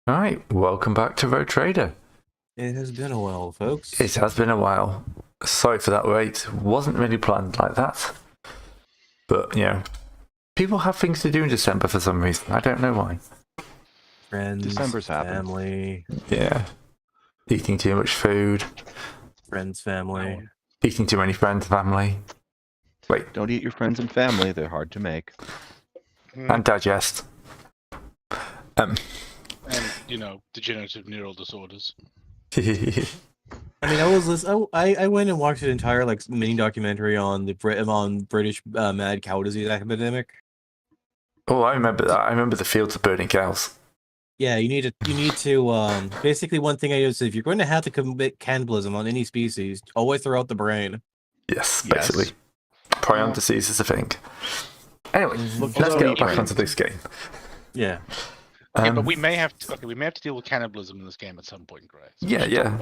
Alright, welcome back to Road Trader. It has been a while, folks. It has been a while. Sorry for that wait. Wasn't really planned like that. But, people have things to do in December for some reason. I don't know why. Friends, December's happened. family, Yeah. Eating too much food. friends, family. Eating too many friends, family. Wait, Don't eat your friends and family. They're hard to make. and digest. And, degenerative neural disorders. I mean, I went and watched an entire mini documentary on the British mad cow disease epidemic. Oh, I remember that. I remember the fields of burning cows. Yeah, you need to basically one thing I use is if you're going to have to commit cannibalism on any species, always throw out the brain. Yes, basically. Prion disease is a thing. Anyway, let's get back onto this game. Yeah. But we may have to deal with cannibalism in this game at some point, Gray. So Yeah.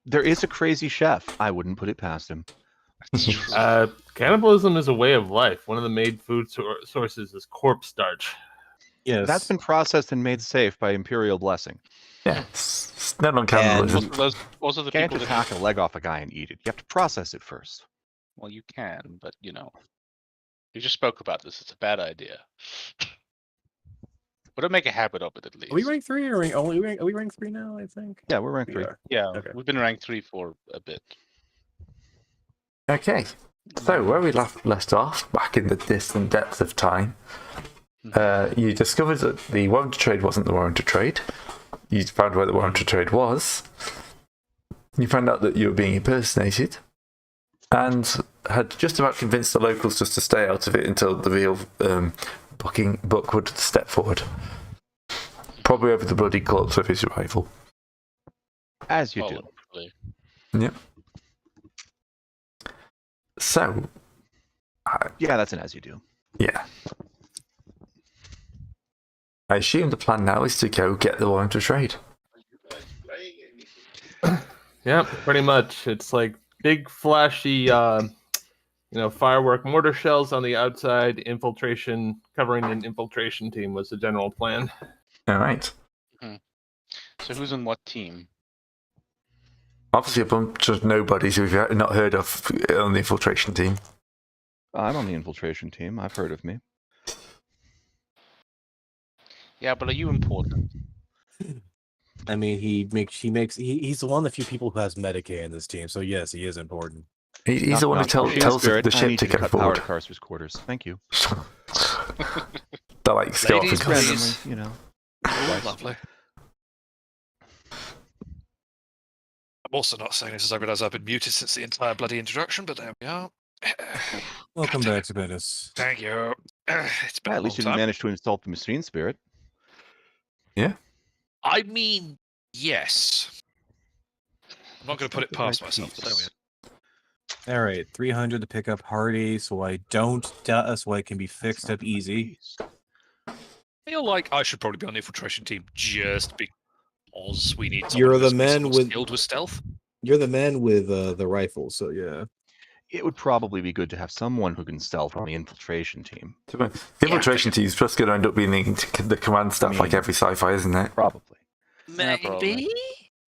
There is a crazy chef. I wouldn't put it past him. Cannibalism is a way of life. One of the main food sources is corpse starch. Yes. That's been processed and made safe by Imperial blessing. Yeah, it's not on cannibalism. Those are the You can't people just that hack a leg off a guy and eat it. You have to process it first. Well, you can, but you just spoke about this. It's a bad idea. But don't make a habit of it, at least. Are we rank 3 or are we rank 3 now, I think? Yeah, we're ranked 3. Yeah, Okay. we've been ranked 3 for a bit. Okay, so where we left off, back in the distant depths of time, you discovered that the warrant to trade wasn't the warrant to trade. You found where the warrant to trade was. You found out that you were being impersonated, and had just about convinced the locals just to stay out of it until the real book would step forward. Probably over the bloody corpse of his rival. As you do. Probably. Yep. So, Yeah, that's an as you do. yeah. I assume the plan now is to go get the warrant to trade. Yeah, pretty much. It's like big flashy, firework mortar shells on the outside. Infiltration, covering an infiltration team was the general plan. All right. So who's on what team? Obviously, a bunch of nobodies who we've not heard of on the infiltration team. I'm on the infiltration team. I've heard of me. Yeah, but are you important? I mean, he's the one of the few people who has Medicaid in this team, so yes, he is important. He's the one who tells the I ship need to you go cut power forward. to Carcer's quarters. Thank you. That like scale Ladies, for please. You know. Oh, lovely. I'm also not saying this as I realise I've been muted since the entire bloody introduction, but there we are. Welcome back to Venice. Thank you. It's been At a least you long time. managed to insult the machine spirit. I mean, yes. I'm not going to put it past myself, but there we are. All right, 300 to pick up Hardy, so I can be fixed up easy. I feel like I should probably be on the infiltration team just because we need someone You're who's the man more with- skilled with stealth. You're the man with the rifle, so yeah. It would probably be good to have someone who can stealth on the infiltration team. The infiltration team's just going to end up being the command staff like every sci-fi, isn't it? Probably. Maybe.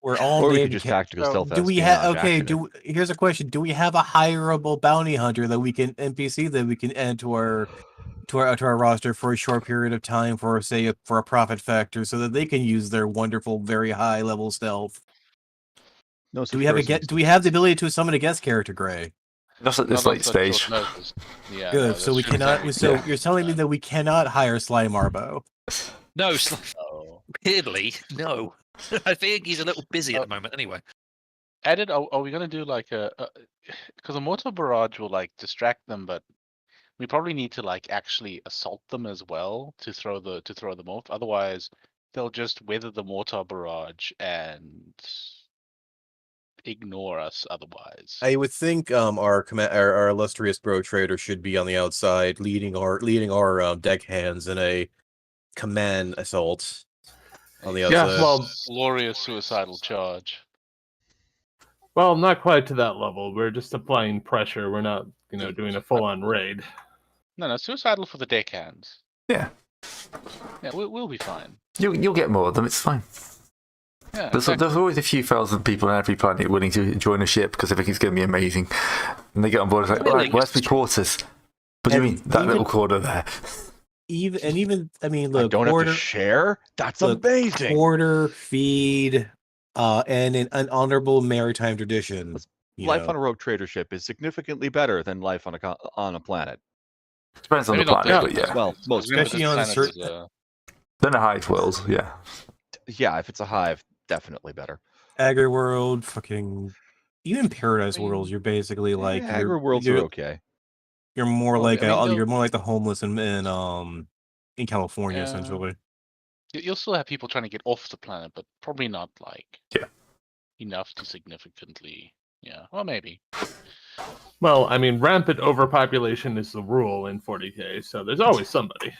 We're all Or we named could just ca- tactical stealth. Do we have espionage here's a question. Do we have a hireable bounty hunter that we can NPC that we can add to our roster for a short period of time for a profit factor so that they can use their wonderful, very high level stealth? No, Do we have the ability to summon a guest character, Gray? Just at this Not on late such stage. short notice. Yeah, Good. no, So we that's cannot. true. So Yeah. you're telling me that we cannot hire Sly Marbo? No, Oh. weirdly, no. I think he's a little busy at the moment anyway. Edit. Are we gonna do like because a mortar barrage will distract them, but we probably need to actually assault them as well to throw them off. Otherwise, they'll just weather the mortar barrage and ignore us. Otherwise, I would think our illustrious bro trader should be on the outside leading our deckhands in a command assault on the outside. Yeah, well, glorious suicidal charge. not quite to that level. We're just applying pressure. We're not, doing a full-on raid. No, suicidal for the deckhands. Yeah. Yeah, we'll be fine. You'll get more of them. It's fine. Yeah, There's exactly. always a few thousand people on every planet willing to join a ship because they think it's going to be amazing. And they get on board. It's like, Willing right, where's is my strong. quarters? What do you And mean that even- little corner there? I mean, I look, don't have quarter, to share? That's look, amazing. quarter, feed, and an honorable maritime tradition. Life on a rogue trader ship is significantly better than life on a planet. Depends on Maybe the not planet, this- but yeah. Well, most remember Especially this on planet certain- is, Then a hive world, yeah. Yeah, if it's a hive, definitely better. Agri world, fucking even paradise I mean, worlds. You're basically like Agri worlds are okay. You're more Well, like I mean, you're more like the homeless in California, Yeah. essentially. you'll still have people trying to get off the planet, but probably not like Yeah. enough to significantly. Yeah, well, maybe. Well, I mean, rampant overpopulation is the rule in 40K, so there's always somebody.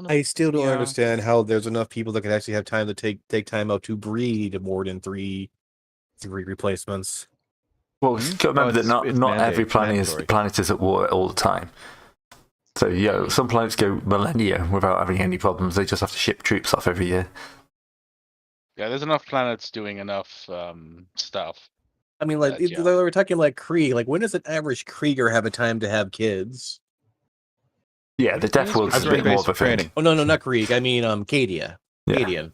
I still don't Yeah. understand how there's enough people that can actually have time to take time out to breed more than three replacements. Well, you've got to remember that it's not every mandatory. planet is at war all the time. So, yeah, some planets go millennia without having any problems. They just have to ship troops off every year. Yeah, there's enough planets doing enough stuff. I mean, like Yeah. we're talking like Krieg. Like, when does an average Krieger have a time to have kids? Yeah, the Death World's That's a bit more of a basic thing. training. Oh no, not Krieg. I mean, Cadia. Yeah. Cadian.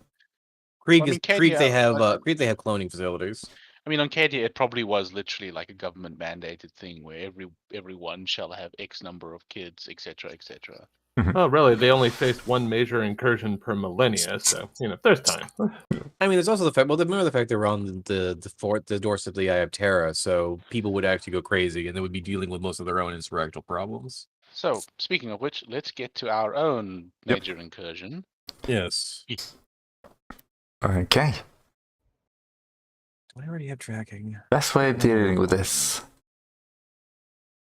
Krieg Well, I is mean, Krieg. They Cadia- have Krieg. They have cloning facilities. I mean, on Cadia, it probably was literally like a government mandated thing where everyone shall have X number of kids, etc., etc. Oh, really? They only faced one major incursion per millennia, so there's time. I mean, there's also the fact. Well, remember the fact they were on the doorstep of the Eye of Terra, so people would actually go crazy, and they would be dealing with most of their own insurrectional problems. So, speaking of which, let's get to our own Yep. major incursion. Yes. Okay. Do I already have tracking? Best way of dealing with this.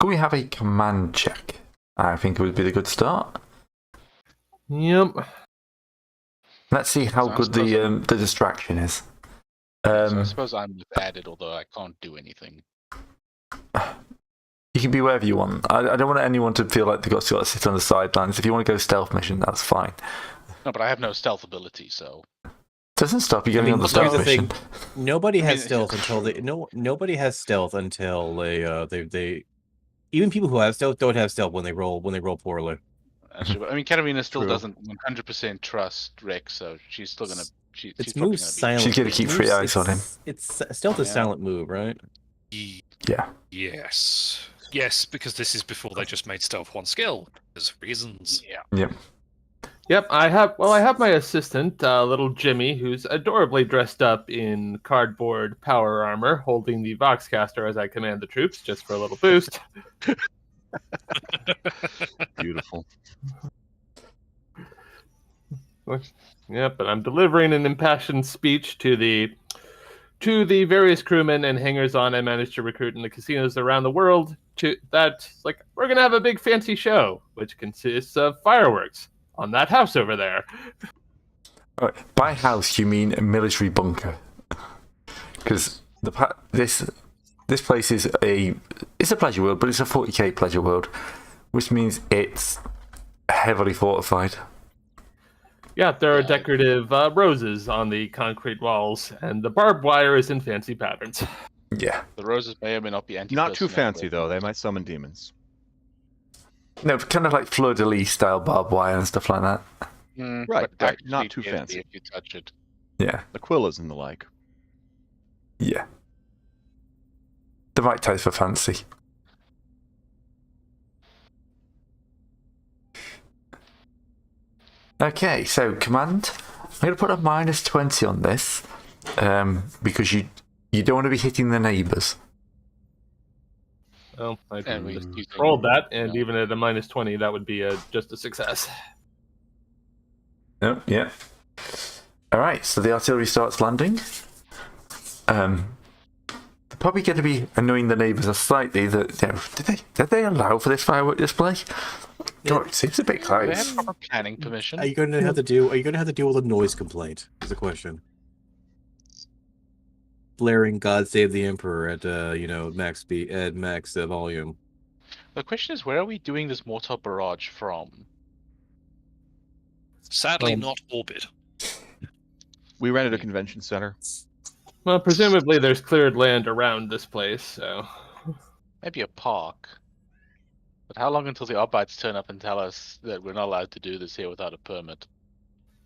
Could we have a command check? I think it would be the good start. Yep. Let's see how So I good the distraction is. So I suppose I'm added, although I can't do anything. You can be wherever you want. I don't want anyone to feel like they've got to sit on the sidelines. If you want to go stealth mission, that's fine. No, but I have no stealth ability, so Doesn't stop you getting on the here's stealth the mission. thing. Nobody has mean, stealth until nobody has stealth until they even people who have stealth don't have stealth when they roll poorly. actually, I mean, Katarina still True. doesn't 100% trust Rex, so she's still gonna. She's It's probably moves gonna be. silent. She's gonna keep three eyes on him. It's stealth is Yeah. silent move, right? Yeah. Yes. Yes, because this is before they just made stealth one skill. There's reasons. Yeah. Yep. Yep, I have my assistant, little Jimmy, who's adorably dressed up in cardboard power armor, holding the Voxcaster as I command the troops, just for a little boost. Beautiful. Yep, and I'm delivering an impassioned speech to the various crewmen and hangers-on I managed to recruit in the casinos around the world. We're gonna have a big fancy show, which consists of fireworks on that house over there. All right. By house, you mean a military bunker? Because this place is it's a pleasure world, but it's a 40k pleasure world, which means it's heavily fortified. Yeah, there are decorative roses on the concrete walls, and the barbed wire is in fancy patterns. Yeah. The roses may or may not be anti. Not too fancy though. They might summon demons. No, kind of like fleur-de-lis style barbed wire and stuff like that. Right, but right, not actually too deadly fancy. If you touch it. Yeah. Aquillas and the like. Yeah. The right taste for fancy. Okay, so command. I'm going to put a -20 on this because you don't want to be hitting the neighbours. Well, I And we just use rolled that, and even at a -20, that would be just a success. Oh, yeah. All right, so the artillery starts landing. They're probably going to be annoying the neighbours slightly. Did they allow for this firework display? God, it seems a bit Do we have close. proper planning permission? Are you going to have to deal with a noise complaint? Is the question. Blaring "God Save the Emperor" at max speed at max volume. The question is, where are we doing this mortar barrage from? Sadly, not Orbit. We rented a convention center. Well, presumably there's cleared land around this place, so... Maybe a park. But how long until the Arbites turn up and tell us that we're not allowed to do this here without a permit?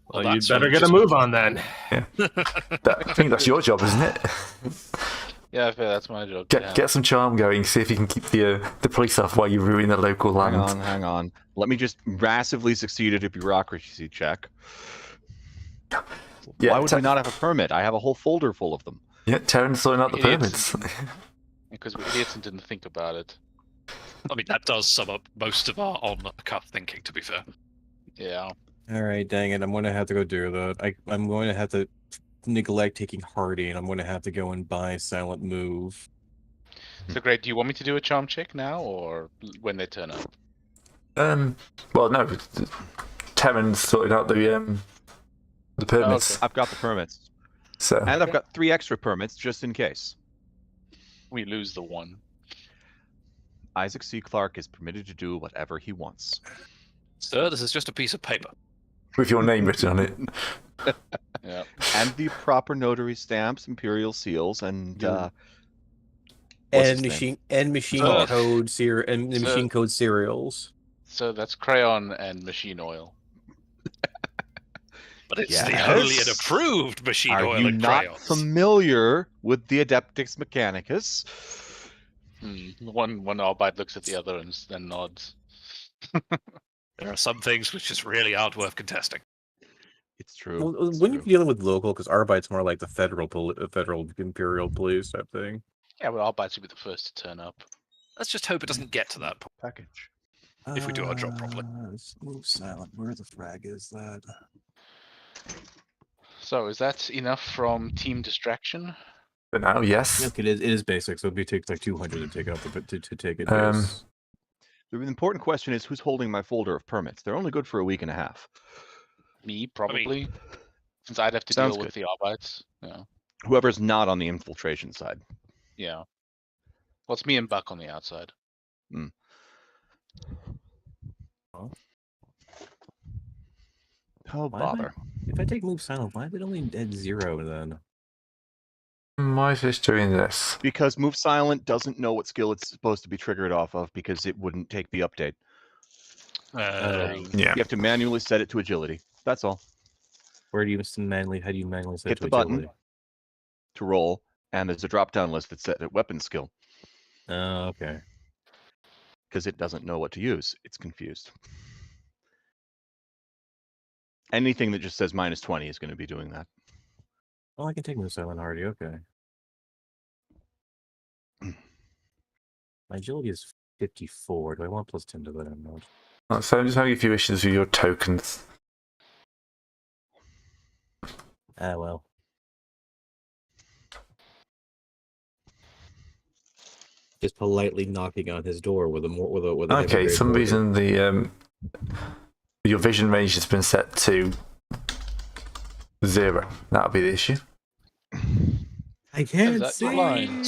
Well, Well, you'd that's better when get a just- move on then. I think that's your job, isn't it? Yeah, fair, that's my job. Get some charm going. See if you can keep the police off while you ruin the local land. Hang on. Let me just massively succeed at a bureaucracy check. Yeah, Why would we not have a permit? I have a whole folder full of them. Yeah, Terran's sorting out the Idiots. permits. Because we're idiots and didn't think about it. I mean, that does sum up most of our on-the-cuff thinking, to be fair. Yeah. All right, dang it! I'm going to have to go do that. I'm going to have to neglect taking Hardy, and I'm going to have to go and buy Silent Move. So great. Do you want me to do a charm check now, or when they turn up? Well, no. Terran's sorted out the permits. Okay. I've got the permits. So And I've got 3 extra permits just in case. We lose the one. Isaac C. Clarke is permitted to do whatever he wants. Sir, this is just a piece of paper. with your name written on it. Yeah. And the proper notary stamps, imperial seals, and what's And his name? machine Ugh. code and Ugh. machine code serials. So that's crayon and machine oil. But it's Yes. the only and approved machine Are oil you and not crayons. familiar with the Adeptus Mechanicus? One Arbite looks at the other and then nods. There are some things which just really aren't worth contesting. It's true. Well, it's when true. you're dealing with local, because Arbite's more like the federal imperial police type thing. Yeah, well, Arbites would be the first to turn up. Let's just hope it doesn't get to that point. Package. If we do our job properly. Let's move silent. Where the frag is that? So is that enough from team distraction? But now, yes. Look, it is basic, so it'd take like 200 to take out to take it. Um, base. The important question is who's holding my folder of permits? They're only good for a week and a half. Me, probably. Since I'd have to Sounds deal with the Arbites. Yeah. Whoever's not on the infiltration side. Yeah. Well, it's me and Buck on the outside. Oh, Why am I- bother. If I take move silent, why is it only at 0 then? why is this doing this? Because Move Silent doesn't know what skill it's supposed to be triggered off of because it wouldn't take the update. Yeah. You have to manually set it to agility. That's all. Where do you manually? How do you manually set Hit to the button. agility? To roll, and there's a drop-down list that's set at weapon skill Oh, okay. because it doesn't know what to use. It's confused. Anything that just says -20 is going to be doing that. Oh, I can take move silent Hardy. Okay. My agility is 54. Do I want +10 to that or not? So I'm just having a few issues with your tokens. Ah, well. Just politely knocking on his door with a with a heavy Okay, grade some mortar. reason the your vision range has been set to 0. That'll be the issue. I can't that see. blind?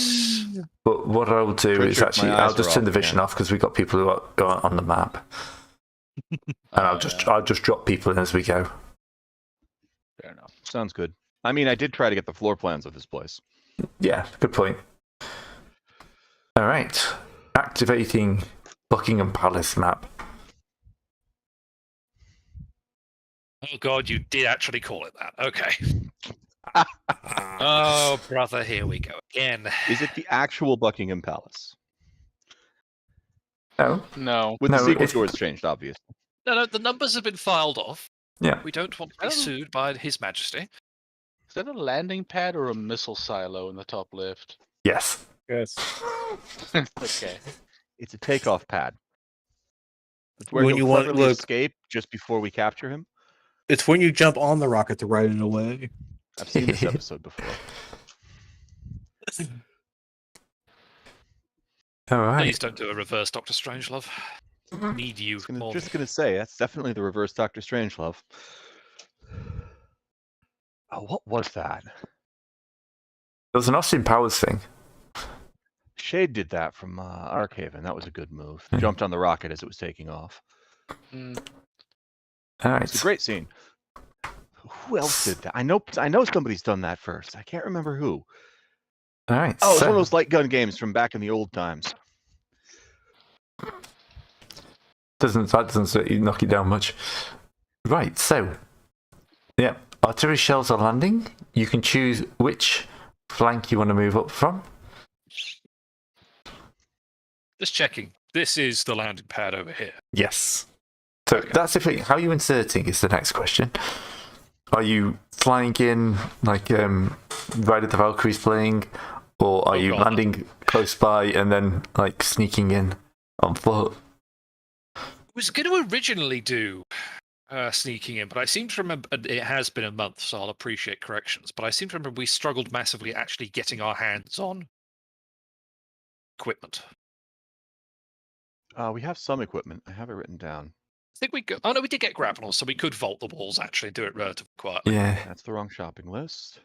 But what I'll do is Richard, actually my I'll eyes just are turn the off vision again. off because we've got people who are on the map, and I'll just drop people in as we go. Fair enough. Sounds good. I mean, I did try to get the floor plans of this place. Yeah, good point. All right, activating Buckingham Palace map. Oh god, you did actually call it that. Okay. Oh, brother, here we go again. Is it the actual Buckingham Palace? Oh, No. With No, the sequel it's- doors changed, obviously. No, the numbers have been filed off. yeah. We don't want to I be don't- sued by His Majesty. Is that a landing pad or a missile silo in the top left? Yes. Yes. Okay. It's a takeoff pad. It's where When he'll you want- cleverly look- escape just before we capture him. It's when you jump on the rocket to ride it away. I've seen this episode before. All right. Please don't do a reverse Doctor Strangelove. Need you more. Just gonna say that's definitely the reverse Doctor Strangelove. Oh, what was that? There's an Austin Powers thing. Shade did that from Arkhaven. That was a good move. Hmm. Jumped on the rocket as it was taking off. Mm, All It's a right. great scene. Who else did that? I know somebody's done that first. I can't remember who. All right. Oh, it's so, one of those light gun games from back in the old times. that doesn't sort of knock you down much. Right. So, yeah, artillery shells are landing. You can choose which flank you want to move up from. Just checking. This is the landing pad over here. Yes. So that's if how are you inserting is the next question. Are you flying in like Ride of the Valkyries playing, or are you landing close by and then like sneaking in on foot? I was going to originally do sneaking in, but I seem to remember it has been a month, so I'll appreciate corrections. But I seem to remember we struggled massively actually getting our hands on equipment. We have some equipment. I have it written down. I think we could. Oh no, we did get grapnels, so we could vault the walls actually and do it relatively quietly. Yeah. That's the wrong shopping list.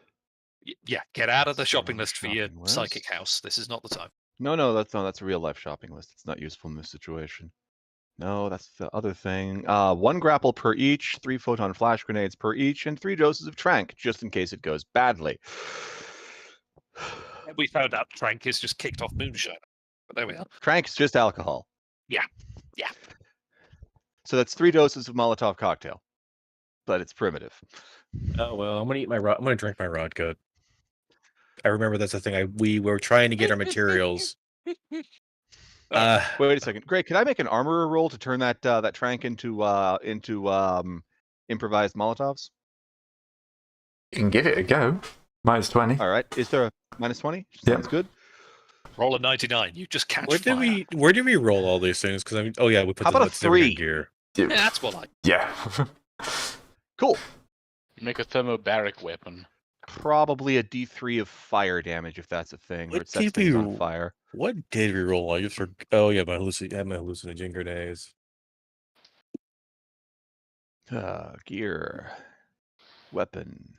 Yeah, get out of the That's the shopping wrong list for your shopping list. psychic house. This is not the time. No, that's a real life shopping list. It's not useful in this situation. No, that's the other thing. 1 grapple per each, 3 photon flash grenades per each, and 3 doses of trank, just in case it goes badly. We found out Frank is just kicked off moonshine. But there we are. Trank is just alcohol. Yeah. So that's 3 doses of Molotov cocktail, but it's primitive. Oh well, I'm gonna drink my vodka. I remember that's the thing. We were trying to get our materials. Wait a second, Greg. Can I make an armorer roll to turn that that trank into improvised Molotovs? You can give it a go. -20. All right. Is there a -20? Yep. Sounds good. Roll a 99. You just catch Where fire. did we roll all these things? Because I mean, oh yeah, we put How them about a with everything 3? gear. Yeah, that's what I. Yeah. Cool. Make a thermobaric weapon. Probably a D3 of fire damage if that's a thing, or What it sets did things we- on fire. What did we roll? I just for oh yeah, my hallucinogen grenades. Gear, weapon.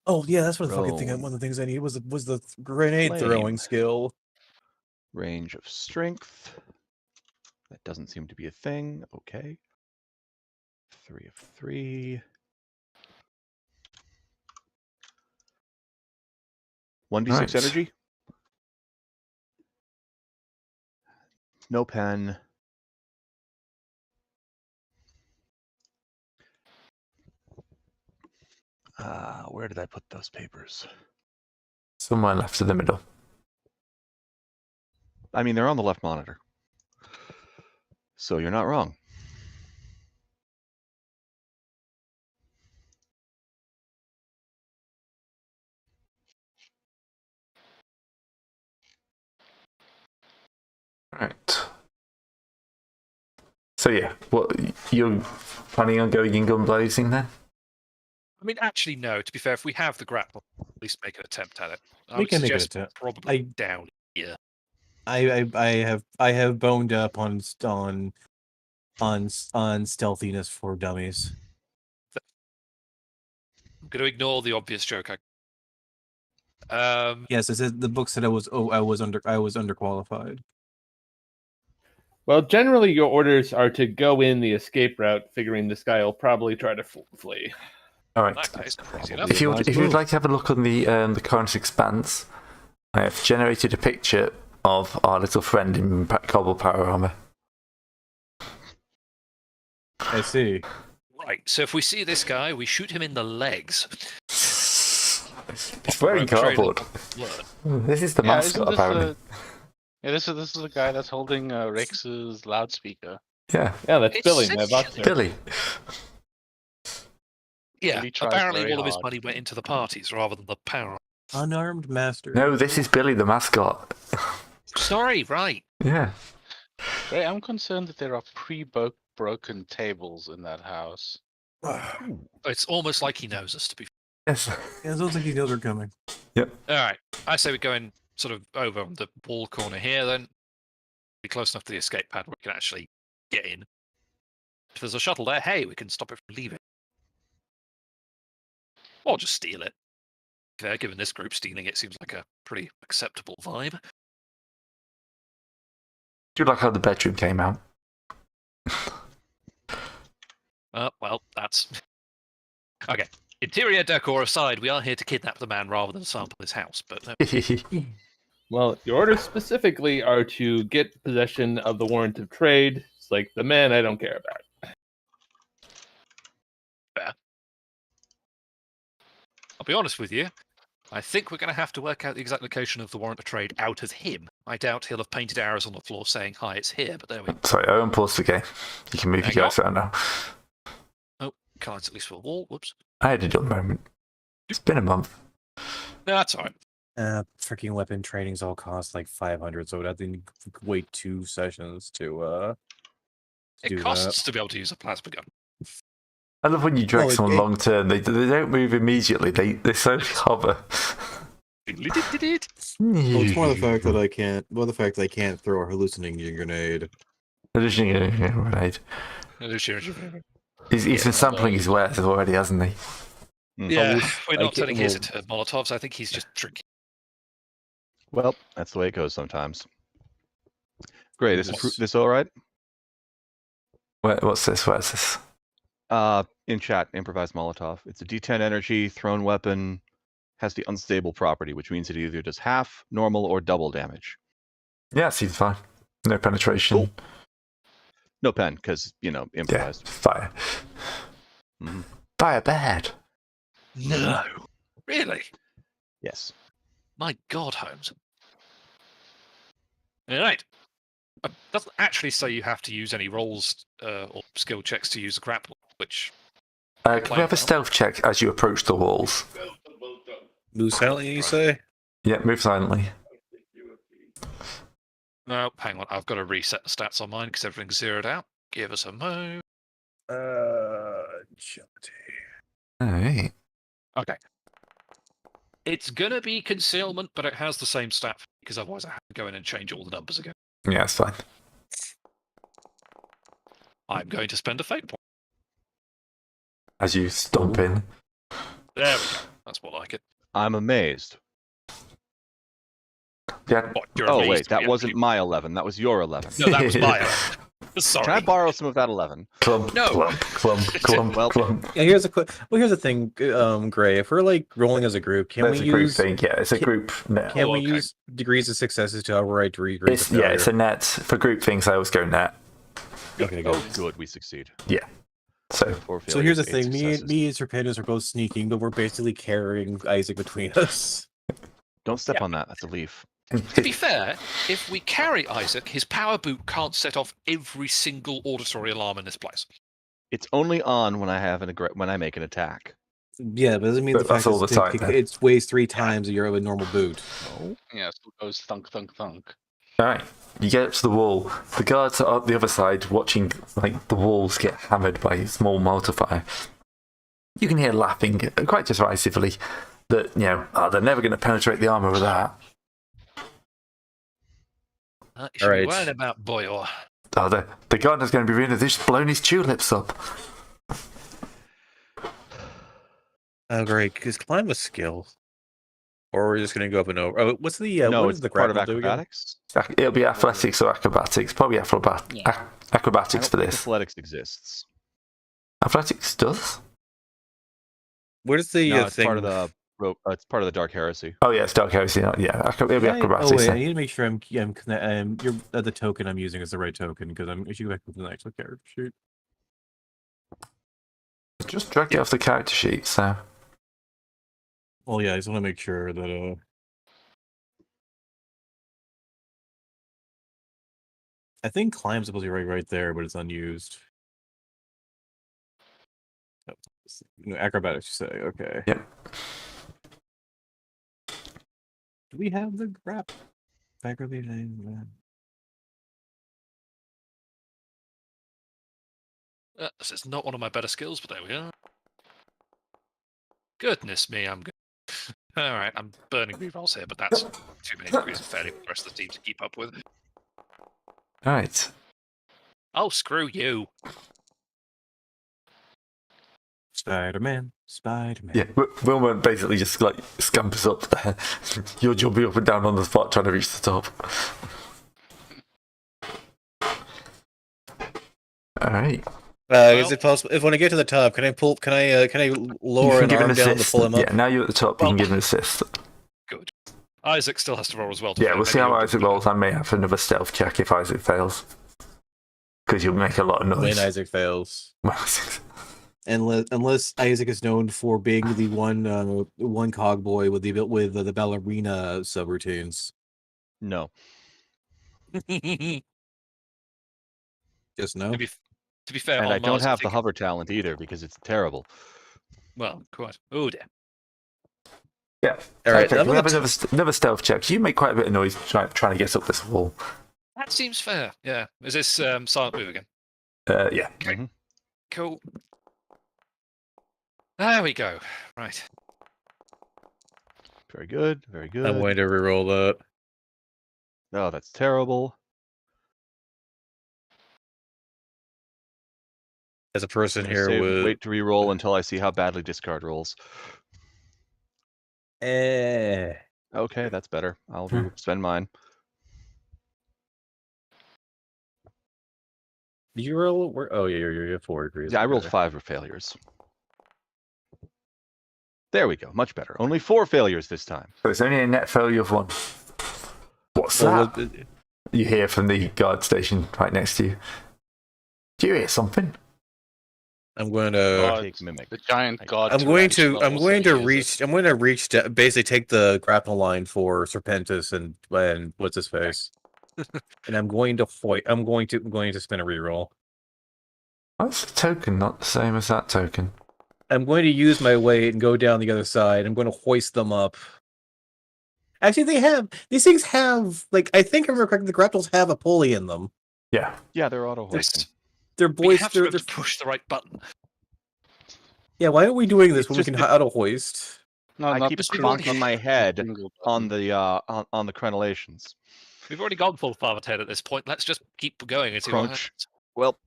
Oh yeah, that's what the fucking thing. Drone. One of the things I need was the grenade Flame. throwing skill. Range of strength. That doesn't seem to be a thing. Okay. 3 of 3. 1d6 Nice. energy. No pen. Where did I put those papers? Somewhere left in the middle. I mean, they're on the left monitor. So you're not wrong. Right. So yeah, what you're planning on going in gun blazing then? I mean, actually, no. To be fair, if we have the grapple, at least make an attempt at it. I We would can make an suggest attempt. probably down here. I have boned up on stealthiness for dummies. I'm going to ignore the obvious joke. Yes, it said the book said I was underqualified. Well, generally your orders are to go in the escape route, figuring this guy will probably try to flee. All in right. that case, easy probably enough. If you Nice if move. you'd like to have a look on the current expanse, I have generated a picture of our little friend in cobble power armor. I see. Right, so if we see this guy, we shoot him in the legs. It's wearing Rope trail. cardboard. This is the Yeah, mascot isn't this apparently. this is the guy that's holding Rex's loudspeaker. Yeah, Yeah, that's It's Billy, my essentially- boxer. Billy. Yeah, Billy tries apparently very all of his hard. money went into the parties rather than the power. Unarmed master. No, this is Billy the mascot. Sorry, right. Yeah. Ray, I'm concerned that there are pre-broken tables in that house. It's almost like he knows us, to be Yes. Yeah, it looks like he knows we're coming. All right, I say we go in sort of over on the wall corner here, then be close enough to the escape pad where we can actually get in. If there's a shuttle there, hey, we can stop it from leaving. Or just steal it. Fair, given this group, stealing it seems like a pretty acceptable vibe. Do you like how the bedroom came out? Well, that's okay. Interior decor aside, we are here to kidnap the man rather than sample his house. But Well, your orders specifically are to get possession of the warrant of trade. It's like the man I don't care about. fair. I'll be honest with you. I think we're going to have to work out the exact location of the warrant of trade out of him. I doubt he'll have painted arrows on the floor saying, "Hi, it's here." But there we go. Sorry, I unpaused the game. You can move There you your guys around now. Oh, cards at least for the wall. Whoops. I had a dull moment. It's been a month. No, that's all right. Freaking weapon trainings all cost like 500, so I'd have to wait 2 sessions to It do costs to be able to use a plasma gun. I love when you drag Well, it- someone it- long term. They don't move immediately. They slowly hover. Well, it's more the fact that I can't. Well, the fact that I can't throw a hallucinating grenade. Right. He's been sampling his wares already, hasn't he? Yeah, we're I not get- turning his well- into Molotovs. I think he's just drinking. Well, that's the way it goes sometimes. Great. This is Yes. this all right? What's this? Where's this? In chat, improvised Molotov. It's a D10 energy thrown weapon. Has the unstable property, which means it either does half, normal, or double damage. Yeah, seems fine. No penetration. Cool. No pen, because Yeah, improvised. fire. Mhm. Fire bad. No, really? Yes. My God, Holmes. All right. It doesn't actually say you have to use any rolls or skill checks to use the grapple, which Can we have a stealth check as you approach the walls? Move silently, you say? Yeah, move silently. no, hang on. I've got to reset the stats on mine because everything's zeroed out. Give us a mo. Agility. Alright. Okay. It's gonna be concealment, but it has the same stat because otherwise I have to go in and change all the numbers again. Yeah, it's fine. I'm going to spend a fate point. As you stomp in. There we go. That's more like it. I'm amazed. Yeah. What, you're Oh, amazed wait, that we wasn't actually- my 11. That was your 11. No, that was my. Sorry. Can I borrow some of that 11? Clump, No. clump, clump, clump, Well- clump. Yeah, here's the thing, Gray. If we're like rolling as a group, can That's we a group use thing. Yeah, it's a group net. can Oh, we okay. use degrees of successes to override degrees of It's, failure? yeah, it's a net. For group things, I always go net. Okay, good. Oh, good, we succeed. So, Or So here's the failures, 8 thing: successes. me and Serpentis are both sneaking, but we're basically carrying Isaac between us. Don't step on that. That's a leaf. To be fair, if we carry Isaac, his power boot can't set off every single auditory alarm in this place. It's only on when I have when I make an attack. Yeah, but doesn't mean But the that's fact all the time, then. it weighs 3 times your normal boot. No. Yeah, still goes thunk, thunk, thunk. alright. You get up to the wall. The guards are up the other side watching like the walls get hammered by small mortar fire. You can hear laughing quite derisively that, they're never going to penetrate the armour with that. You should be Alright. worried about Boyor. Oh, the gardener's going to be ruined. They've just blown his tulips up. Oh, great! Because climb a skill, or we're just gonna go up and over. Oh, what's the no, what it's does the part of grapple do again? acrobatics. It'll be athletics or acrobatics. Probably acrobatics I for don't think this. athletics exists. Athletics does? Where's the No, it's thing? part of the it's part of the Dark Heresy. Oh, yeah, it's Dark Heresy. Yeah, it'll be acrobatics. Oh wait, yeah. I need to make sure the token I'm using is the right token because I'm issuing back with the actual character sheet. Just dragged it off the character sheet, so. Well, yeah, I just want to make sure that I think climb's supposed to be right there, but it's unused. Oh, acrobatics, you say? Okay. Yep. Do we have the grab? This is not one of my better skills, but there we are. Goodness me, I'm good. Alright, I'm burning rerolls here, but that's too many degrees of failure for the rest of the team to keep up with. Alright. Oh, screw you. Spider-Man. Yeah, Wilma basically just like scampers up there. You're jumping up and down on the spot trying to reach the top. Alright. Is it possible if when I get to the top, can I lower an arm down to pull him up? Yeah, now you're at the top, you can give an assist. Good. Isaac still has to roll as well. To Yeah, fail. we'll see Maybe how you'll Isaac do rolls. I may have another stealth check if Isaac fails. Because you'll make a lot of When noise. Isaac fails, unless Isaac is known for being the one cogboy with the ballerina subroutines. No. better. Just no. To be fair, And on I don't Mars, have the think- hover talent either because it's terrible. Well, quite. Oh dear. Yeah. All right, Okay, I'm we'll have gonna another stealth check. You make quite a bit of noise trying to get up this wall. That seems fair. Yeah. Is this silent move again? Yeah. Mhm. Cool. There we go. Right. Very good. Very good. I'm going to reroll that. Oh, that's terrible. As a person I'm gonna here save- with Wait to re-roll until I see how badly discard rolls. Okay, that's better. I'll spend mine. Did you roll? Oh yeah, you're 4 degrees. Yeah, I rolled 5 failures. There we go. Much better. Only 4 failures this time. So it's only a net failure of 1. What's Well, that? You hear from the guard station right next to you. Do you hear something? I'm going to. God, Take mimic. the giant god. I'm going to. tarantula I'm also going to uses reach. I'm going to reach. Basically, take the grapple line for Serpentis and what's his face, and I'm going to. I'm going to spin a reroll. That's a token, not the same as that token. I'm going to use my weight and go down the other side. I'm going to hoist them up. Actually, these things have I think I remember correctly. The grapples have a pulley in them. Yeah. Yeah, they're auto hoisting. They're We boys. have to be able to push the right button. Yeah, why aren't we doing this It's when we just can that- auto hoist? No, I not keep the bonking single my head single on button. the on the crenellations. We've already gone full Father Ted at this point. Let's just keep going and see what Crunch. happens. Well,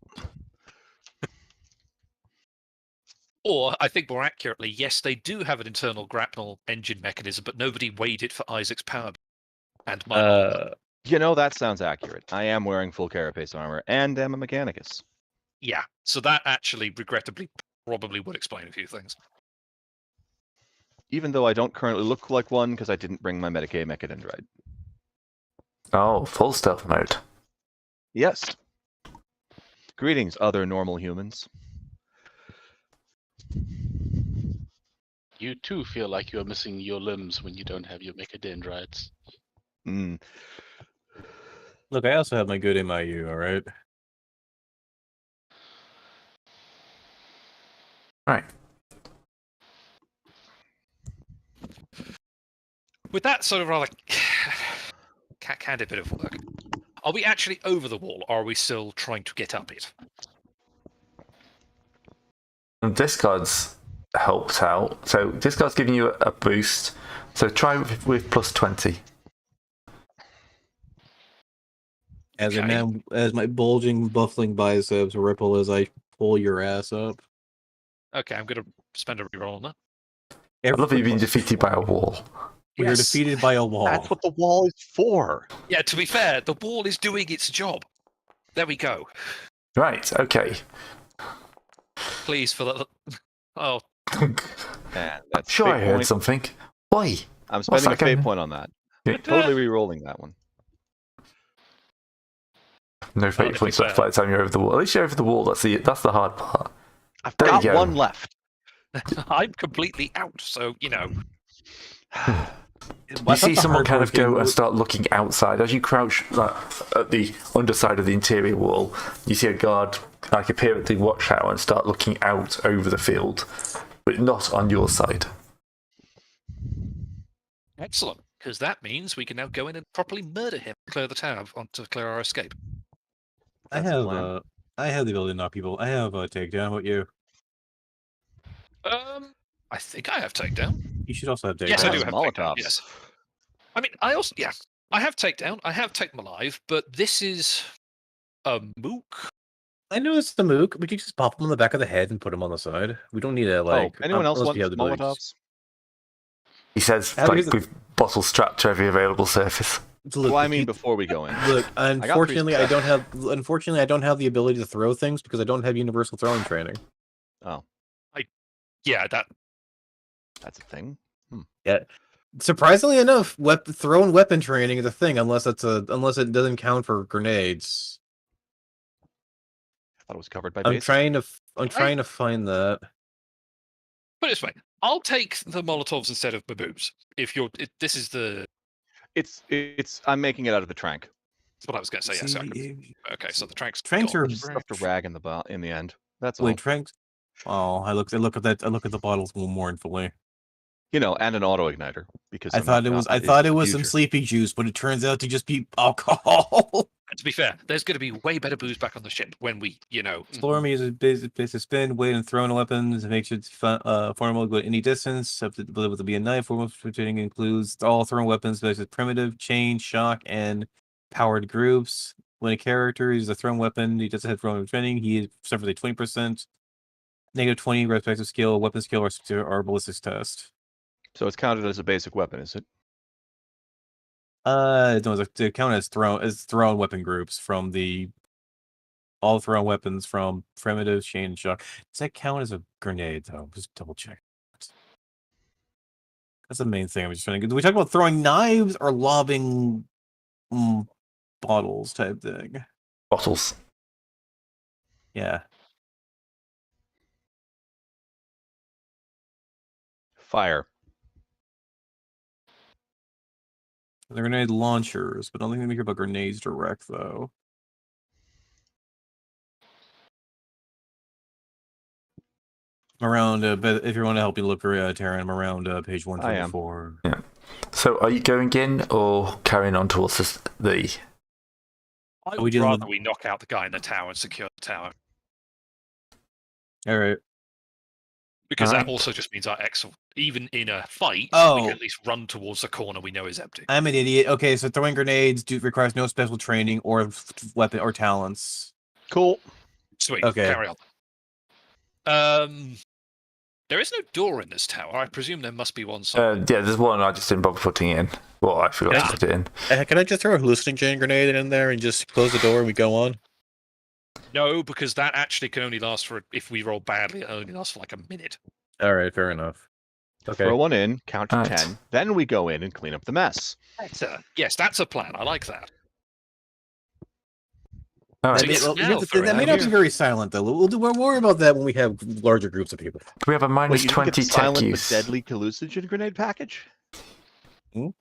Or, I think more accurately, yes, they do have an internal grapnel engine mechanism, but nobody weighed it for Isaac's power. And my that sounds accurate. I am wearing full carapace armor and am a mechanicus. yeah, so that actually, regrettably, probably would explain a few things. Even though I don't currently look like one because I didn't bring my Medicaid mechadendrite. Oh, full stealth mode. Yes. Greetings, other normal humans. You too feel like you're missing your limbs when you don't have your mechadendrites. Mm. Look, I also have my good MIU. All right. Right. With that sort of rather candid bit of work, are we actually over the wall, or are we still trying to get up it? And discards helped out. So discard's giving you a boost. So try with plus 20. As a Okay. man, as my bulging, buffling biceps ripple as I pull your ass up. Okay, I'm going to spend a reroll on that. I love that you've been defeated by a wall. We are Yes. defeated by a wall. That's what the wall is for. Yeah, to be fair, the wall is doing its job. There we go. Right, okay. Please, for the... Oh, And that's Sure, I fate heard point. something. Why? I'm spending a that fate going- point on that. Yeah. Totally re-rolling that one. No fate to be points left fair. by the time you're over the wall. At least you're over the wall. That's the hard part. I've There you got go. one left. I'm completely out, so, you know. You see someone kind of go and start looking outside. As you crouch at the underside of the interior wall, you see a guard appear at the watchtower and start looking out over the field, but not on your side. Excellent, because that means we can now go in and properly murder him, clear the tower, to clear our escape. I That's the plan. have I have the ability to knock people. I have a takedown. What you? I think I have takedown. You should also have takedown. Yes, I do Has have Molotovs. takedown, yes. I mean, I also, yeah, I have takedown, I have take them alive, but this is a mook. I know it's the mook. We could just pop them on the back of the head and put them on the side. We don't need to Anyone else unless want we have the ability to- Molotovs? He says, How is it- with bottles strapped to every available surface. Look, Well, I mean, before we go in. look. three Unfortunately, I don't successes. have. Unfortunately, I don't have the ability to throw things because I don't have universal throwing training. Oh, Yeah, that's a thing. Yeah. Surprisingly enough, throwing weapon training is a thing unless it doesn't count for grenades. I thought it was covered by I'm basic. trying to Right. trying to find that. put it this way. I'll take the Molotovs instead of baboons. If you're, this is the. It's. I'm making it out of the trank. That's what I was going to say. See, Yeah. So, okay, so the tranks. Tranks are- Just left a rag in the end. That's all. Wait, tranks. Oh, I look at that. I look at the bottles more mournfully. You know, and an auto igniter because I thought it was some future. sleepy juice, but it turns out to just be alcohol. And to be fair, there's going to be way better booze back on the ship when we, Stormy is a basic spin, weight, and throwing weapons. It makes it formidable go any distance. Up to be a knife. Formal training includes all thrown weapons, such as primitive, chain, shock, and powered groups. When a character uses a thrown weapon, he doesn't have thrown training. He suffers a 20% -20 respective skill, weapon skill, or ballistics test. So it's counted as a basic weapon, is it? No, it count as thrown weapon groups from all thrown weapons from primitive, chain, and shock. Does that count as a grenade though? Just double check. That's the main thing I'm just trying to. Do we talk about throwing knives or lobbing bottles type thing? Bottles. Yeah. Fire. The grenade launchers, but I don't think they make about grenades direct though. Around, but if you want to help me look for Terran, I'm around page 124. Yeah. So, are you going in or carrying on towards the? I we would dealing rather with- we knock out the guy in the tower and secure the tower. All right. Because that Alright. also just means our X, even in a fight, we Oh. can at least run towards the corner we know is empty. I'm an idiot. Okay, so throwing grenades requires no special training or weapon or talents. Cool. Sweet. Okay. Carry on. There is no door in this tower. I presume there must be one somewhere. Yeah, there's one I just didn't bother putting in. Well, I forgot Yeah. to put it in. Can I just throw a hallucinogen grenade in there and just close the door and we go on? No, because that actually can only last for, if we roll badly, it only lasts for like a minute. All right, fair enough. Okay. Throw one in, count to Alright. 10, then we go in and clean up the mess. Yes, that's a plan. I like that. All right. So yes, now That may not be very silent though. We'll worry about that when we have larger groups of people. We have a Wait, minus you didn't get 20 the tech silent but use. deadly hallucinogen grenade package? Can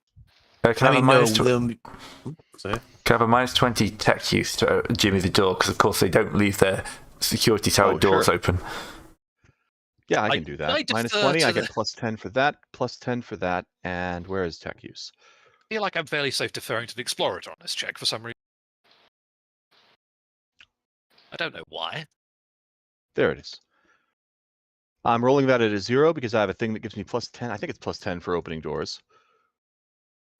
I have a minus Say? Can I have a minus 20 tech use to jimmy the door? Because of course they don't leave their security tower Oh, doors sure. open. Yeah, I I- can do that. I Minus defer 20, I to get the- plus 10 for that, plus 10 for that, and where is tech use? I feel like I'm fairly safe deferring to the Explorator on this check for some reason. I don't know why. There it is. I'm rolling that at a 0 because I have a thing that gives me plus 10. I think it's plus 10 for opening doors.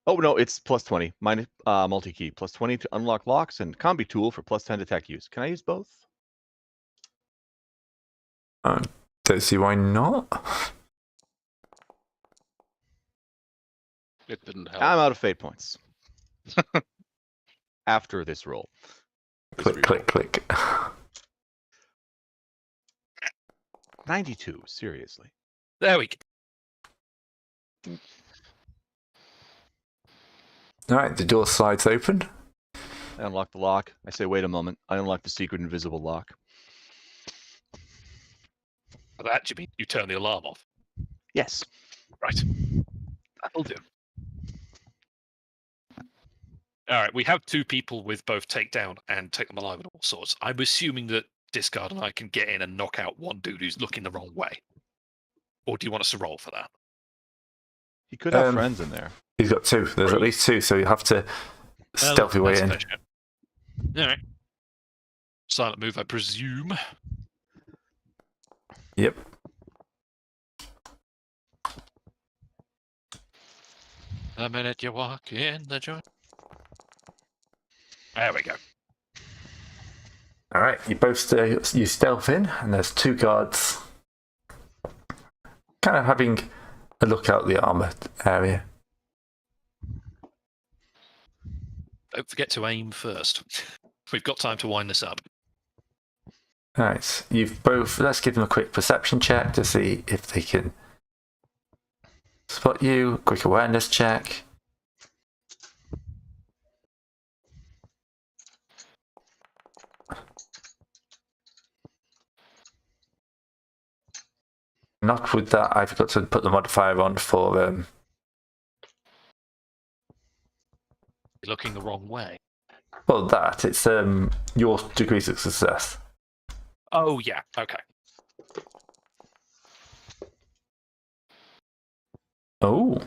Oh, no, it's plus 20. Minus multi-key. Plus 20 to unlock locks and combi tool for plus 10 to tech use. Can I use both? Don't see why not. It didn't help. I'm out of fate points. After this roll. This Click, reroll. click, click. 92, seriously. There we go. All right, the door slides open. I unlock the lock. I say, wait a moment. I unlock the secret invisible lock. For that, you mean you turn the alarm off? Yes. Right. That'll do. All right, we have two people with both takedown and take them alive and all sorts. I'm assuming that Discard and I can get in and knock out one dude who's looking the wrong way. Or do you want us to roll for that? He could have Um, friends in there. He's got two. There's at least two, so you have to stealthy way That's in. fair share. All right. Silent move, I presume. Yep. The minute you walk in the joint. There we go. All right, you both you stealth in, and there's two guards, kind of having a look out the armor area. Don't forget to aim first. We've got time to wind this up. Right, you've both. Let's give them a quick perception check to see if they can spot you. Quick awareness check. Not with that. I forgot to put the modifier on for You're looking the wrong way. well, that it's your degrees of success. Oh yeah. Okay. Oh,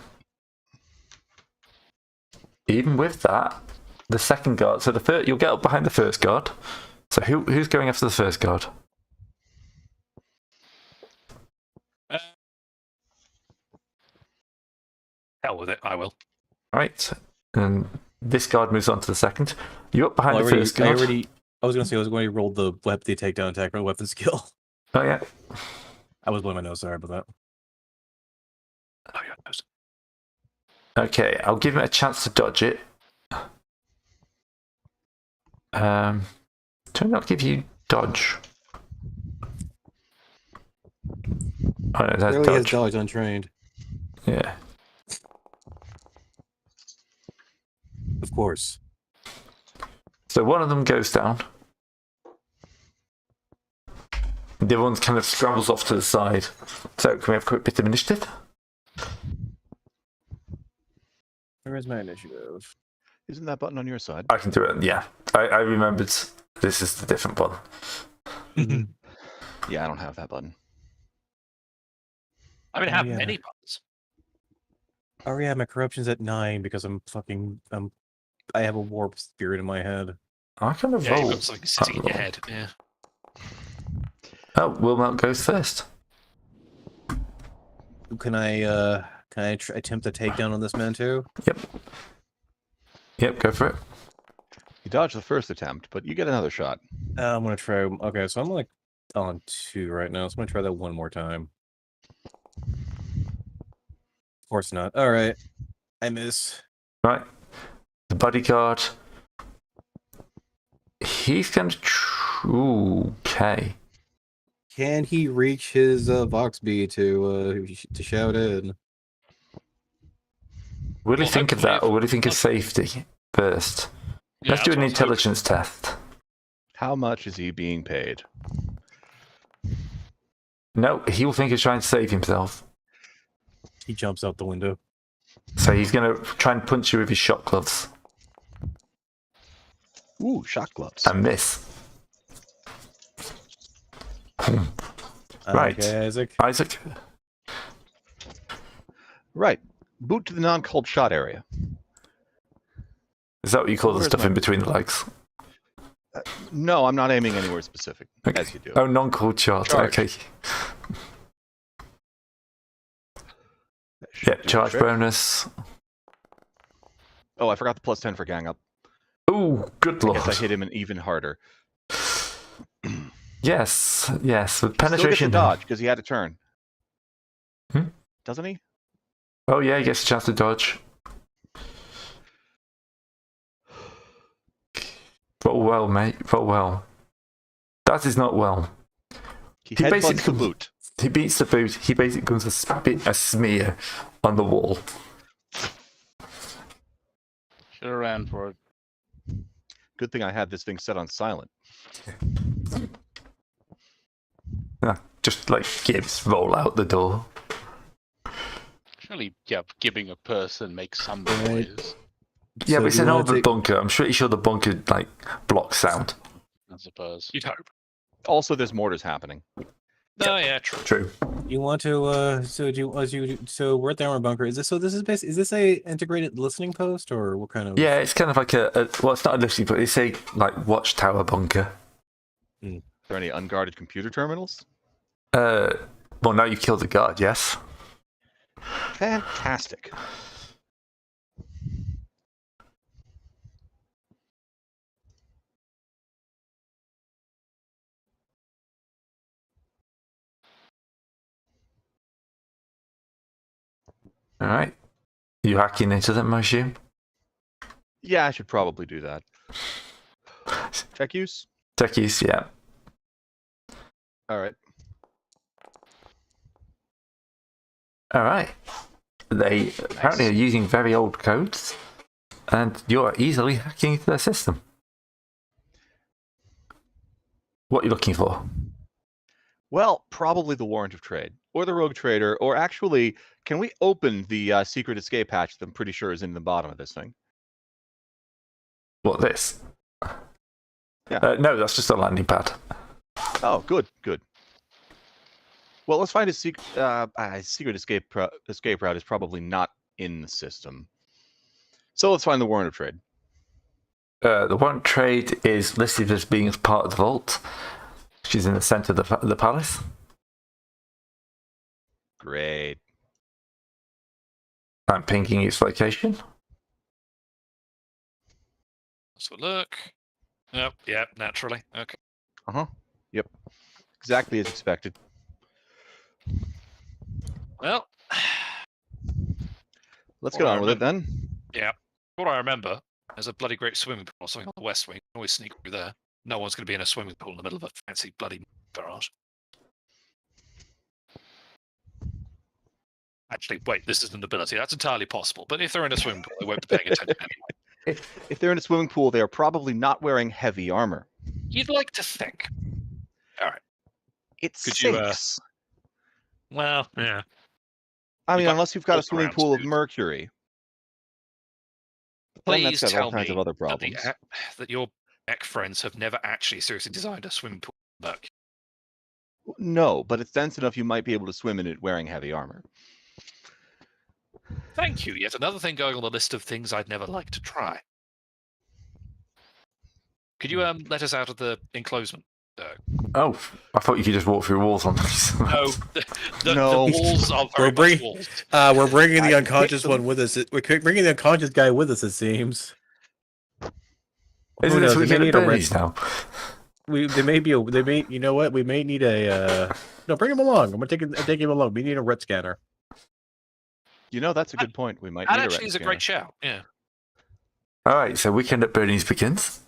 even with that, the second guard. So the first, you'll get up behind the first guard. So who's going after the first guard? Hell with it. I will. Right, and this guard moves on to the second. You're up behind I the first guard. I was going to say I was going to roll the takedown attack, my weapon skill. Oh yeah. I was blowing my nose. Sorry about that. Oh yeah. Those- Okay, I'll give him a chance to dodge it. Do I not give you dodge? Oh no, that's Really has dodge. dodge untrained. Yeah. Of course. So one of them goes down. The other one kind of scrambles off to the side. So can we have a quick bit of initiative? Where is my initiative? Isn't that button on your side? I can do it, yeah. I remembered this is the different one. Yeah, I don't have that button. I mean, Oh, have yeah. many buttons. Oh yeah, my corruption's at 9 because I have a warp spirit in my head. I kind of Yeah, you've roll. got something sitting in your roll. head. Yeah. Oh, Wilmot goes first. Can I attempt a takedown on this man too? Yep, go for it. You dodged the first attempt, but you get another shot. I'm gonna try. Okay, so I'm like on 2 right now, so I'm gonna try that one more time. Of course not. All right, I miss. Right. The bodyguard. He's going to. Okay. Can he reach his Voxby to shout in? Will he Well, think of that, hopefully or will he think of safety first? Yeah, Let's do that's an what I was hoping. intelligence test. How much is he being paid? No, he will think he's trying to save himself. He jumps out the window. So he's going to try and punch you with his shot gloves Ooh, shot gloves. and miss. Right. Okay, Isaac. Isaac. Right. Boot to the non-cold shot area. Is that what you call the Where's stuff my- in between the legs? No, I'm not aiming anywhere specific, Okay. as you do. Oh, non-called shot. Charge. Okay. That should Yeah, do the charge trick. bonus. Oh, I forgot the +10 for gang up. Ooh, good I lord. guess I hit him even harder. Yes, yes. With Still gets a penetration. dodge because he had to turn. Hmm? Doesn't he? Oh, yeah, he gets a chance to dodge. Roll well, mate. Roll well. That is not well. He He headbutts basically- the boot. He beats the boot. He basically becomes a smear on the wall. Should have ran for it. Good thing I had this thing set on silent. Just like Gibbs roll out the door. Surely, yeah, giving a person makes some Right. noise. Yeah, So but it's do an you wanna older take- bunker. I'm pretty sure the bunker like blocks sound. I suppose. You'd hope. Also, there's mortars happening. Oh yeah, true. True. You want to so we're at the armor bunker. Is this is this a integrated listening post or what kind of? Yeah, it's kind of like well, it's not a listening, but it's a like watchtower bunker. Are there any unguarded computer terminals? Well, now you've killed the guard. Yes. Fantastic. All right. You hacking into them, I assume. Yeah, I should probably do that. Check use. Techies, yeah. All right. All right. They apparently are using very old codes, and you're easily hacking into their system. What are you looking for? Well, probably the warrant of trade, or the rogue trader, or actually, can we open the secret escape hatch that I'm pretty sure is in the bottom of this thing? What, this? Yeah. No, that's just a landing pad. Oh, good, good. Well, let's find a secret escape route is probably not in the system. So let's find the warrant of trade. The warrant trade is listed as being as part of the vault. She's in the center of the palace. Great. I'm pinging its location. Let's have a look. Yep, yeah, naturally. Okay. Yep. Exactly as expected. Well, Let's get on with it then. yeah. What I remember, there's a bloody great swimming pool or something on the west wing. You can always sneak through there. No one's going to be in a swimming pool in the middle of a fancy bloody barrage. Actually, wait, this is an ability. That's entirely possible. But if they're in a swimming pool, they won't be paying attention anyway. If they're in a swimming pool, they are probably not wearing heavy armor. You'd like to think. All right. It Could you, sinks. Well, yeah. I mean, got unless you've got a swimming around pool of suit. mercury. Then that's Please got all tell kinds me of other that, problems. that your Ek friends have never actually seriously designed a swimming pool back. No, but it's dense enough you might be able to swim in it wearing heavy armor. Thank you. Yet another thing going on the list of things I'd never like to try. Could you let us out of the enclosement? Oh, I thought you could just walk through walls on these. No, the No. walls are We're very much walls. We're bringing the I unconscious hate one with us. We're bringing the unconscious guy with us. It seems. Who Isn't this knows? We may weekend need at a red. Bernie's now? They may be. They may. You know what? We may need a. No, bring him along. I'm gonna take him along. We need a red scanner. You know, that's a good point. We might That need actually a is a great shout. Yeah. All right, so weekend at Bernie's begins.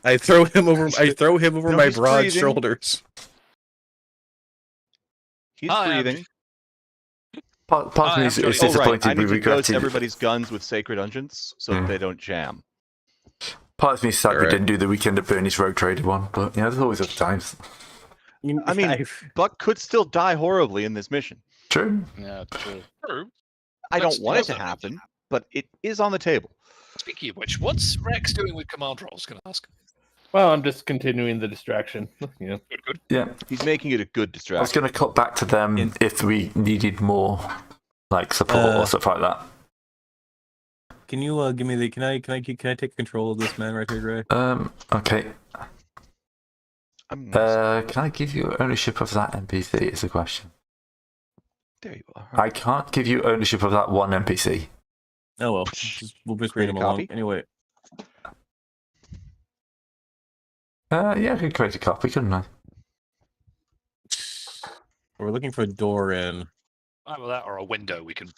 I throw him over. I throw him over No, my he's broad breathing. shoulders. He's Hi, I'm breathing. Part of me I'm is Johnny. Oh, disappointed. right. I need We to dose regretted. everybody's guns with sacred unguents so that they don't jam. Part of me is sad we Alright. didn't do the weekend at Bernie's rogue trader one, but yeah, there's always other times. I mean, Buck could still die horribly in this mission. True. Yeah, true. True. I Let's don't want it do to that. happen, but it is on the table. Speaking of which, what's Rex doing with command rolls? Can I ask? Well, I'm just continuing the distraction. You know. Good, good. Yeah, He's making it a good I was distraction. going to cut back to them if we needed more, like support or stuff like that. Can you give me the? Can I take control of this man right here, Ray? Okay. I'm Can I give you ownership of that NPC? Is the question. there you are. I can't give you ownership of that one NPC. Oh well, we'll just bring Create a him along copy? anyway. Yeah, I could create a copy, couldn't I? We're looking for a door in. Either that or a window we can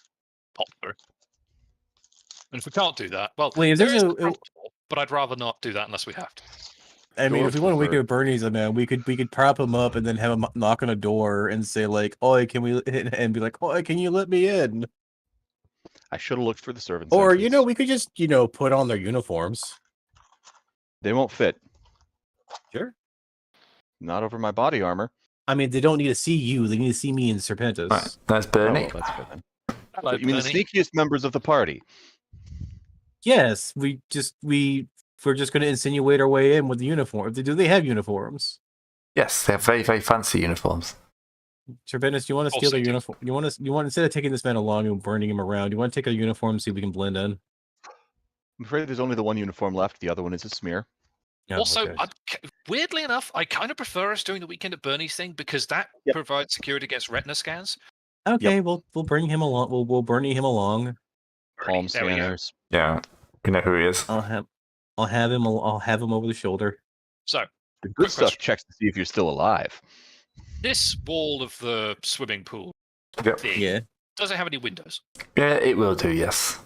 pop through. And if we can't do that, well, Wait, if there there's is a- the front door, but I'd rather not do that unless we have to. I mean, Door if we want to wake preferred. up Bernie's, man, we could prop him up and then have him knock on a door and say like, "Oi, can we?" and be like, "Oi, can you let me in?" I should have looked for the servants. Or entrance. we could just put on their uniforms. They won't fit. Sure. Not over my body armor. I mean, they don't need to see you; they need to see me in Serpentis. Right, there's Oh, Bernie. well, that's fair then. Hello, So you mean the Bernie. sneakiest members of the party? Yes, we're just going to insinuate our way in with the uniform. Do they have uniforms? Yes, they have very, very fancy uniforms. Serpentis, do you want to Full steal their safety. uniform? You want instead of taking this man along and burning him around, you want to take our uniform, see if we can blend in. I'm afraid there's only the one uniform left. The other one is a smear. Yeah, Also, okay. weirdly enough, I kind of prefer us doing the weekend at Bernie's thing because that Yep. provides security against retina scans. Okay, we'll bring him along. We'll Bernie him along. Palm There we go. scanners. Yeah, we know who he is. I'll have him over the shoulder. So, The good Quick stuff question. checks to see if you're still alive. this wall of the swimming pool Yep. thing, Yeah. does it have any windows? Yeah, it will do, yes.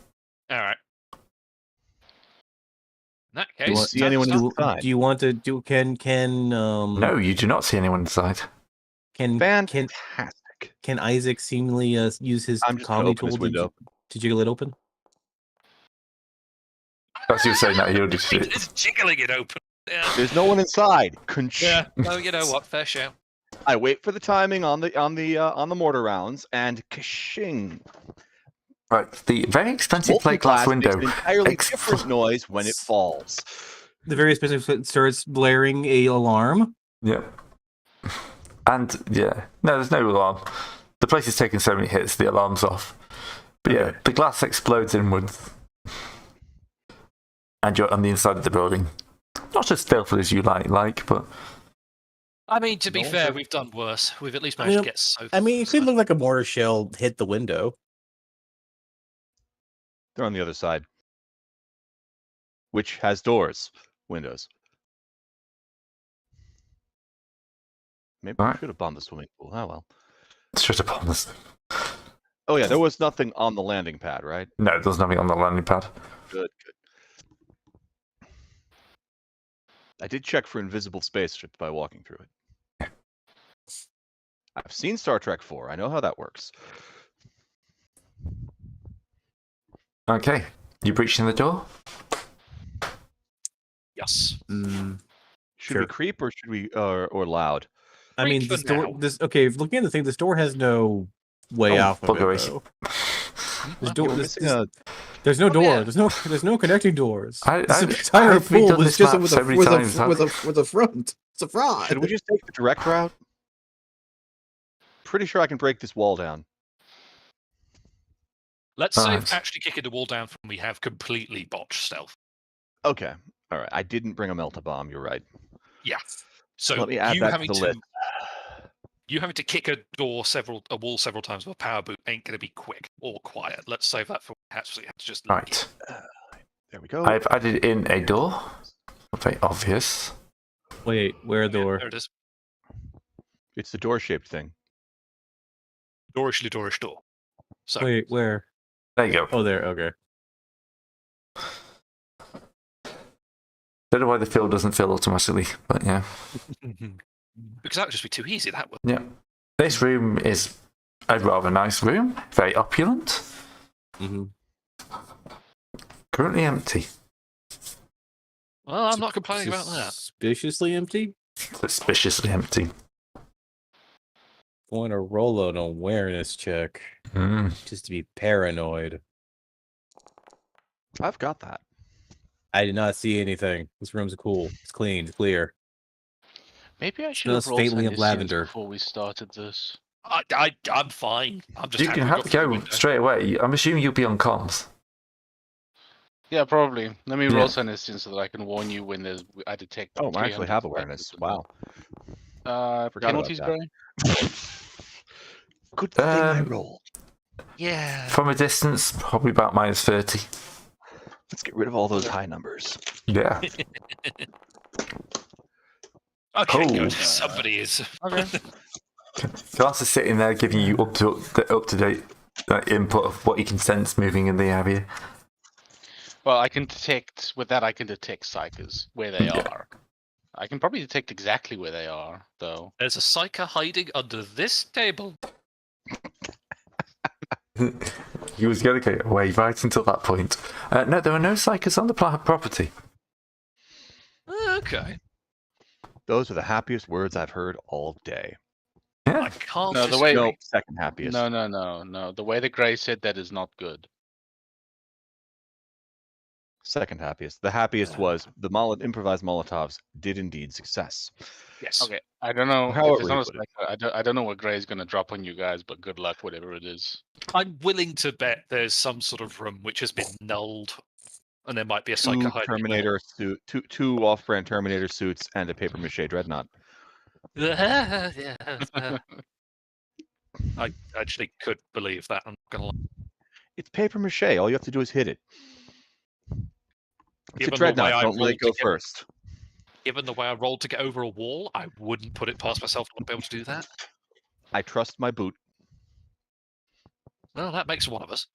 All right. In that Do you case, want, see anyone do, inside? do you want to do? No, you do not see anyone inside. Can Fantastic. can Isaac seemingly use his I'm just gonna comedy open this tool window. to jiggle it open? As you were saying that, he already did It's it. jiggling it open. Yeah. There's no one inside. Yeah. No, you know what? Fair shout. I wait for the timing on the mortar rounds, and kashing. Right, the very expensive Molten plate glass glass makes window. an entirely different noise when it falls. The very specific starts blaring a alarm. Yep. And yeah, no, there's no alarm. The place is taking so many hits, the alarm's off. But yeah, the glass explodes inwards. And you're on the inside of the building. Not as stealthily as you like, but I mean, to be No, fair, sir. we've done worse. We've at least managed to get so. I mean, it could look like a mortar shell hit the window. They're on the other side, which has doors, windows. Maybe we Right. should have bombed the swimming pool. Oh well. straight up on this. Oh yeah, there was nothing on the landing pad, right? No, there's nothing on the landing pad. Good. I did check for invisible spaceships by walking through it. I've seen Star Trek 4. I know how that works. Okay, you breaching the door? Yes. Should Sure. we creep or should we or loud? I mean, Creep this for door. now. Looking at the thing, this door has no way Oh, out of bugger it. it. Though. Well, door- We're this- missing a There's no door. yeah. There's no connecting doors. I- This I- entire I've redone pool was this just map with so a many with times, a with a front. It's a fraud. Should we just take the direct route? Pretty sure I can break this wall down. Let's Alright. save actually kicking the wall down from we have completely botched stealth. Okay. All right. I didn't bring a melta bomb. You're right. Yeah. So Let me add you that to having the to list. you having to kick a wall several times with a power boot ain't going to be quick or quiet. Let's save that for perhaps we have to just Right. There we go. I've added in a door. Very obvious. Wait, where Yeah, door? there it is. It's the door-shaped thing. Doorishly doorish door. So Wait, where? There you go. Oh, there. Okay. Don't know why the fill doesn't fill automatically, but yeah. because that would just be too easy. That would. Yeah. This room is a rather nice room. Very opulent. Mm-hmm. Currently empty. Well, I'm not complaining about that. Suspiciously empty. Suspiciously empty. Going to roll an awareness check just to be paranoid. I've got that. I did not see anything. This room's cool. It's clean. It's clear. Maybe I should have Smells rolled faintly of Senisians lavender. before we started this. I'm fine. I'm just. You can happy we have to got through the go window. straight away. I'm assuming you'll be on comms. Yeah, probably. Let me Yeah. roll Senisians so that I can warn you when I detect. Oh, I actually 300 have specters awareness. in there. Wow. Forgot about Penalties, that. Brian? Good thing I Um, rolled. Yeah. From a distance, probably about minus 30. Let's get rid of all those high numbers. Yeah. Okay, Oh. good. Somebody is. Okay. Glass is sitting there giving you up to date input of what you can sense moving in the area. Well, I can detect with that. I can detect psychers where they Yeah. are. I can probably detect exactly where they are, though. There's a psyker hiding under this table. He was going to go away right until that point. No, there are no psychers on the property. Okay. Those are the happiest words I've heard all day. Yeah. I can't. No, the way- disagree. No, second happiest. No. The way the Grey said that is not good. Second happiest. The happiest was the improvised Molotovs did indeed success. Yes. Okay, I don't know. However If it's you not a put it. psycho, I don't know what Grey is gonna drop on you guys, but good luck, whatever it is. I'm willing to bet there's some sort of room which has been nulled, and there might be a psyker Two hiding. Terminator suit, two off-brand Terminator suits, and a paper mache dreadnought. Yeah. I actually could believe that. I'm not gonna lie. It's paper mache. All you have to do is hit it. It's Given a the way dreadnought. I Don't let rolled it go to get- first. Given the way I rolled to get over a wall, I wouldn't put it past myself to not be able to do that. I trust my boot. Well, that makes one of us.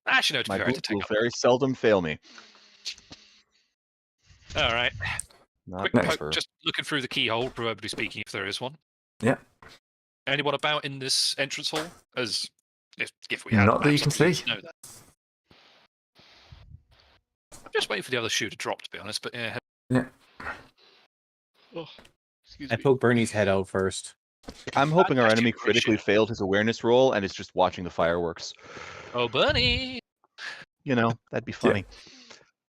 Actually, no, to be My fair, I had boot to take will up. very seldom fail me. All right. Not Quick Next. poke, just looking through the keyhole, proverbially speaking, if there is one. Yeah. Anyone about in this entrance hall? As if we had Not that you maps, can I would see. know that. I'm just waiting for the other shoe to drop, to be honest. But yeah. Yeah. Oh, excuse I me. poke Bernie's head out first. I'm hoping our Fantastic enemy critically shit. failed his awareness roll and is just watching the fireworks. Oh, Bernie! You know, that'd be funny.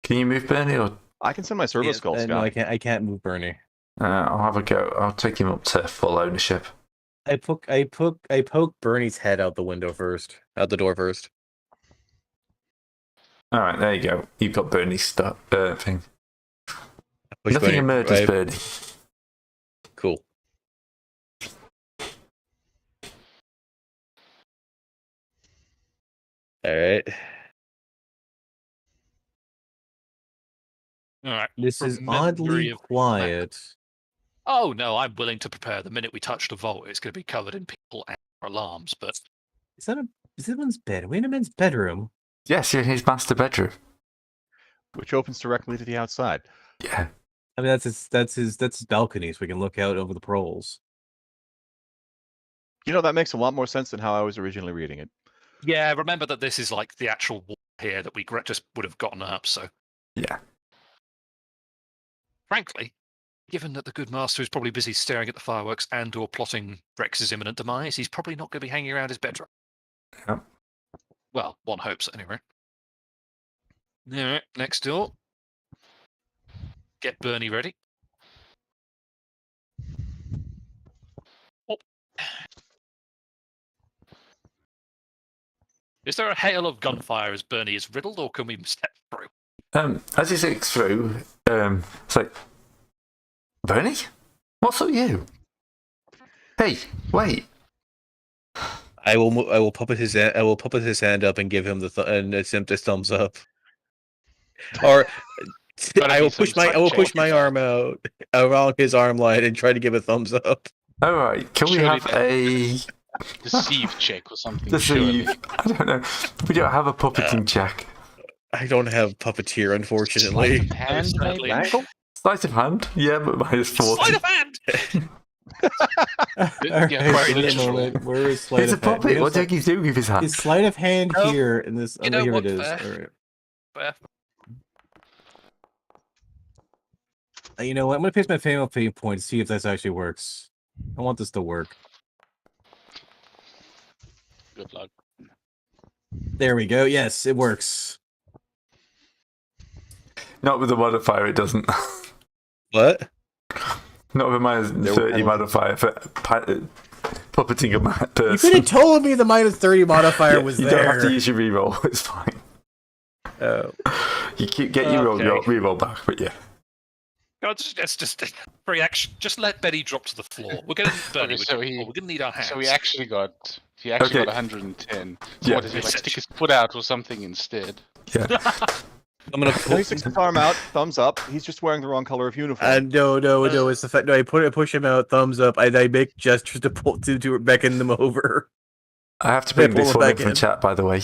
Can you move Bernie, or I can send my servo skull, Scott. No, I can't. I can't move Bernie. I'll have a go. I'll take him up to full ownership. I poke Bernie's head out the window first. Out the door first. All right, there you go. You've got Bernie's stuff thing. Push Nothing Bernie- emerges, I- Bernie. Cool. All right. All right. This is From memory oddly of- quiet. Oh no, I'm willing to prepare. The minute we touch the vault, it's going to be covered in people and alarms. But Is that one's bed? Are we in a man's bedroom? Yes, you're in his master bedroom. Which opens directly to the outside. Yeah. I mean, that's his balcony, so we can look out over the proles. You know, that makes a lot more sense than how I was originally reading it. yeah, remember that this is like the actual wall here that we just would have gotten up. So Yeah. frankly, given that the good master is probably busy staring at the fireworks and/or plotting Rex's imminent demise, he's probably not going to be hanging around his bedroom. Yep. Well, one hopes anyway. All right, next door. Get Bernie ready. Oh. Is there a hail of gunfire as Bernie is riddled, or can we step through? As he sticks through, it's like, Bernie? What's up with you? Hey, wait. I will puppet his hand up and give him the thumbs up. Or Gotta I be will some push side my check. arm out around his arm line and try to give a thumbs up. All right, can we Surely have a Deceive check or something. deceive? surely. I don't know. We don't have a puppeting check. I don't have puppeteer, unfortunately. Sleight of hand, Sadly. maybe? Angle? Sleight of hand? Yeah, but minus 40. Sleight of hand! Yeah, quite literal. Where is sleight He's a of hand? puppet. What do you think he's doing with his hand? Is sleight of hand No. here in this? You know Here what, it is. fair. All right. Fair. You know what? I'm gonna paste my fatal fate point to see if this actually works. I want this to work. Good luck. There we go. Yes, it works. Not with the modifier, it doesn't. What? Not with a minus There 30 were- modifier for puppeting a mad You person. could have told me the minus 30 modifier was you there. don't have to use your reroll. It's fine. Oh. You get your Okay. reroll back, but yeah. God, it's just reaction. Just let Betty drop to the floor. We're going to Bernie. Okay, so we're going to need our hands. So he actually got Okay. 110. So Yeah. what is he, like, stick his foot out or something instead? Yeah. I'm gonna He sticks his arm out, thumbs up. He's just wearing the wrong color of uniform. no. It's the fact. No, I push him out. Thumbs up. I make gestures to pull to beckon them over. I have to bring Pull this it one in back from in. chat, by the way.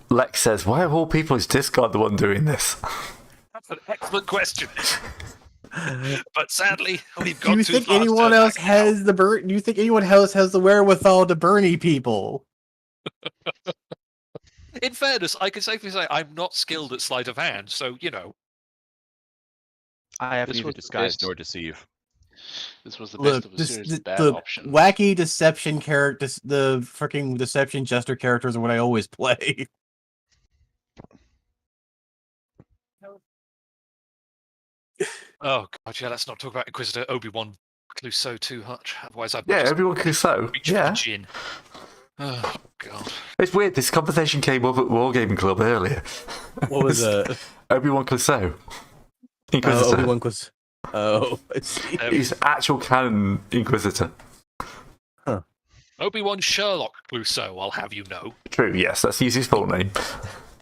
Lex says, why of all people is Discard the one doing this? That's an excellent question. But sadly, we've Do got you too think far to anyone turn else back now. has the Do you think anyone else has the wherewithal to Bernie people? In fairness, I can safely say I'm not skilled at sleight of hand, so you know. I have This neither was the disguise best. nor deceive. This was the best Look, of a this, series the, of bad the options. wacky deception characters, the freaking deception jester characters are what I always play. Oh god, yeah. Let's not talk about Inquisitor Obi-Wan Clouseau too much. Otherwise, I'd Yeah, just everyone can so. reach for Yeah. the gin. Oh god. It's weird, this conversation came up at Wargaming Club earlier. What was Obi-Wan Clouseau. Inquisitor. Obi-Wan was. Oh, I see. He's actual canon Inquisitor. Obi-Wan Sherlock Clouseau, I'll have you know. True, yes, let's use his full name.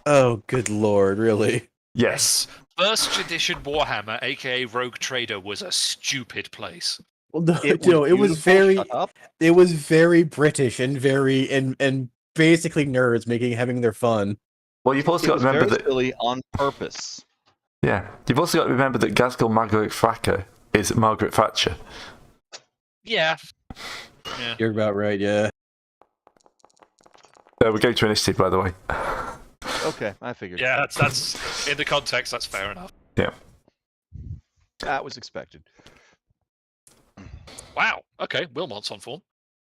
Oh, good lord, really? Yes. First edition Warhammer, aka Rogue Trader, was a stupid place. Well, no, It it was beautiful, very, shut up. it was very British and very and basically nerds having their fun. Well, you've also It got was to remember very that silly on purpose. Yeah. You've also got to remember that Gaskell Margaret Thatcher is Margaret Thatcher. Yeah. Yeah. You're about right, yeah. We're going to initiative, by the way. Okay, I figured. Yeah, that's in the context. That's fair enough. Yeah. That was expected. Wow. Okay, Wilmot's on form.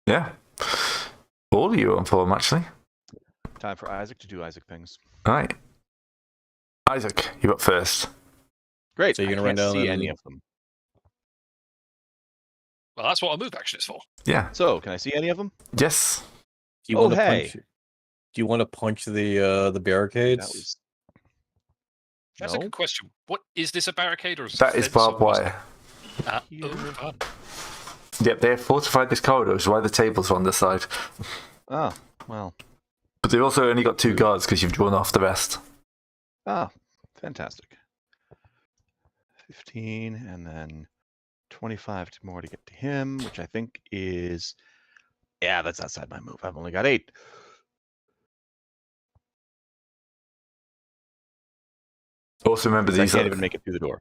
Yeah. All of you are on form, actually. Time for Isaac to do Isaac things. All right. Isaac, you're up first. Great. So you're gonna I run can't down see and- any of them. Well, that's what a move action is for. Yeah. So, can I see any of them? Yes. Do you Oh, want to hey. punch? Do you want to punch the barricades? That was. That's a No. good question. What is this, a barricade or is That is fence or barbed what's wire. that? Here. Oh, fun. Yep, they have fortified this corridor, which is why the tables are on the side. Oh, well. But they've also only got 2 guards because you've drawn off the rest. Ah, fantastic. 15 and then 25 more to get to him, which I think is. Yeah, that's outside my move. I've only got 8. Also remember I these can't are even make it through the door.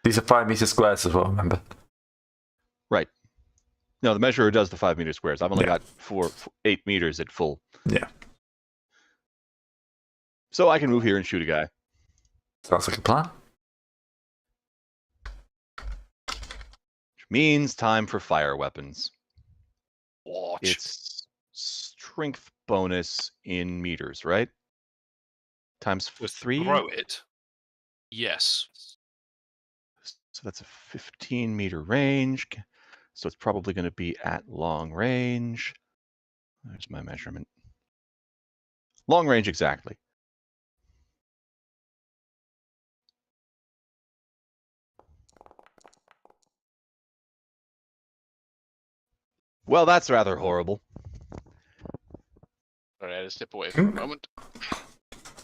these are 5-meter squares as well. Remember. Right. No, the measurer does the 5-meter squares. I've only Yeah. got 8 meters at full. Yeah. So I can move here and shoot a guy. Sounds like a plan. Which means time for fire weapons. Watch. It's strength bonus in meters, right? Times With 3. throw it. Yes. So that's a 15-meter range. So it's probably going to be at long range. There's my measurement. Long range exactly. Well, that's rather horrible. Sorry, I had to step away for a moment.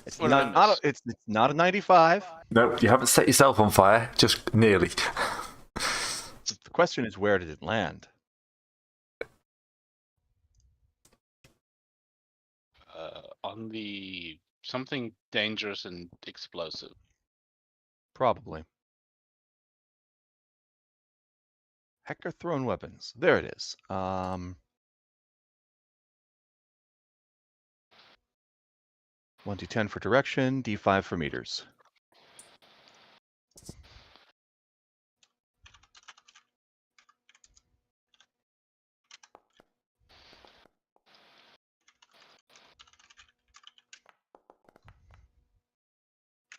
It's What did I not miss? it's not a 95. No, you haven't set yourself on fire, just nearly. The question is, where did it land? On the something dangerous and explosive. Probably. Hector thrown weapons. There it is. 1d10 for direction, d5 for meters.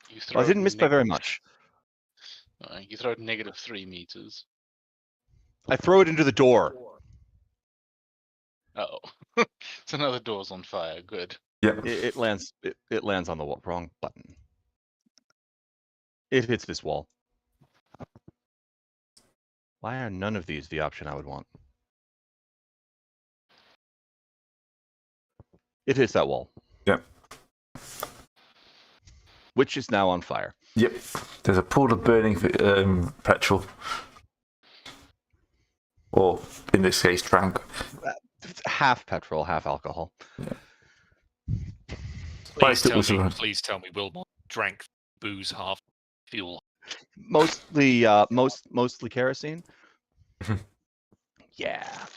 You Well, I didn't miss by very negative- much. You throw it -3 meters. I throw it into the door. Oh, so now the door's on fire. Good. Yep. It lands. It lands on the wall. Wrong button. It hits this wall. Why are none of these the option I would want? It hits that wall, Yep. which is now on fire. Yep. There's a pool of burning petrol. Or, in this case, trank. It's half petrol, half alcohol. Please tell me Wilmot drank booze half fuel. Mostly, mostly kerosene. Yeah.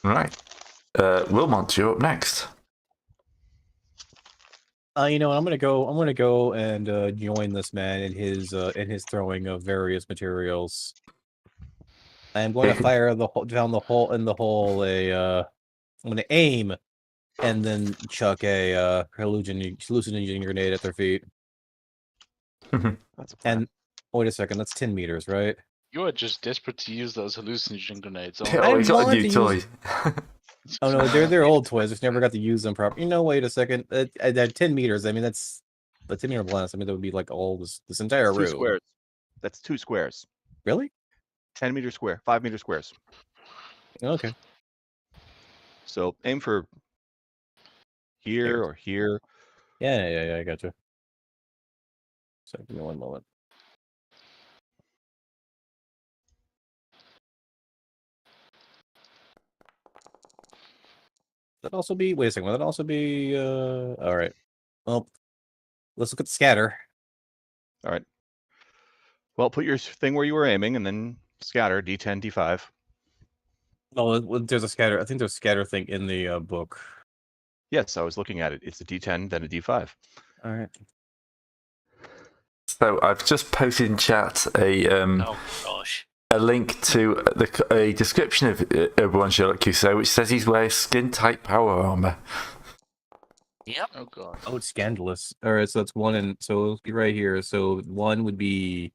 Right. Wilmont, you're up next. You know, I'm gonna go and join this man in his throwing of various materials. I'm going to fire down the hole in the hole. I'm going to aim, and then chuck a hallucinogen grenade at their feet. That's a plan. And wait a second, that's 10 meters, right? You are just desperate to use those hallucinogen grenades. Oh, I he's got a wanted new to toy. use- Oh no, they're old toys. Just never got to use them properly. You know, wait a second. At 10 meters, I mean that's the 10-meter blast. I mean that would be like all this entire That's 2 room. squares. That's 2 squares. Really? 10-meter square, 5-meter squares. Okay. So aim for here or here. Yeah, I gotcha. So give me one moment. That also be. Wait a second. Will that also be? All right. Well, let's look at the scatter. All right. Well, put your thing where you were aiming, and then scatter D10, D5. Oh, there's a scatter. I think there's a scatter thing in the book. Yes, I was looking at it. It's a D10, then a D5. All right. So I've just posted in chat Oh gosh. a link to a description of Obi-Wan Sherlock Cuso, which says he's wearing skin-tight power armor. Yep. Oh god. Oh, it's scandalous. All right, so that's one, and so it'll be right here. So one would be.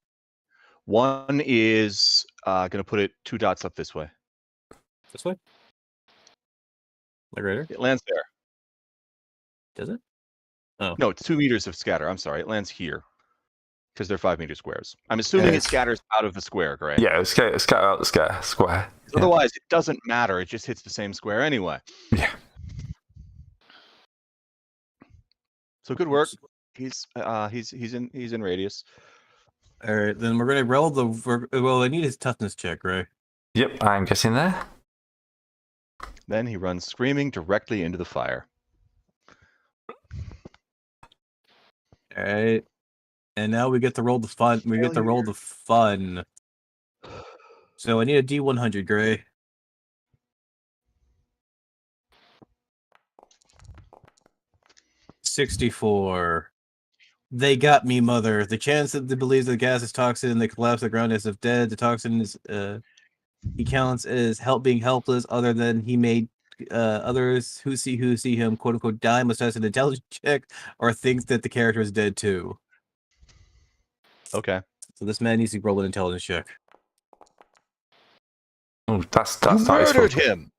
One is going to put it 2 dots up this way. This way? Like right here? It lands there. Does it? Oh. No, it's 2 meters of scatter. I'm sorry. It lands here. Because they're 5-meter squares. I'm assuming it scatters out of the square, correct? Yeah, scatter out the square. Yeah. Otherwise, it doesn't matter. It just hits the same square anyway. Yeah. So good work. He's in radius. All right, then we're gonna roll the. Well, I need his toughness check, right? Yep, I'm getting there. Then he runs screaming directly into the fire. All right, and now we get to roll the fun. We get to roll the fun. So I need a D100, Gray. $64. They got me, mother. The chance that they believe the gas is toxin, they collapse the ground as if dead. The toxin is he counts as being helpless, other than he made others who see him quote unquote die must pass an intelligence check or thinks that the character is dead too. Okay. So this man needs to roll an intelligence check. Oh, that's You not his murdered fault. him.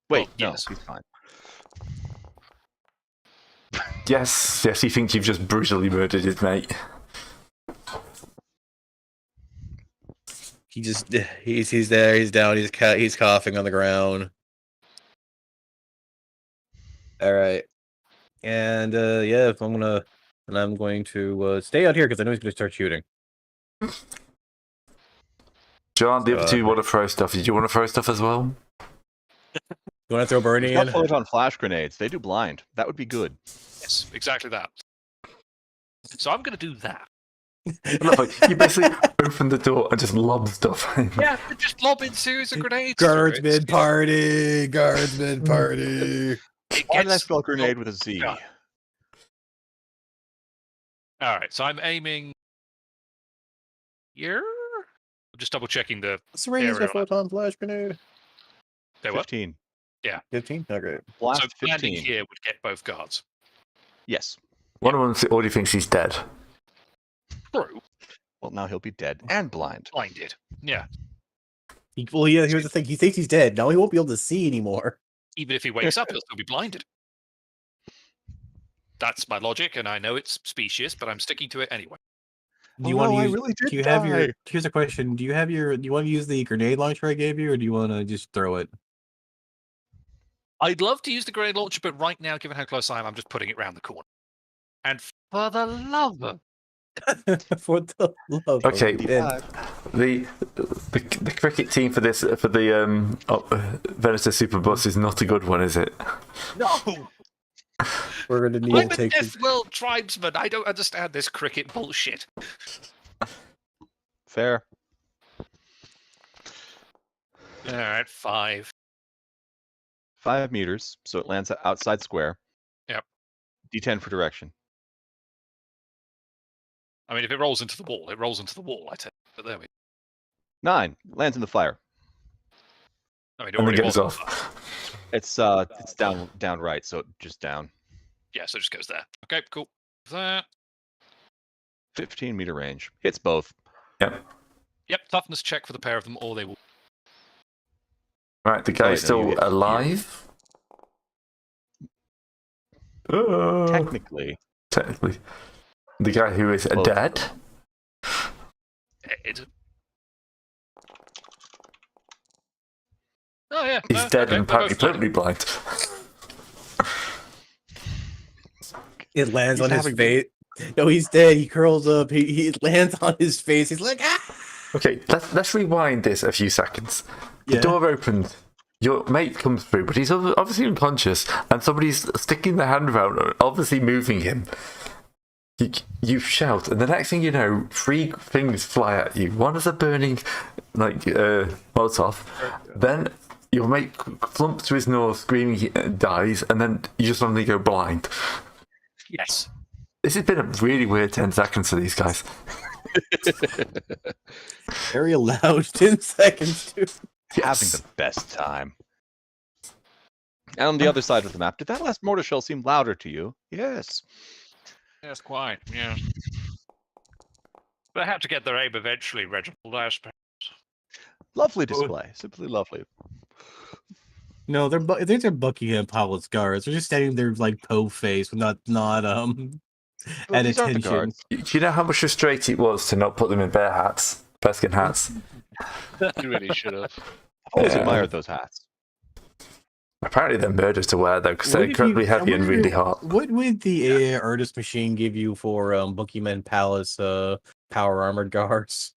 Wait, Oh, no, yes. he's fine. Yes, he thinks you've just brutally murdered his mate. He just he's there, he's down, he's coughing on the ground. All right, and yeah, if I'm going to stay out here because I know he's gonna start shooting. John, the other two want to throw stuff. Did you want to throw stuff as well? You want to throw Bernie He's got in? photon flash grenades. They do blind. That would be good. Yes, exactly that. So I'm going to do that. You basically open the door and just lob stuff in. Yeah, just lob in series of grenades. Guardsman party, guardsman party. Why did I spell grenade with a Z? Yeah. All right, so I'm aiming here. I'm just double checking the. What's the range of a Area. photon flash grenade? Say what? 15. 15. Okay. Blast So landing 15. here would get both guards. Yes. One of them already thinks he's dead. True. Well, now he'll be dead and blind. Blinded. Yeah. Well, yeah. Here's the thing. He thinks he's dead. Now he won't be able to see anymore. Even if he wakes up, he'll still be blinded. That's my logic, and I know it's specious, but I'm sticking to it anyway. Do you want to I use? really did Do you have your? die. Here's a question. Do you want to use the grenade launcher I gave you, or do you want to just throw it? I'd love to use the grenade launcher, but right now, given how close I am, I'm just putting it round the corner. And for the love of... For the love. Okay, of it. the cricket team for the Venator Superbus is not a good one, is it? No! We're gonna need I'm to a take. Death World tribesman. I don't understand this cricket bullshit. Fair. All right, 5. 5 meters, so it lands outside square. Yep. D10 for direction. I mean, if it rolls into the wall, it rolls into the wall, I take it. But there we go. 9 lands in the fire. I mean, it And then already goes was. off. It's down right, so just down. Yeah, so it just goes there. Okay, cool. That. 15-meter range. Hits both. Yep. Yep, toughness check for the pair of them, or they will. Right, the guy's wait, no, you still hit alive. Technically. The guy who is Well- dead. Dead. Oh, yeah. He's dead okay, and they're apparently both dead. permanently blind. It lands He's on his having- face. No, he's dead. He curls up. He lands on his face. He's like, ah. Okay, let's rewind this a few seconds. The Yeah. door opened. your mate comes through, but he's obviously unconscious, and somebody's sticking their hand around, obviously moving him. You shout, and the next thing you know, 3 things fly at you. One is a burning, Molotov. Then your mate flumps to his nose, screaming, he dies, and then you just suddenly go blind. Yes. This has been a really weird 10 seconds for these guys. Very loud 10 seconds, too. Having the best time. And on the other side of the map, did that last mortar shell seem louder to you? Yes. Yes, quite. Yeah. They have to get their aim eventually, Reginald, I suppose. Lovely display. Simply lovely. No, these are Buckingham Palace guards. They're just standing there like po-faced, not Well, at these aren't the attention. guards. Do you know how much frustrating it was to not put them in bearskin hats? You really should have. I've always admired those hats. Apparently they're murder to wear, though, because they're What if incredibly you- heavy I and wonder really hot. What would the AI artist machine give you for Buckingham Palace power armored guards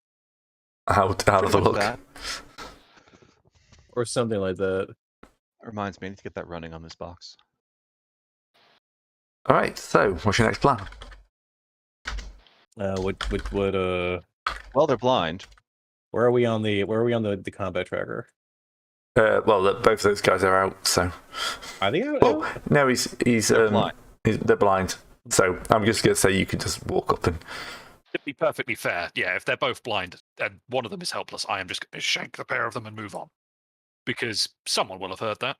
How does Pretty it much look? that. or something like that? Reminds me, I need to get that running on this box. All right, so what's your next plan? What Well, they're blind. where are we on the combat tracker? Both of those guys are out, so. Are they out? Well, no, They're blind. they're blind. So I'm just going to say you can just walk up and. To be perfectly fair, yeah, if they're both blind and one of them is helpless, I am just going to shank the pair of them and move on. Because someone will have heard that.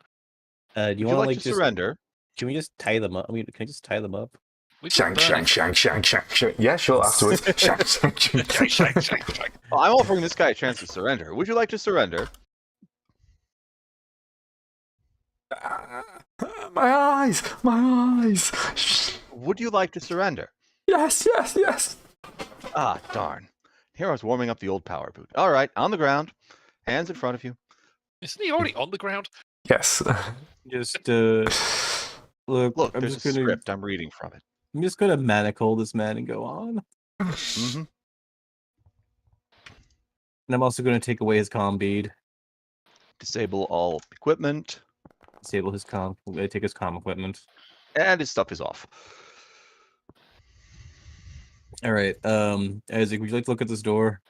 Do you Would you want like like to just surrender? can we just tie them up? I mean, can I just tie them up? We can Shank, burn shank, shank, shank, shank, shank. Yeah, sure, afterwards. Shank, shank, shank, it. shank. Shank, shank, shank. Well, I'm offering this guy a chance to surrender. Would you like to surrender? My eyes! My eyes! Would you like to surrender? Yes, yes, yes! Ah, darn. Here I was warming up the old power boot. All right, on the ground. Hands in front of you. Isn't he already on the ground? Yes. Just look. Look, I'm there's just a gonna script. I'm reading from it. I'm just gonna manacle this man and go on. Mm-hmm. And I'm also gonna take away his comm bead. Disable all equipment. Disable his comm. I'm gonna take his comm equipment. And his stuff is off. All right. Isaac, would you like to look at this door?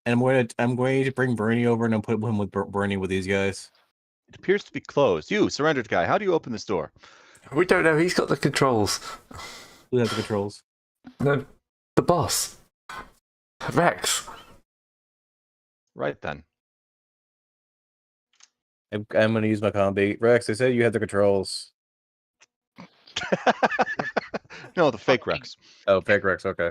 And I'm going to bring Bernie over and I'll put him with Bernie with these guys. It appears to be closed. You, surrendered guy, how do you open this door? We don't know. He's got the controls. Who has the controls? No, the boss. Rex. Right then. I'm going to use my comm bead. Rex, I said you had the controls. No, the fake Rex. Oh, fake Rex. Okay.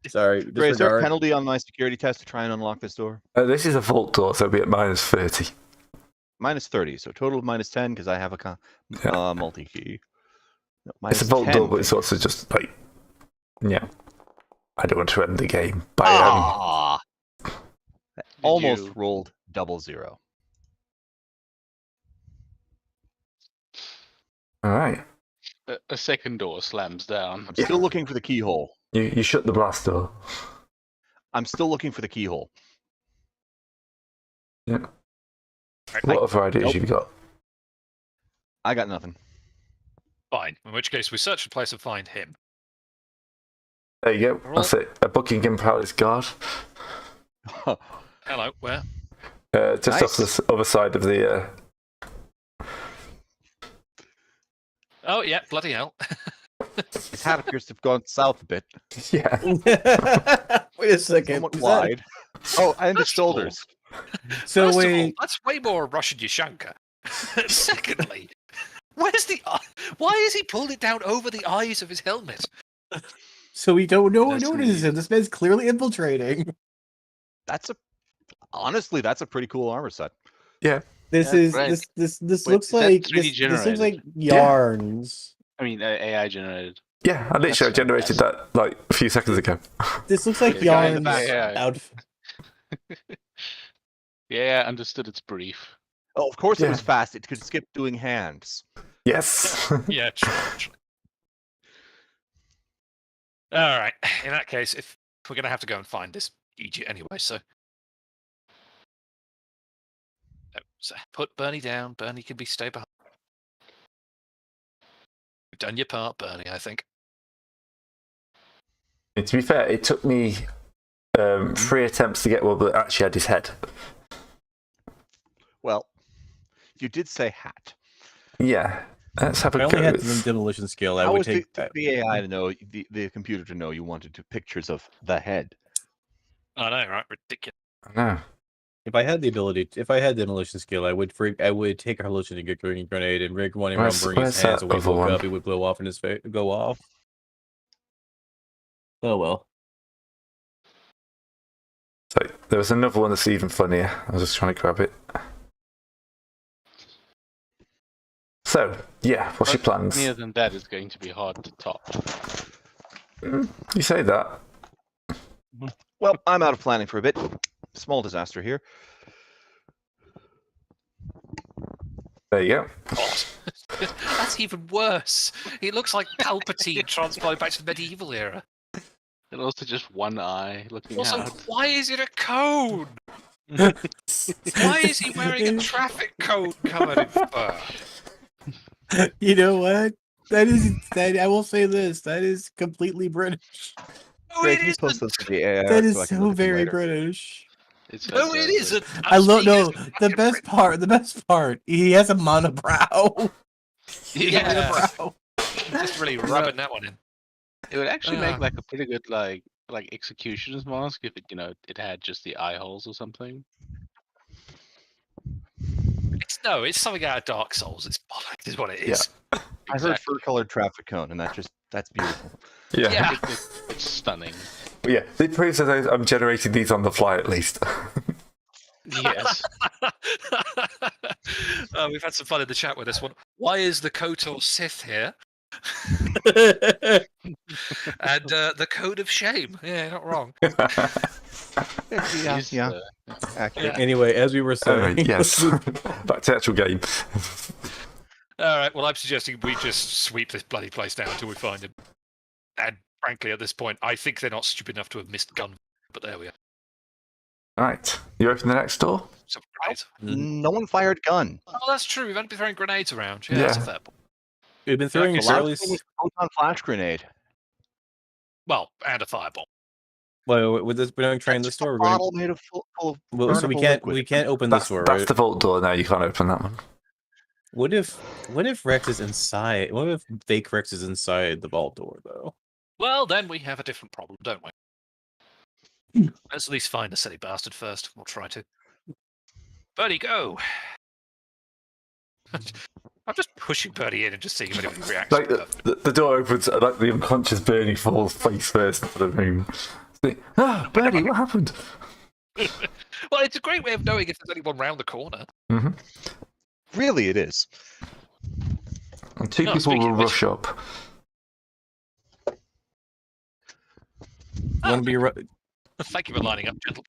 Sorry. Ray, is there a Disregard. penalty on my security test to try and unlock this door? This is a vault door, so it'll be at minus 30. Minus 30, so total of minus 10 because I have a multi-key. No, It's a minus vault 10 door, but it's then. also just like. Yeah. I don't want to end the game by. Ah! Almost you- rolled 00. Alright. A second door slams down. I'm still looking for the keyhole. You shut the blast door. I'm still looking for the keyhole. Yeah. Right, What other ideas Nope. you've got? I got nothing. Fine. In which case, we search a place and find him. There you go. That's it. A Buckingham Palace guard. Hello, where? Just off Nice. the other side of the. Oh, yeah, bloody hell. His hat appears to have gone south a bit. Yeah. Wait a second. Somewhat is that- wide. Oh, and his First of all- shoulders. So First of all, wait. that's way more Russian Yashanka. Secondly, where's the why has he pulled it down over the eyes of his helmet? So we don't know That's what notices neat. him. This man's clearly infiltrating. Honestly, that's a pretty cool armor set. This Yeah, is right. this Wait, looks is that like 3D this looks like generated? yarns. I mean, AI generated. Yeah, I literally That's generated that like a few seconds ago. This looks like The guy in the yarns. back, yeah. Outfit. Yeah, understood its brief. Oh, of course it was Yeah. fast. It could skip doing hands. Yes. Yeah, true, actually. All right. In that case, if we're going to have to go and find this idiot anyway, so So put Bernie down. Bernie can stay behind. You've done your part, Bernie, I think. To be fair, it took me 3 attempts to get one that actually had his head. Well, you did say hat. Yeah, let's have a I only go. had the demolition skill. I How would was take that. the AI to know, the computer to know you wanted pictures of the head? I know, right? Ridiculous. I know. If I had the ability, if I had demolition skill, I would take a hallucinating grenade and rig one around Bernie's where's hands. that And when he other woke one? up, it would blow off in his face. Go off. Oh well. So there was another one that's even funnier. I was just trying to grab it. So, yeah, what's your plans? Funnier than that is going to be hard to top. You say that. Well, I'm out of planning for a bit. Small disaster here. There you go. That's even worse. It looks like Palpatine transported back to the medieval era. And also just one eye looking Also, out. why is it a cone? Why is he wearing a traffic cone covered in fur? You know what? That I will say this. That is completely British. No, Great, it you post isn't. those to the AI That is so I can so look at them very later. British. It's No, it fantastic. isn't. I love speaking no. as a The fucking best Brit. part. The best part. He has a monobrow. Yeah, Monobrow. just really rubbing that one in. It would actually make Ah. like a pretty good like executioner's mask if it it had just the eye holes or something. It's something out of Dark Souls. It's bollocks, is what it is. Yeah. I heard fur-colored traffic cone, and that's beautiful. Yeah. Yeah. It's stunning. Yeah, it proves that I'm generating these on the fly at least. Yes. We've had some fun in the chat with this one. Why is the KOTOR Sith here? And the Code of Shame. Yeah, not wrong. Yeah, He's, accurate. Yeah. Anyway, as we were saying, yes. Back to the actual game. All right. Well, I'm suggesting we just sweep this bloody place down until we find him. And frankly, at this point, I think they're not stupid enough to have missed gun. But there we are. Right. You open the next door? Surprise. No one fired gun. Oh, that's true. We've only been throwing grenades around. Yeah, that's a Yeah. fair point. we've been throwing The The fairly. last one was photon flash grenade. Well, and a fireball. Well, with this, we're going to try in That's this door. a We're going. bottle made of full of Well, so we burnable can't. liquid. We can't open this That's, door, that's right? the vault door now. You can't open that one. What if Rex is inside? What if fake Rex is inside the vault door, though? Well, then we have a different problem, don't we? Let's at least find the silly bastard first. We'll try to. Bertie, go! I'm just pushing Bertie in and just seeing if anybody reacts. Like the door opens, and like the unconscious Bernie falls face first into the room. It's like, Bernie, what happened? Well, it's a great way of knowing if there's anyone round the corner. Mm-hmm. Really, it is. And two No, people speaking will of which- rush up. You want to be? Thank you for lining up, gentle.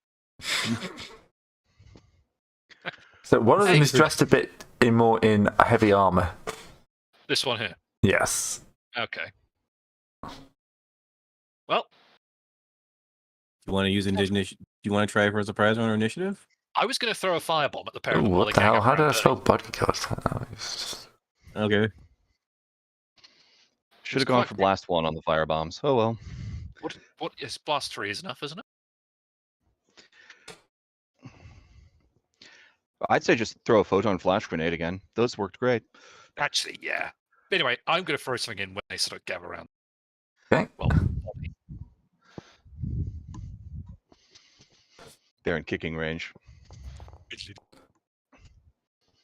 So one of them Hey. is dressed a bit more in heavy armor. This one here. Yes. Okay. Well, You want to use initiative? Do you want to try for a surprise round or initiative? I was going to throw a firebomb at the pair Ooh, of them. while what they the hell? gang up How did I around spell Bertie. bodyguard? Oh, it's just- Okay. Should have It's gone quite for blast one on the fire bombs. Oh well. What is blast 3 is enough, isn't it? I'd say just throw a photon flash grenade again. Those worked great. Actually, yeah. Anyway, I'm going to throw something in when they sort of gather around. Okay. Well, They're in kicking range.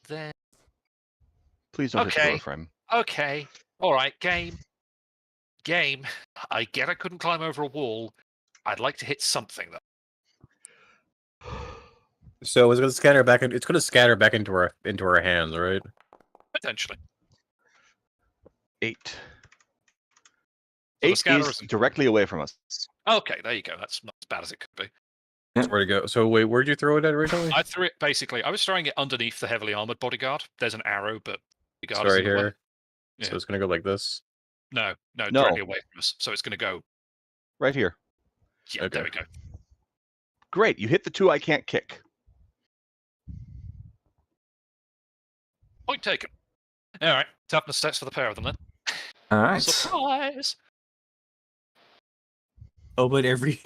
then Please don't hit the Okay. door frame. okay, all right, game. I get I couldn't climb over a wall. I'd like to hit something though. So it's going to scatter back. It's going to scatter back into our hands, right? Potentially. 8. So the 8 scatter is isn't- directly away from us. Okay, there you go. That's not as bad as it could be. That's where to go. So wait, where'd you throw it at originally? I threw it basically. I was throwing it underneath the heavily armored bodyguard. There's an arrow, but the It's guard is right in the way. here. Yeah. So it's going to go like this. No, No. directly away from us. So it's going to go. Right here. Yeah, Okay. there we go. Great. You hit the 2 I can't kick. Point taken. All right, toughness stats for the pair of them then. All right. Surprise! Open every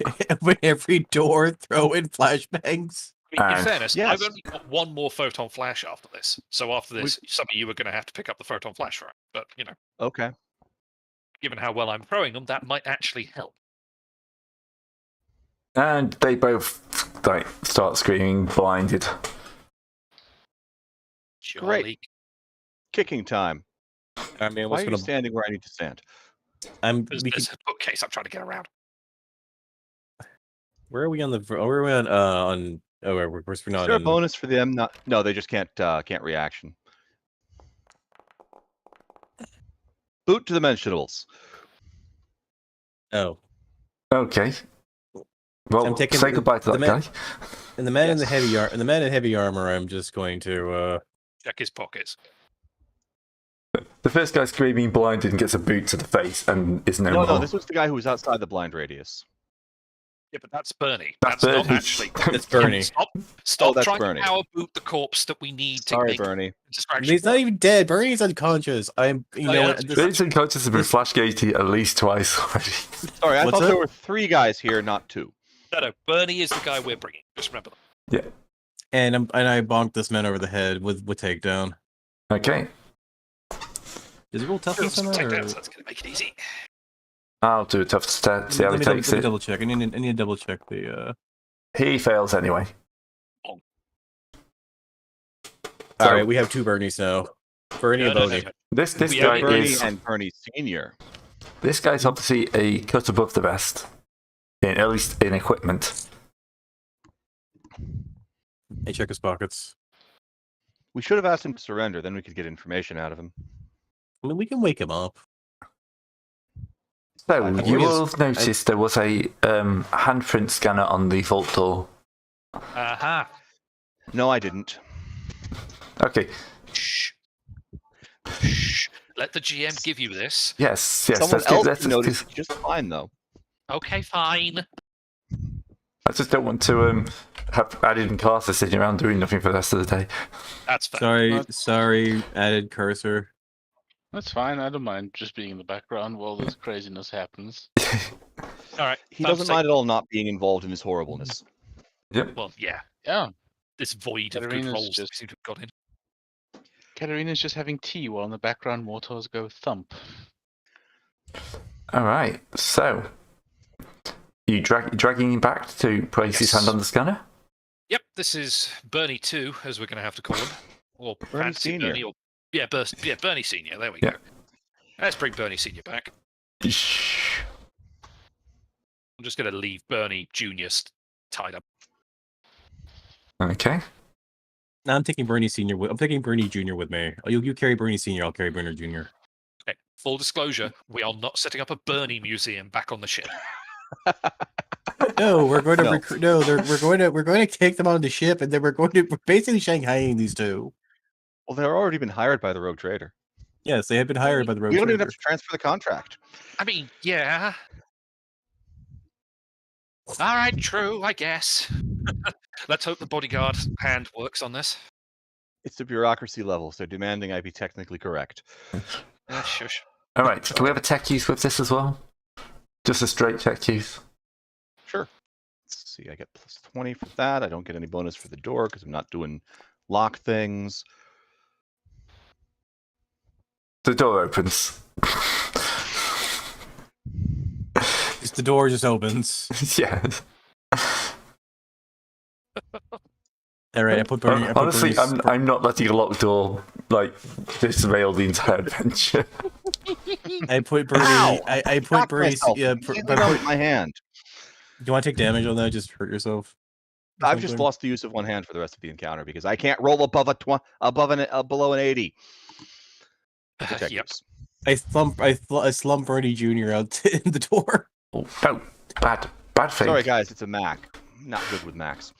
door, throw in flashbangs. I mean, in And- fairness, Yes. I've only got one more photon flash after this. So after this, some of you are going to have to pick up the photon flash for it. But, you know, Okay. given how well I'm throwing them, that might actually help. And they both like start screaming, blinded. Jolly. Kicking time. I mean, Why what's are you gonna? standing where I need to stand? There's a bookcase I'm trying to get around. Where are we on the? Oh, where are we on? Oh, we're Is not there a on. bonus for them? No, they just can't reaction. Boot to the mentionables. Oh, Okay. Well, I'm taking say the- goodbye to the that man- guy. and the man in the Yes. heavy and the man in heavy armor. I'm just going to. Check his pockets. The first guy screaming, blinded, and gets a boot to the face and is no No, more. this was the guy who was outside the blind radius. Yeah, but that's Bernie. That's That's not Bernie. actually. It's Bernie. Stop that's trying Bernie. to power boot the corpse that we need to Sorry, make Bernie. distraction. He's not even dead. Bernie's unconscious. I'm. You Oh, know yeah, what? that's This, James unconscious has been this- flashgated at least twice already. Sorry, I What's thought that? there were 3 guys here, not 2. No, Bernie is the guy we're bringing. Just remember that. and I bonked this man over the head with takedown. Okay. Is it real toughness on that? Take Or... that, so that's going to make it easy. I'll do a tough stat, see how he takes let me it. double check. I need to double check the. He fails anyway. All So- right, we have 2 Bernies now. Bernie and Bodie. This We guy have Bernie is and Bernie Senior. this guy's obviously a cut above the best, at least in equipment. Hey, check his pockets. We should have asked him to surrender, then we could get information out of him. I mean, we can wake him up. So I think you he will have noticed there was a handprint scanner on the vault door. Aha. No, I didn't. Okay. Shh. Shh. Let the GM give you this. Yes. Someone Let's else let's- noticed it just fine, though. Okay, fine. I just don't want to have added classes sitting around doing nothing for the rest of the day. That's fair. Sorry, added cursor. That's fine. I don't mind just being in the background while this craziness happens. All right. He doesn't mind at all not being involved in this horribleness. Yep. Well, yeah. Yeah, This void of good Katarina's rolls that just- we seem to have got in. Katarina's just having tea while in the background motors go thump. All right. So you dragging him back to place his Yes. hand on the scanner. Yep, this is Bernie 2, as we're going to have to call him. Or Bernie Fancy Senior. Bernie. Or, Bernie Senior. There we Yeah. go. Let's bring Bernie Senior back. Shh. I'm just going to leave Bernie Junior tied up. Okay. No, I'm taking Bernie Senior. I'm taking Bernie Junior with me. Oh, you carry Bernie Senior. I'll carry Bernie Junior. Okay, full disclosure, we are not setting up a Bernie museum back on the ship. No, we're going to No. recruit. No, we're going to take them on the ship, and then we're basically Shanghaiing these 2. Well, they've already been hired by the Rogue Trader. Yes, they have been hired by the road. We don't even have to transfer the contract. I mean, yeah. All right, true, I guess. Let's hope the bodyguard hand works on this. It's the bureaucracy level, so demanding I be technically correct. Shush. All right. Can we have a tech use with this as well? Just a straight tech use. Sure. Let's see, I get plus 20 for that. I don't get any bonus for the door because I'm not doing lock things. The door opens. Just the door just opens. Yeah. All right, I put Bernie. I put Honestly, Bernie's- I'm not letting a locked door like disrail the entire adventure. I put Bernie. Ow! I put Knocked Bernie's. myself. Yeah, Can't I get out put, with my hand. do you want to take damage on that? Just hurt yourself. or I've just something? lost the use of one hand for the rest of the encounter because I can't roll above below an 80. Protect Yep. use. I slump Bernie Junior out in the door. Oh, no, bad thing. Sorry, guys, it's a Mac. Not good with Macs.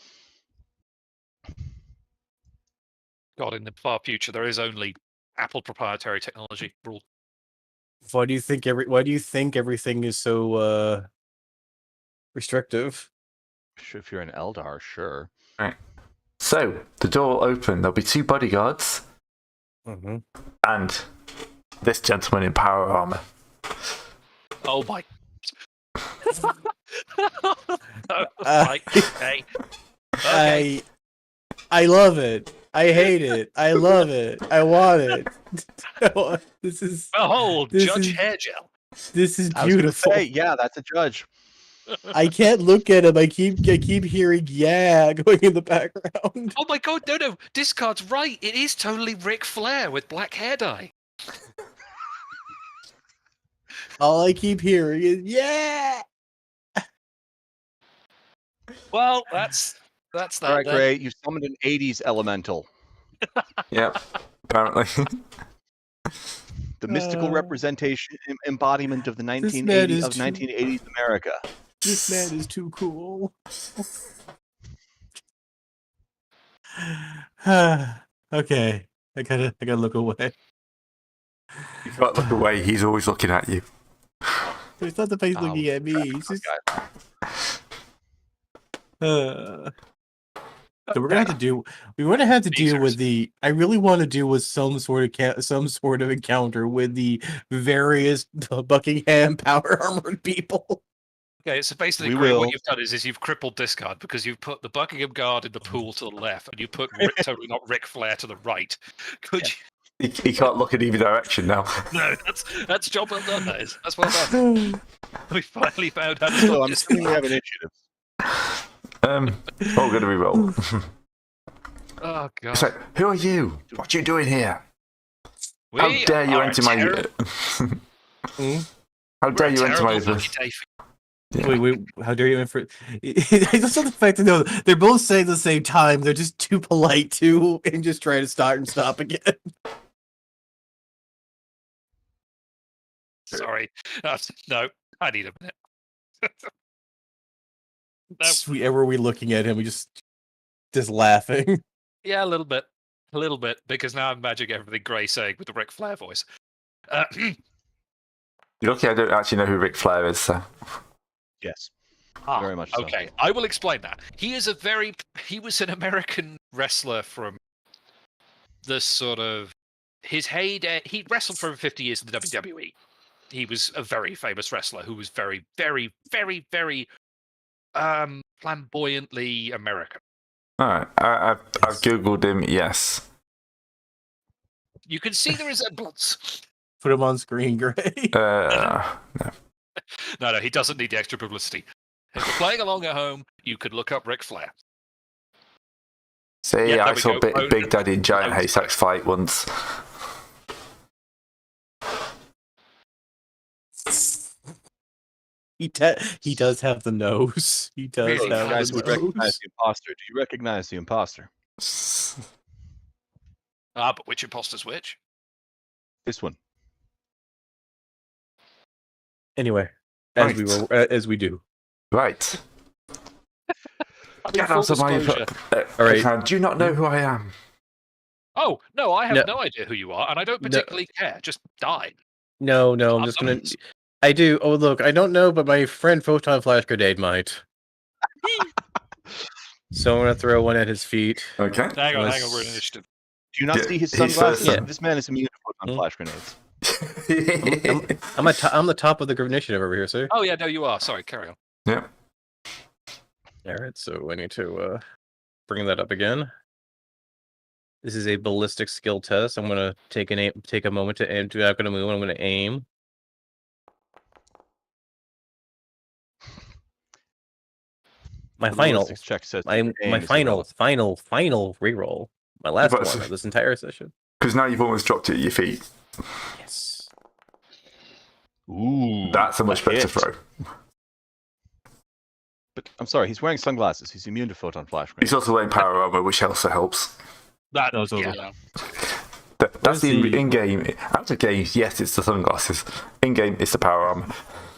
God, in the far future, there is only Apple proprietary technology rule. Why do you think everything is so restrictive? If you're an Eldar, sure. So the door will open. There'll be 2 bodyguards. Mm-hmm. And this gentleman in power armor. Oh my. Right. Okay. Okay. I love it. I hate it. I love it. I want it. This is Behold, this Judge is- Hairgel. this is I was gonna beautiful. say, yeah, that's a judge. I can't look at him. I keep hearing yeah going in the background. Oh my god, no. Discard's right. It is totally Ric Flair with black hair dye. All I keep hearing is yeah. Well, that's that. All right, then. Gray, you summoned an 80s elemental. Yep, apparently. The mystical representation, embodiment of the man 1980s is of 1980s America. This man is too cool. Okay, I gotta look away. You can't look away, he's always looking at you. It's not the face looking at me. It's just. So we're gonna have to do. We're gonna have to deal with the. I really want to deal with some sort of encounter with the various Buckingham power armored people. Okay, so basically, We Gray, will. what you've done is you've crippled Discard because you've put the Buckingham Guard in the pool to the left, and you put totally not Ric Flair to the right. Could He can't look in either direction now. you? No, that's job well done. That is. That's well done. We finally found how to So stop I'm this. assuming we have initiative. Oh, good to re-roll. Oh god! It's like, who are you? What are you doing here? We How dare you are enter my... How We're dare a you enter my... terrible lucky day for Yeah. Wait, how dare you infer? I just love the fact that no, they're both saying at the same time. They're just too polite to and just trying to start and stop again. Sorry. No, I need a minute. No. Were we looking at him? We just laughing. Yeah, a little bit, because now I'm imagining everything Gray saying with the Ric Flair voice. You're lucky I don't actually know who Ric Flair is, so... Yes. Ah, Very much so. okay, I will explain that. He was an American wrestler from the sort of his heyday. He wrestled for over 50 years in the WWE. He was a very famous wrestler who was very, very, very, very flamboyantly American. Alright, I've googled him, yes. You can see the resemblance. Put him on screen, Gray. No. No, he doesn't need the extra publicity. If you're playing along at home, you could look up Ric Flair. See, Yeah, there I we saw go. Big Daddy and Giant Loads. Haystacks fight once. He does have the nose. He does Really? You have guys the would nose. recognize the imposter. Do you recognize the imposter? But which imposter's which? This one. Anyway, Right. as we do. Right. I mean, Get full out of my... disclosure. All right. Do you not know who I am? Oh, no, I have No. no idea who you are, and I don't No. particularly care. Just die. No, I'm just gonna. I do. Oh, look, I don't know, but my friend Photon Flash Grenade might. So I'm gonna throw one at his feet. Okay. Hang on, Unless- we're in initiative. Do you not Yeah, see his he's sunglasses? first. Yeah. This man is immune to photon flash grenades. I'm the top of the initiative over here, sir. Oh, yeah, no, you are. Sorry, carry on. Yeah. All right, so I need to bring that up again. This is a ballistic skill test. I'm gonna take a moment to aim. I'm gonna move. I'm gonna aim. My The final, ballistics check says my your aim my is final irrelevant. reroll. My last But- one of this entire session. Because now you've almost dropped it at your feet. Yes. Ooh, That's a much better hit. throw. But I'm sorry, he's wearing sunglasses. He's immune to photon flash He's grenades. also wearing power armor, which also helps. That, No, it's over. yeah. That's the Where's the- in-game. Out of game, yes, it's the sunglasses. In-game, it's the power armor.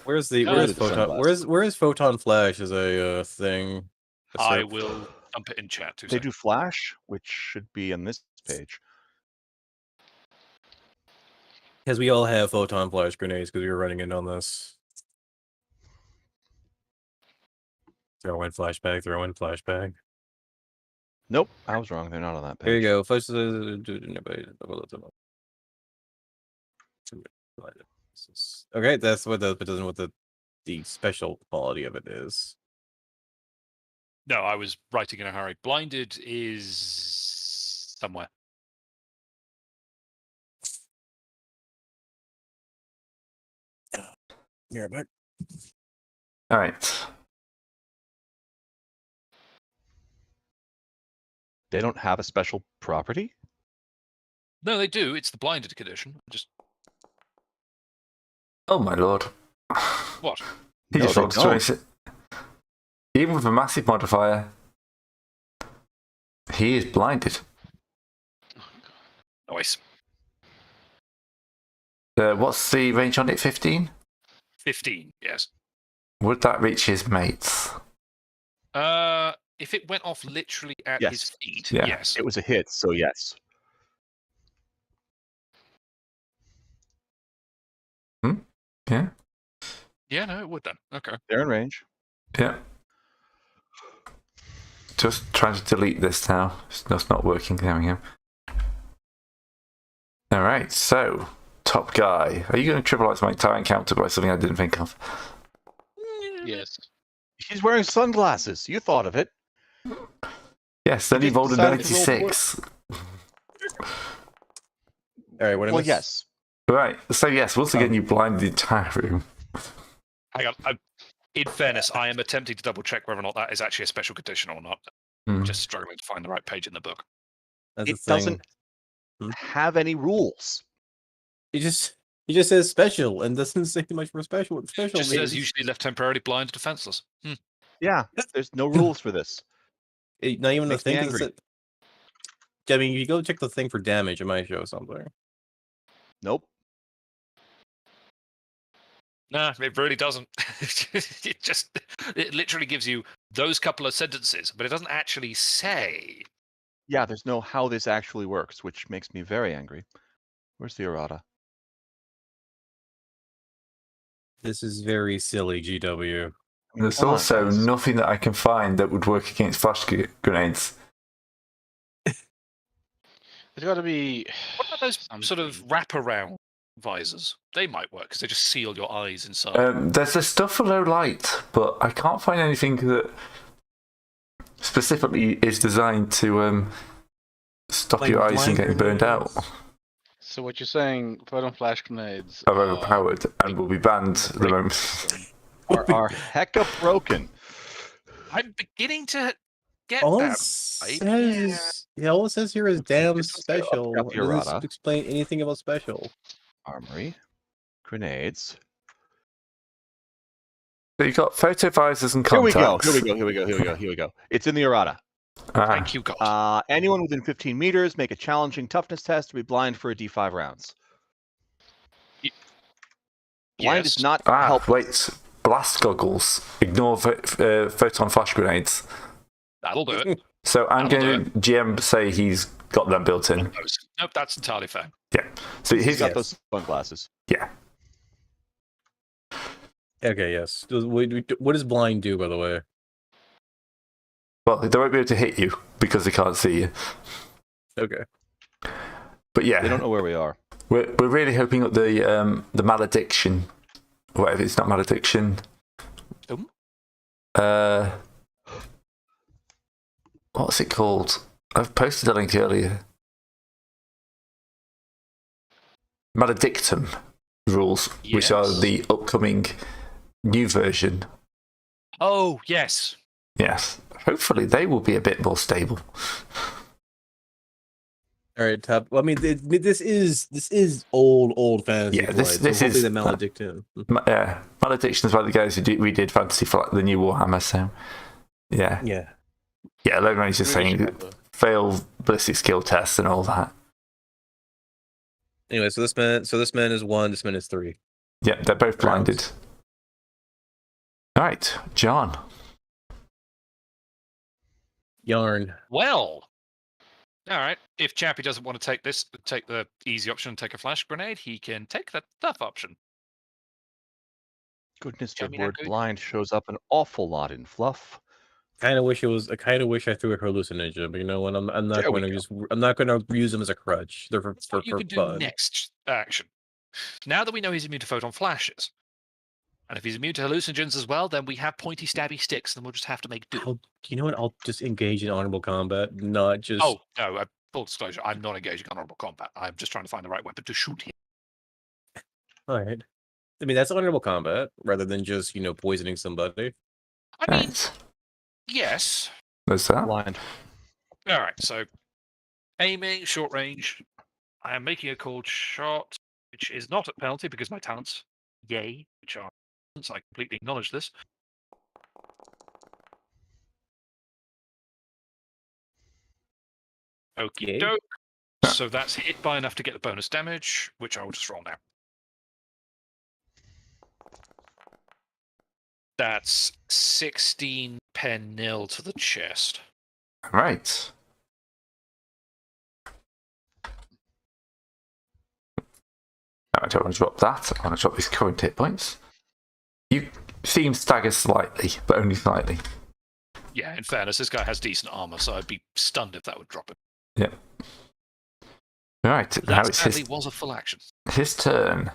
Where's the photon? sunglasses. Where's photon flash as a thing? I will dump it in chat. They do flash, which should be on this page. Because we all have photon flash grenades because we were running in on this. Throw in flashbang. Nope, I was wrong. They're not on that page. There you go. First, okay, that's what the special quality of it is. No, I was writing in a hurry. Blinded is somewhere. Yeah, but All right. They don't have a special property? No, they do. It's the blinded condition. Just Oh my lord. what? He No, just they wants to don't. race it. Even with a massive modifier, he is blinded. Nice. What's the range on it? 15? 15. Yes. Would that reach his mates? If it went off literally at Yes. his feet, Yeah. yes. It was a hit, so yes. Yeah. Yeah, no, it would then. Okay. They're in range. Yeah. Just trying to delete this now. It's just not working. There we go. All right. So, top guy. Are you going to triple X my entire encounter by something I didn't think of? Yes. He's wearing sunglasses. You thought of it. Yes. Then he didn't rolled a decide to roll 96. all right. What I Well, missed? yes. Right. So yes, once again, you blind the entire room. Hang on. In fairness, I am attempting to double check whether or not that is actually a special condition or not. Hmm. Just struggling to find the right page in the book. That's It the thing. doesn't have any rules. He just says special and doesn't say much for special. What special Just means. says usually left temporarily blind or defenseless. Yeah, there's no rules for this. Not even the Makes me thing. 'cause angry. I mean, you go check the thing for damage. It might show something. Nope. Nah, it really doesn't. It literally gives you those couple of sentences, but it doesn't actually say. Yeah, there's no how this actually works, which makes me very angry. Where's the errata? This is very silly, GW. I mean, There's come on, also guys. nothing that I can find that would work against flash grenades. There's got to be. What about those sort of something. wraparound visors? They might work because they just seal your eyes inside. There's the stuff for low light, but I can't find anything that specifically is designed to stop Like your eyes from blind getting burned out. grenades? So what you're saying? Photon flash grenades Are overpowered and will be banned at the moment. Are hecka broken. I'm beginning to get All it that. says, all it says here is damn This one's got up- special. up the It doesn't errata. explain anything about special. Armory. Grenades. So you've got photo visors and Here we contacts. go. Here we go. It's in the errata. Ah, Thank you, God. Anyone within 15 meters make a challenging toughness test to be blind for a D5 rounds. Blind Yes. is not helpful. wait. Blast goggles. Ignore photon flash grenades. That'll do it. So I'm That'll going to GM say he's got them built in. Nope, that's entirely fair. Yeah. So He's he's got those sunglasses. yeah. Okay, yes. What does blind do, by the way? Well, they won't be able to hit you because they can't see you. Okay. But yeah, They don't know where we are. we're really hoping that the malediction, whatever it's not malediction. What's it called? I've posted a link earlier. Maledictum rules, which are Yes. the upcoming new version. Oh, yes. Yes. Hopefully they will be a bit more stable. All right, top. Well, I mean, this is old fantasy. Yeah, this Flight, so is hopefully the maledictum. Malediction is by the guys who we did Fantasy Flight, the new Warhammer. So yeah, Yeah. Lone Range is saying fail ballistic skill tests and all that. Anyway, so this man is 1. This man is 3. Yeah, they're both blinded. All right, John. Yarn. Well, all right. If Chappie doesn't want to take the easy option and take a flash grenade, he can take the tough option. Goodness, Tell the me that word good. blind shows up an awful lot in fluff. kind of wish I kind of wish I threw a hallucinogen, but you know what? I'm not There we going to go. use. I'm not going to use them as a crutch. They're for What you can do fun. next action. Now that we know he's immune to photon flashes, and if he's immune to hallucinogens as well, then we have pointy stabby sticks, and we'll just have to make do. You know what? I'll just engage in honorable combat, not just. Oh no! Full disclosure, I'm not engaging in honorable combat. I'm just trying to find the right weapon to shoot him. All right. I mean, that's honorable combat rather than just poisoning somebody. I mean, Right. yes. There's that. Blind. All right. So, aiming, short range. I am making a called shot, which is not a penalty because my talents, yay, which are. I completely acknowledge this. Okie Yay. doke. So that's hit by enough to get the bonus damage, which I will just roll now. That's 16 pen nil to the chest. Right. I don't want to drop that. I want to drop these current hit points. You seem stagger slightly, but only slightly. Yeah, in fairness, this guy has decent armor, so I'd be stunned if that would drop him. Yeah. Right, now That it's sadly was a full action. his turn.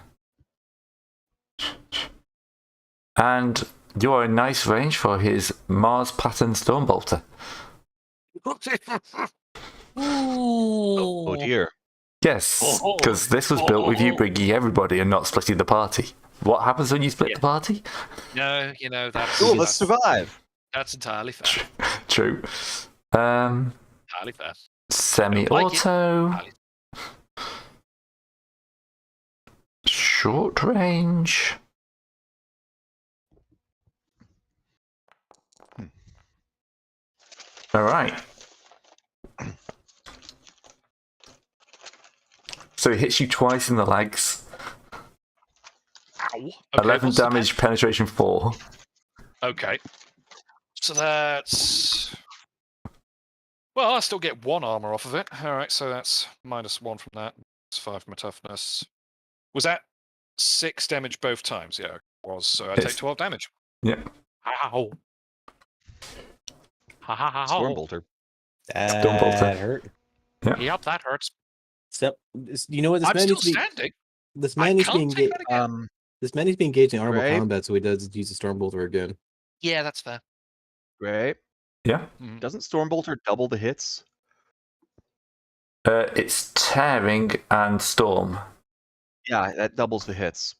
And you are in nice range for his Mars pattern Stormbolter. Oh dear. Yes, because this was built with you bringing everybody and not splitting the party. What happens when you split the party? No, that's Cool, let's survive. That's entirely fair. True. Entirely fair. Semi-auto. Entirely- Short range. All right. So it hits you twice in the legs. Ow. Okay, 11 what's the damage, penetration 4. Okay. So that's. Well, I still get 1 armor off of it. Alright, so that's -1 from that. It's 5 from my toughness. Was that 6 damage both times? Yeah, it was. So I Yes. take 12 damage. Yeah. Ow. Ha ha ha ha. Stormbolter. Stormbolter. That hurt. Yep, that hurts. Step. You know what? This I'm man still needs to be. standing. This I man needs to be can't take that again. This man needs to be engaged in honorable Right. combat, so he does use the Stormbolter again. Yeah, that's fair. Great. Yeah. Doesn't Stormbolter double the hits? It's tearing and storm. Yeah, that doubles the hits.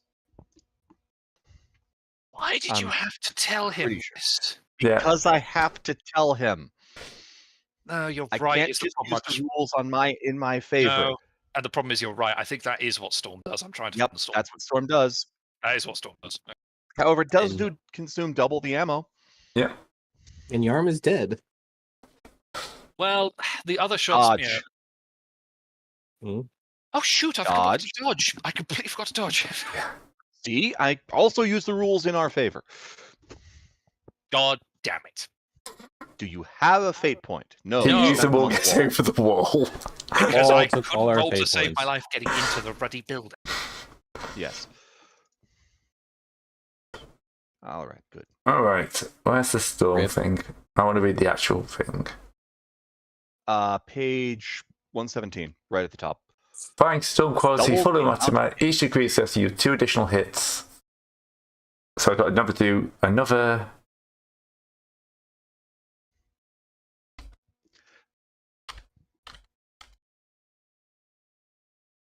Why did you I'm have to tell him pretty sure. this? Yeah. Because I have to tell him. No, you're I right. can't It's just not use much. the rules in my favor. No, and the problem is you're right. I think that is what Storm does. I'm trying to Yep, find the Storm. that's what Storm does. That is what Storm does. However, it does And- consume double the ammo. Yeah. And Yarm is dead. Well, the other shots. Dodge. Yeah. Hmm. Oh shoot! I forgot to dodge. I completely forgot to dodge. See, I also use the rules in our favor. God damn it! Do you have a fate point? No. He No. used them That's all on the getting wall. over the wall. Because All I took couldn't all our roll to fate save my points. life getting into the ruddy building. Yes. All right, good. All right. Where's the storm Rip. thing? I want to read the actual thing. Page 117, right at the top. Firing storm quality, Double fully the automatic. Each degree sets you 2 additional hits. So I got another.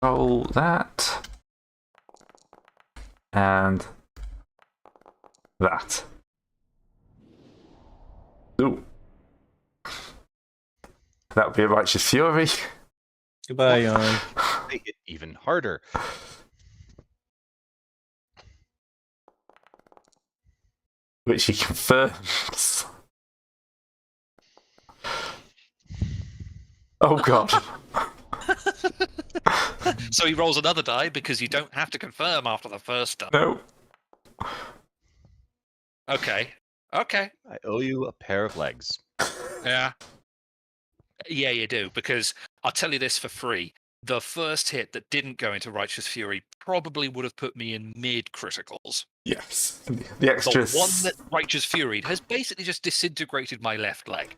Roll that. And that. Ooh. That would be a righteous fury. Goodbye, Yarm. They hit even harder. Which he confirms. Oh god. So he rolls another die because you don't have to confirm after the first die. No. Okay. I owe you a pair of legs. Yeah. Yeah, you do, because I'll tell you this for free. The first hit that didn't go into Righteous Fury probably would have put me in mid-criticals. Yes. The The extras. one that Righteous Fury has basically just disintegrated my left leg.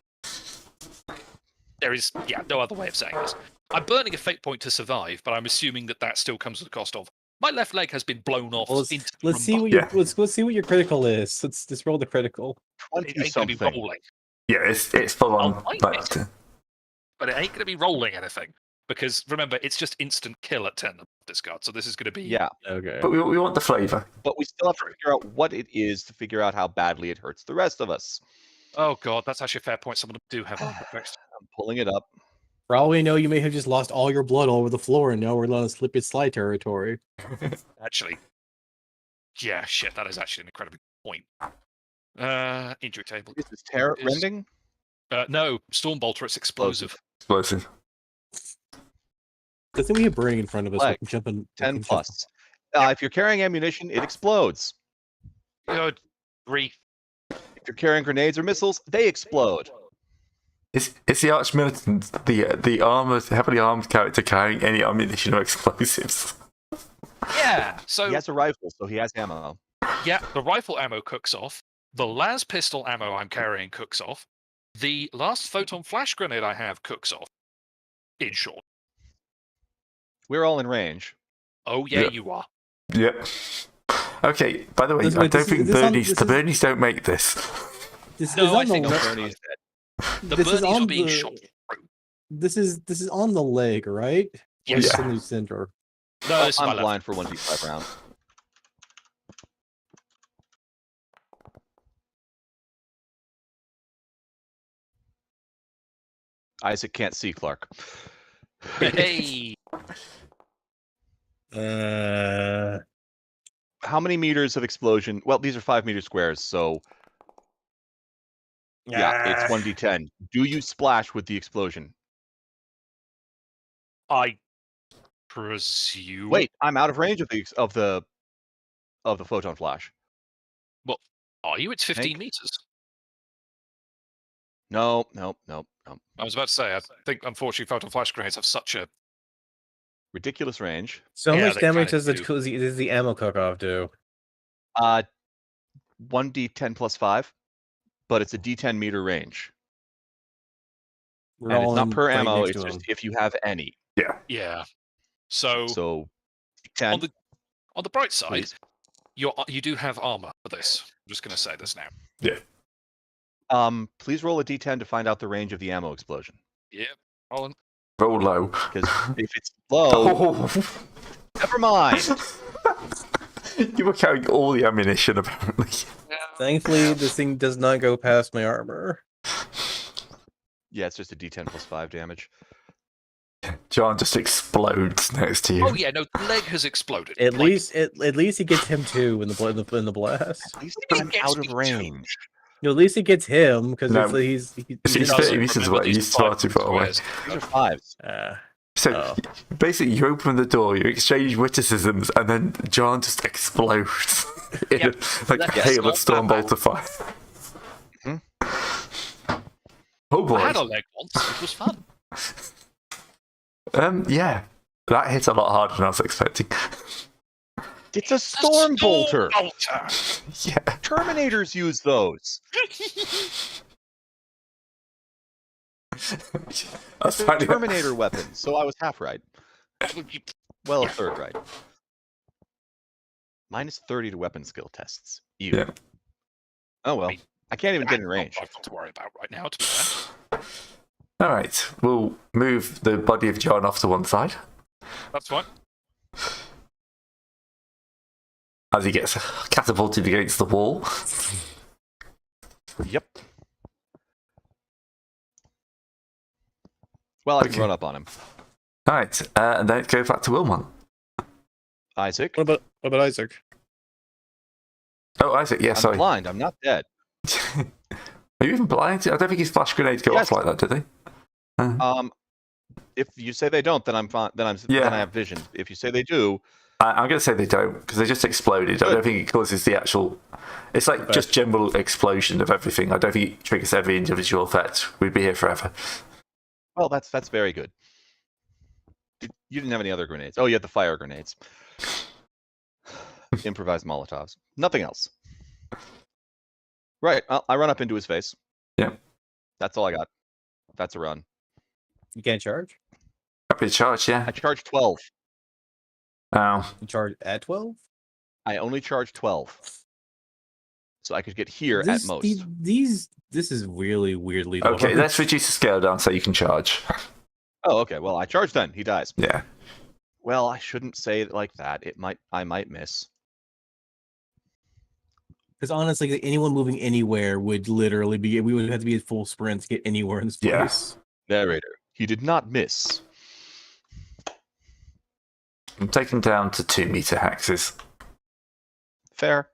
There is, no other way of saying this. I'm burning a fate point to survive, but I'm assuming that still comes at the cost of my left leg has been blown off. Well, into let's see rumba. what Yeah. let's see what your critical is. Let's roll the critical. It ain't going to be 20-something. rolling, Yeah, it's full on. I'll find Like, it. But it ain't going to be rolling anything. Because remember, it's just instant kill at 10 discard, so this is going to be... Yeah, Okay. but we want the flavour. but we still have to figure out what it is to figure out how badly it hurts the rest of us. Oh god, that's actually a fair point. Some of them do have armor effects. I'm pulling it up. For all we know, you may have just lost all your blood all over the floor, and now we're on slip and slide territory. Actually, yeah, shit, that is actually an incredible point. Injury table. Is this tear Is- rending? No, Stormbolter, it's explosive. Explosive. The thing we have burning in front of us, we Flag. can jump in. 10 plus. If you're carrying ammunition, it explodes. Good grief. If you're carrying grenades or missiles, they explode. Is the Arch Militant the armored, heavily armed character carrying any ammunition or explosives? Yeah, so He has a rifle, so he has ammo. yeah, the rifle ammo cooks off. The las pistol ammo I'm carrying cooks off. The last photon flash grenade I have cooks off. In short. We're all in range. Oh yeah, Yeah. you are. Yep. Okay, by the way, This- I wait, don't this think is- this on- Bernies, this the is- Bernies don't make this. This No, is I on think the I'm le- Bernie's dead. The This is birdies on are being the- shot through. This is on the leg, right? Or Yes. is it Yeah. in the center? No, this is my I'm left. blind for 1d5 round. Isaac can't see Clark. Hey, How many meters of explosion? Well, these are 5 meter squares, so yeah, it's 1d10. Do you splash with the explosion? I presume. Wait, I'm out of range of the photon flash. Are you? It's 15 Hank? meters. No. I was about to say, I think unfortunately photon flash grenades have such a Ridiculous range. So how Yeah, much they damage kinda does the ammo cook off do? 1d10 plus 5, but it's a d10 meter range. We're And it's all not in per right ammo, next it's to just him. if you have any. yeah. So So on 10. the bright side, Please. you do have armor for this. I'm just going to say this now. Please roll a d10 to find out the range of the ammo explosion. Yeah, Roland. Roll low. Because if it's low, never mind. You were carrying all the ammunition, apparently. Thankfully, this thing does not go past my armor. Yeah, it's just a d10 plus 5 damage. John just explodes next to you. Oh yeah, no, the leg has exploded. At Like, least he gets him too in the blast. At least He I'm gets out of me too. range. No, at least he gets him because No. he's See, does it's 30 it. meters Remember, away. these He's far too far away. squares. These are 5s. So Oh. basically, you open the door, you exchange witticisms, and then John just explodes in Yep. like That's a hail of not Stormbolter fire. Mhm. Oh I had a boy. leg once. It was fun. Yeah, that hit a lot harder than I was expecting. It's a storm bolter. Stormbolter. Yeah. Terminators use those. That's funny. Terminator weapons. So I was half right. Well, a third right. Minus 30 to weapon skill tests. Ew. Yeah. Oh well. I can't even get in range. I've got to worry about right now. To be fair, All right, we'll move the body of John off to one side that's fine. as he gets catapulted against the wall. Yep. Well, I can Okay. run up on him. All right, and then go back to Wilmot. Isaac. What about Isaac? Oh, Isaac, yeah, I'm sorry. blind. I'm not dead. Are you even blind? I don't think his flash grenades go Yes. off like that, do they? If you say they don't, then I'm fine. Then I have vision. If you say they do, I'm going to say they don't, because they just exploded. I don't think it causes the actual... It's like just general explosion of everything. I don't think it triggers every individual effect. We'd be here forever. well, that's very good. You didn't have any other grenades. Oh, you had the fire grenades. improvised Molotovs. Nothing else. Right. I run up into his face. Yep. That's all I got. That's a run. You can't charge. Happy to charge, yeah. I charge 12. Oh, You charge at 12. I only charge 12. So I could get here at most. This is really weirdly. okay. low. Let's reduce the scale down so you can charge. Oh, okay. Well, I charge then. He dies. Yeah. Well, I shouldn't say it like that. I might miss. Because honestly, like, anyone moving anywhere would literally be. We would have to be at full sprint to get anywhere in this Yeah. place. Narrator. He did not miss. I'm taking down to 2 meter hexes. Fair.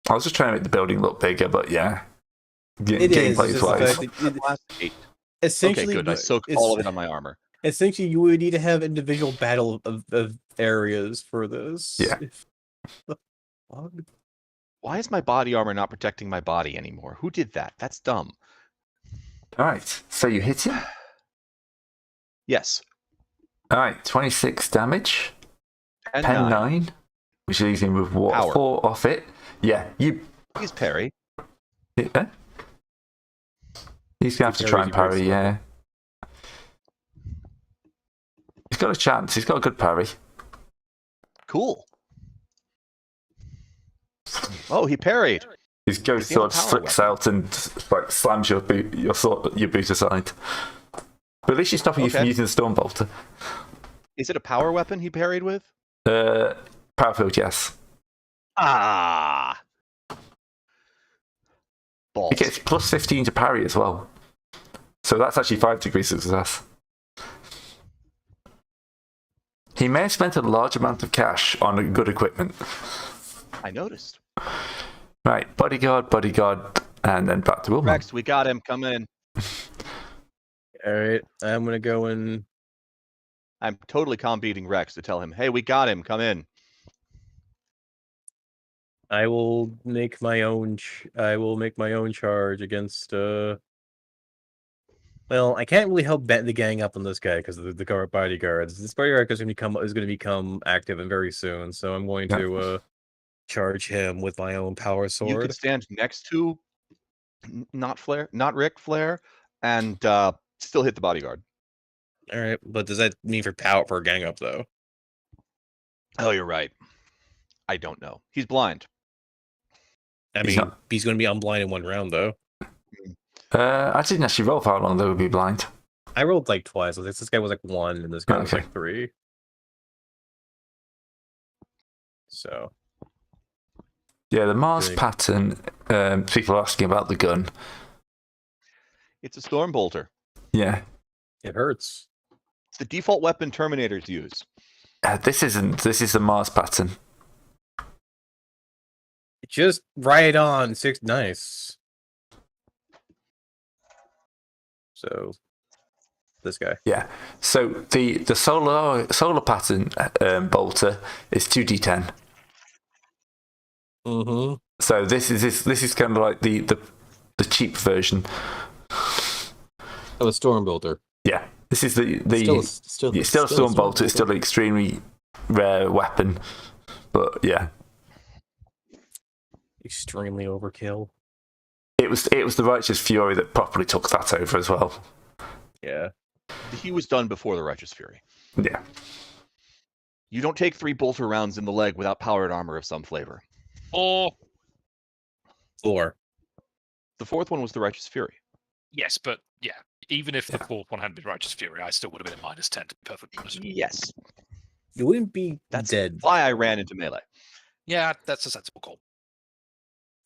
I was just trying to make the building look bigger, but yeah. It is. Gameplay It's just the wise. fact that Last 8. essentially, Okay, good. I soaked all of it on my armor. Essentially, you would need to have individual battle of areas for this. Yeah. The fuck? Why is my body armor not protecting my body anymore? Who did that? That's dumb. Alright, so you hit him? Yes. Alright, 26 damage. And 10 9. 9. Which leaves him with what? Power. 4 off it. Yeah, you. He's parry. Yeah. He's going to have to try and parry, yeah. He's got a chance. He's got a good parry. Cool. Oh, he parried. His ghost Is he sword a power flicks weapon? out and like slams your boot aside. But at least you're stopping you from Okay. using the storm bolter. Is it a power weapon he parried with? Power field, yes. Ah. Balls. He gets plus 15 to parry as well. So that's actually 5 degrees of success. He may have spent a large amount of cash on good equipment. I noticed. Right, bodyguard, and then back to Wilma. Rex, we got him. Come in. All right, I'm gonna go and I'm totally beating Rex to tell him, hey, we got him. Come in. I will make my own. I will make my own charge against. Well, I can't really help bet the gang up on this guy because of the guard bodyguards. This bodyguard is going to become active and very soon. So I'm going to charge him with my own power sword. You could stand next to not Rick Flair, and still hit the bodyguard. All right, but does that mean for a gang up though? Oh, you're right. I don't know. He's blind. I He's mean, not- he's going to be unblind in 1 round though. I didn't actually roll for how long they would be blind. I rolled like twice. This guy was like 1, and this guy was Okay. like 3. So Yeah, the Mars Big. pattern, people are asking about the gun. It's a storm bolter. Yeah. it hurts. It's the default weapon Terminators use. This is the Mars pattern. Just right on 6. Nice. So this guy. Yeah. So the solar pattern bolter is 2d10. Mm-hmm. So this is kind of like the cheap version. Oh, a storm bolter. Yeah. This is the Still it's still a storm bolter. It's still an extremely rare weapon. But yeah, extremely overkill. it was the Righteous Fury that properly took that over as well. Yeah. He was done before the Righteous Fury. Yeah. You don't take 3 bolter rounds in the leg without powered armor of some flavor. Or Or The 4th one was the Righteous Fury. yes, but yeah, even if the fourth one hadn't been Righteous Fury, I still would have been at -10 to be perfectly honest. Yes. you wouldn't be That's dead. why I ran into melee. Yeah, that's a sensible call.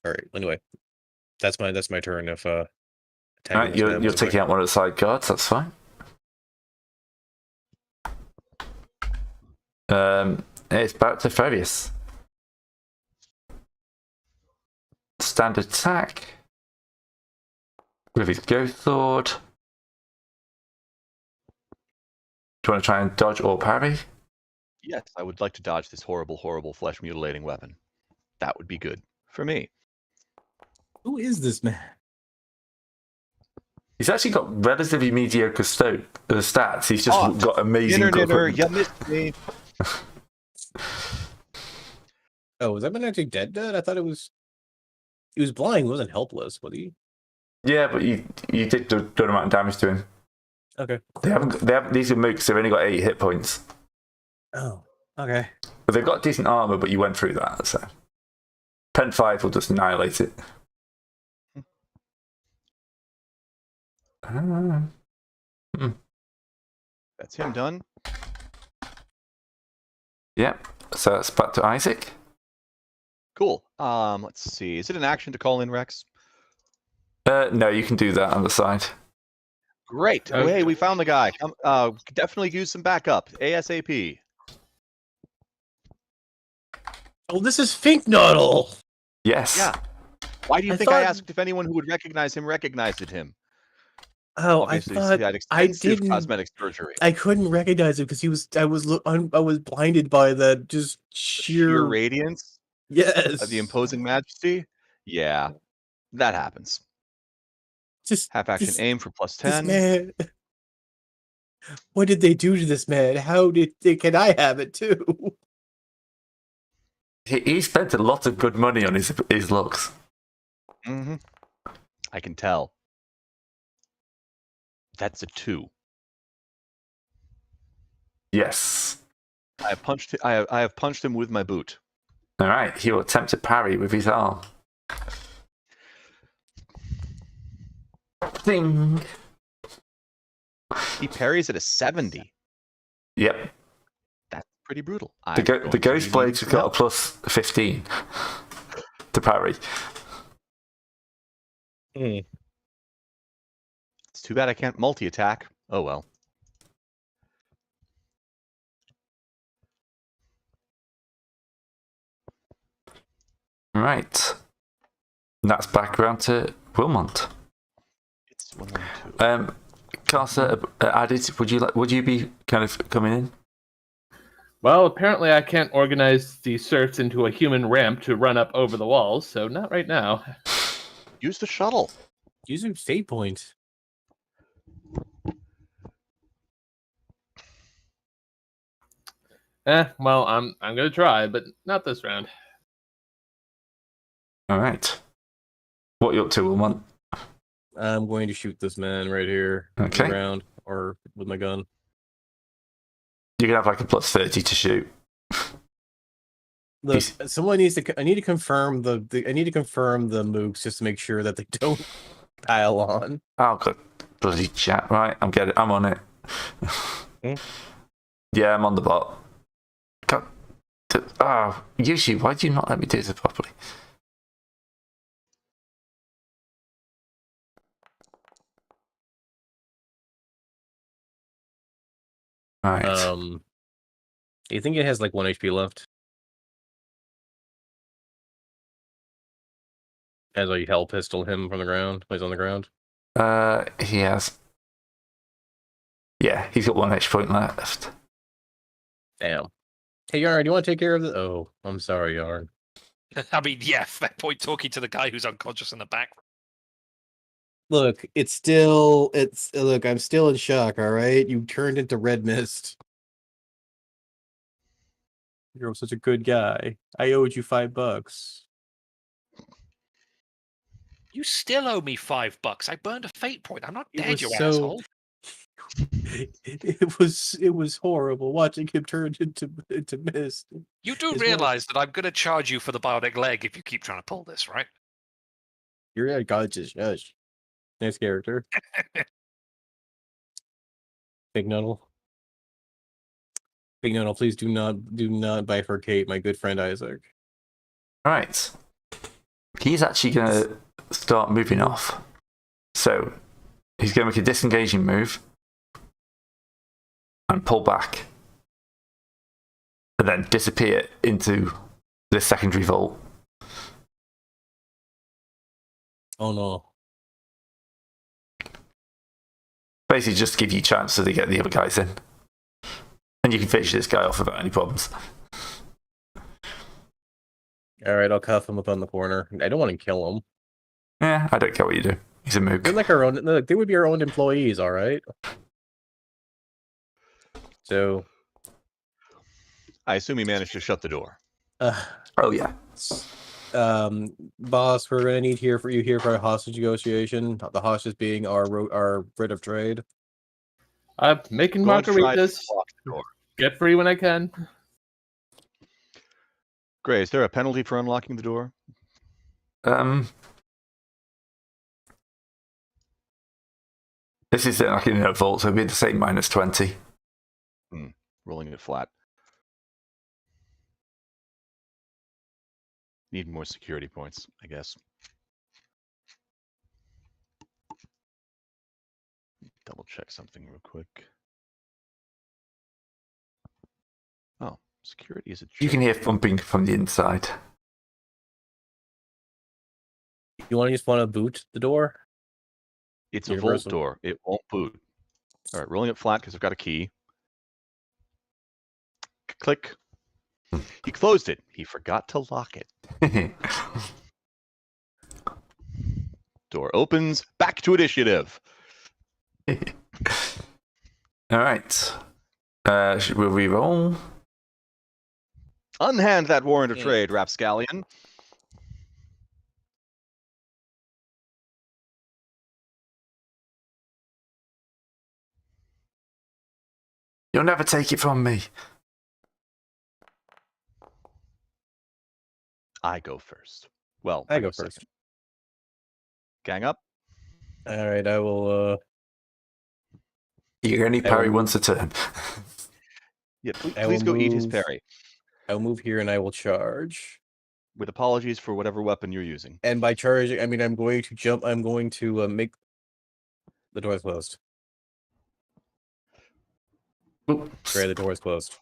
All right. Anyway, that's my turn. If All right, you're taking out one of the side guards. That's fine. It's back to Farius. Standard attack with his ghost sword. Do you want to try and dodge or parry? Yes, I would like to dodge this horrible, horrible flesh mutilating weapon. That would be good for me. Who is this man? He's actually got relatively mediocre stats. He's just got amazing Knitter, equipment. you missed me. Oh, was that man actually dead? I thought it was. He was blind. He wasn't helpless, was he? Yeah, but you did do an amount of damage to him. Okay. They haven't. These are mooks. They've only got 8 hit points. Oh. Okay. But they've got decent armor, but you went through that. So Pen 5 will just annihilate it. That's him done. Yep. So it's back to Isaac. Cool. Let's see. Is it an action to call in Rex? No, you can do that on the side. Great. Oh, hey, we found the guy. Definitely use some backup ASAP. Oh, this is Finknoddle. Yes. Yeah. Why do you I think I thought- asked if anyone who would recognize him recognized him? Oh, Obviously, I thought he had I extensive didn't. cosmetic surgery. I couldn't recognize him because he was. I was blinded by the just Sheer radiance Yes. of the imposing majesty. Yeah, that happens. Just Half action this- aim for plus this 10. man. What did they do to this man? How did they? Can I have it too? He spent a lot of good money on his looks. Mm-hmm. I can tell. That's a 2. Yes. I have punched him with my boot. All right. He will attempt to parry with his arm. Ding. He parries at a 70. Yep. That's pretty brutal. The Ghost Blades has got a plus 15 to parry. Hmm. It's too bad I can't multi-attack. Oh well. Right. That's back around to Wilmont. It's 112. Casa added. Would you be kind of coming in? Well, apparently I can't organize the certs into a human ramp to run up over the walls, so not right now. Use the shuttle. Use your state point. Well, I'm gonna try, but not this round. All right. What are you up to, Wilmont? I'm going to shoot this man right here on Okay. the ground or with my gun. You can have like a plus 30 to shoot. Look, someone needs to. I need to confirm I need to confirm the mooks just to make sure that they don't pile on. Oh, good bloody chat. Right, I'm on it. Hmm? Yeah, I'm on the bot. God. Yushi, why do you not let me do this properly? Right. You think it has like 1 HP left? As I hell pistol him from the ground, he's on the ground. He has. Yeah, he's got 1 HP point left. Damn. Hey Yarn, do you want to take care of this? Oh, I'm sorry, Yarn. I mean, yeah, fair point. Talking to the guy who's unconscious in the back. Look, look, I'm still in shock, all right? You turned into red mist. You're such a good guy. I owed you $5. You still owe me $5. I burned a fate point. I'm not It dead, was you so- asshole. It was horrible watching him turn into mist. You do It's realize that I'm going to charge you for the bionic leg if you keep trying to pull this, right? You're a conscious judge. Nice character. Big Nuddle. Big Nuddle, please do not bifurcate my good friend Isaac. Right. He's actually going to start moving off. So he's going to make a disengaging move and pull back. And then disappear into the secondary vault. Oh no. Basically, just to give you a chance so they get the other guys in. And you can finish this guy off without any problems. Alright, I'll cuff him up on the corner. I don't want to kill him. Yeah, I don't care what you do. He's a mook. They're like our own. Look, they would be our own employees, all right. So I assume he managed to shut the door. Oh yeah. Boss, we're gonna need for you here for a hostage negotiation. The hostage being our writ of trade. I'm making Going to try to margaritas. lock the door. Get free when I can. Gray, is there a penalty for unlocking the door? This is like in a vault, so it'd be the same -20. Rolling it flat. Need more security points, I guess. Double check something real quick. Oh, security is a You can joke. hear thumping from the inside. You just want to boot the door? It's a vault Universal. door. It won't boot. All right, rolling it flat because I've got a key. Click. He closed it. He forgot to lock it. Door opens. Back to initiative. All right. Will we roll? Unhand that warrant of Yeah. trade, Rapscallion. You'll never take it from me. I go first. Well, I go first. second. Gang up. All right, I will. You can only I will parry move. once a turn. Yeah, I please will go eat his move. parry. I'll move here and I will charge. With apologies for whatever weapon you're using. And by charging, I mean I'm going to jump. I'm going to make the door closed. Oops. Great, the door is closed.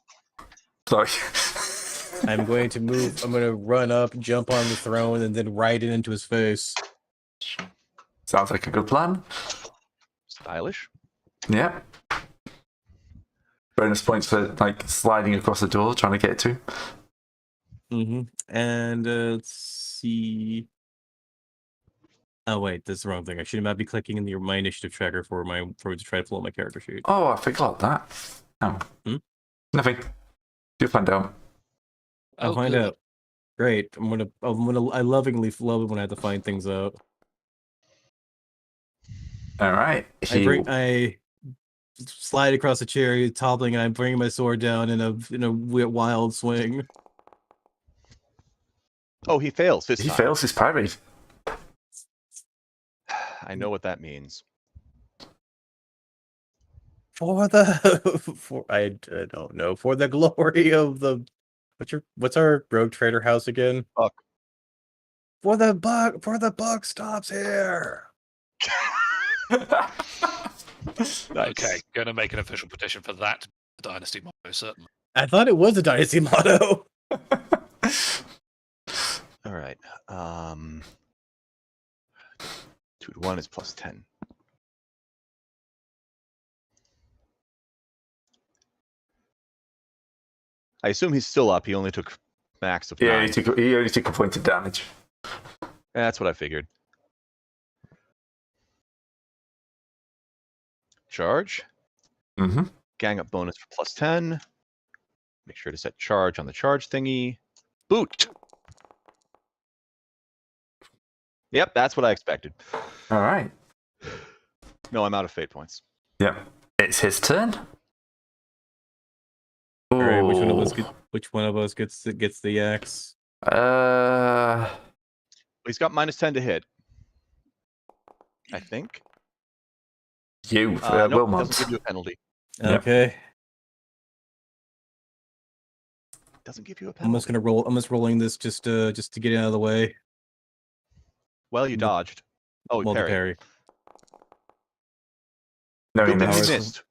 Sorry. I'm going to move. I'm going to run up, jump on the throne, and then ride it into his face. Sounds like a good plan. Stylish. Yeah. Bonus points for like sliding across the door, trying to get to. And let's see. Oh wait, that's the wrong thing. I should not be clicking in my initiative tracker to try to pull up my character sheet. Oh, I forgot that. Oh. Nothing. You'll find out. I'll find out. Great. I lovingly love it when I have to find things out. All right. I slide across the chair, toppling, and I'm bringing my sword down in a wild swing. Oh, he fails this He time. fails his parry. I know what that means. I don't know, for the glory of the what's our rogue trader house again? Buck. For the buck stops here. Nice. Okay, gonna make an official petition for that dynasty motto, certainly. I thought it was the dynasty motto. All right. 2 to 1 is plus 10. I assume he's still up. He only took max of 9. He only took a point of damage. That's what I figured. Charge. Gang up bonus for plus 10. Make sure to set charge on the charge thingy. Boot. Yep, that's what I expected. All right. No, I'm out of fate points. Yep. It's his turn. All right, which Ooh. one of us gets the axe? He's got minus 10 to hit. I think. You, Nope, Wilmot. doesn't give you a penalty. Yep. Okay. Doesn't give you a I'm penalty. just gonna roll. I'm just rolling this just to get it out of the way. Well, you dodged. Oh, Well, the parry. parry. No, he Good thing he missed. missed.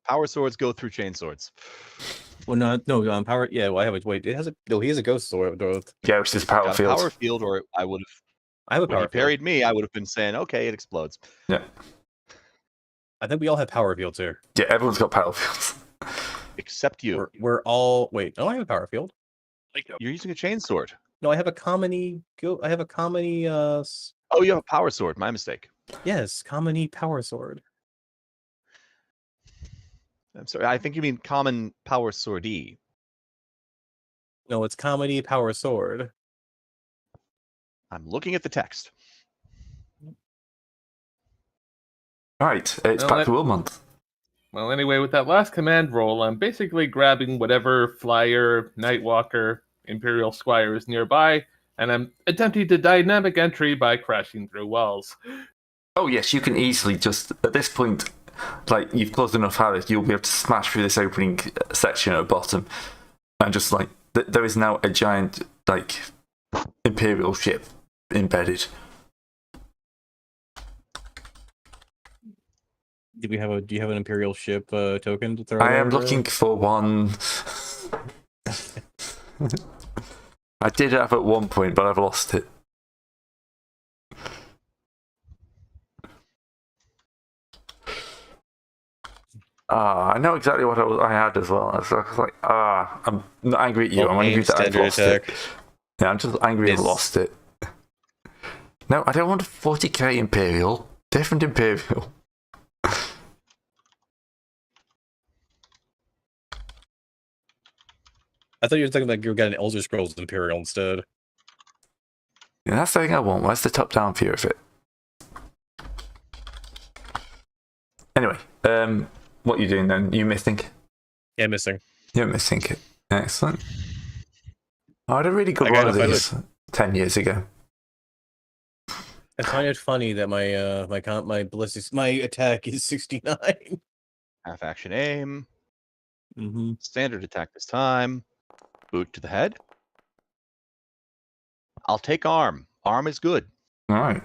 Power swords go through chain swords. Well, no, power. Yeah, well, I have a wait. He has a ghost sword. Ghost is power Got a field. power field, or I would have. I have a When power he field. parried me, I would have been saying, "Okay, it explodes." Yeah. I think we all have power fields here. Yeah, everyone's got power fields. Except you. We're all wait. No, I have a power field. You're using a chain sword. No, I have a commony. I have a commony. Oh, you have a power sword. My mistake. Yes, commony power sword. I'm sorry. I think you mean common power sword-y. No, it's comedy power sword. I'm looking at the text. Right, it's Well, back to Will Month. Well, anyway, with that last command roll, I'm basically grabbing whatever flyer, Nightwalker, Imperial Squire is nearby, and I'm attempting to dynamic entry by crashing through walls. Oh yes, you can easily just at this point, like you've closed enough habits, you'll be able to smash through this opening section at the bottom, and just like there is now a giant like Imperial ship embedded. Do you have an Imperial ship token to throw? I am there? looking for one. I did have at one point, but I've lost it. I know exactly what I had as well. I was like, I'm not angry at you. I'm angry that I've lost it. Yeah, I'm just angry I've lost it. No, I don't want a 40k Imperial. Different Imperial. I thought you were talking like you were getting Elder Scrolls Imperial instead. Yeah, that's the thing I want. Where's the top-down view of it? Anyway, what are you doing then? You missing? Yeah, missing. You're missing it. Excellent. I had a really good I one gotta of find these 10 years ago. I find it funny that my ballistics my attack is 69. Half action aim. Mm-hmm. Standard attack this time. Boot to the head. I'll take arm. Arm is good. All right.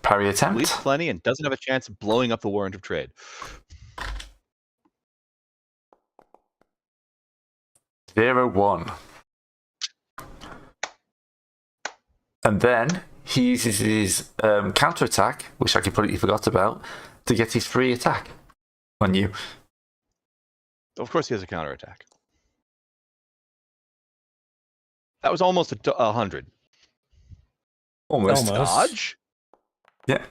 Parry attempt. Bleeds plenty and doesn't have a chance of blowing up the warrant of trade. 0-1. And then he uses his counter attack, which I completely forgot about, to get his free attack on you. Of course, he has a counterattack. That was almost 100. Almost. Dodge? Yeah.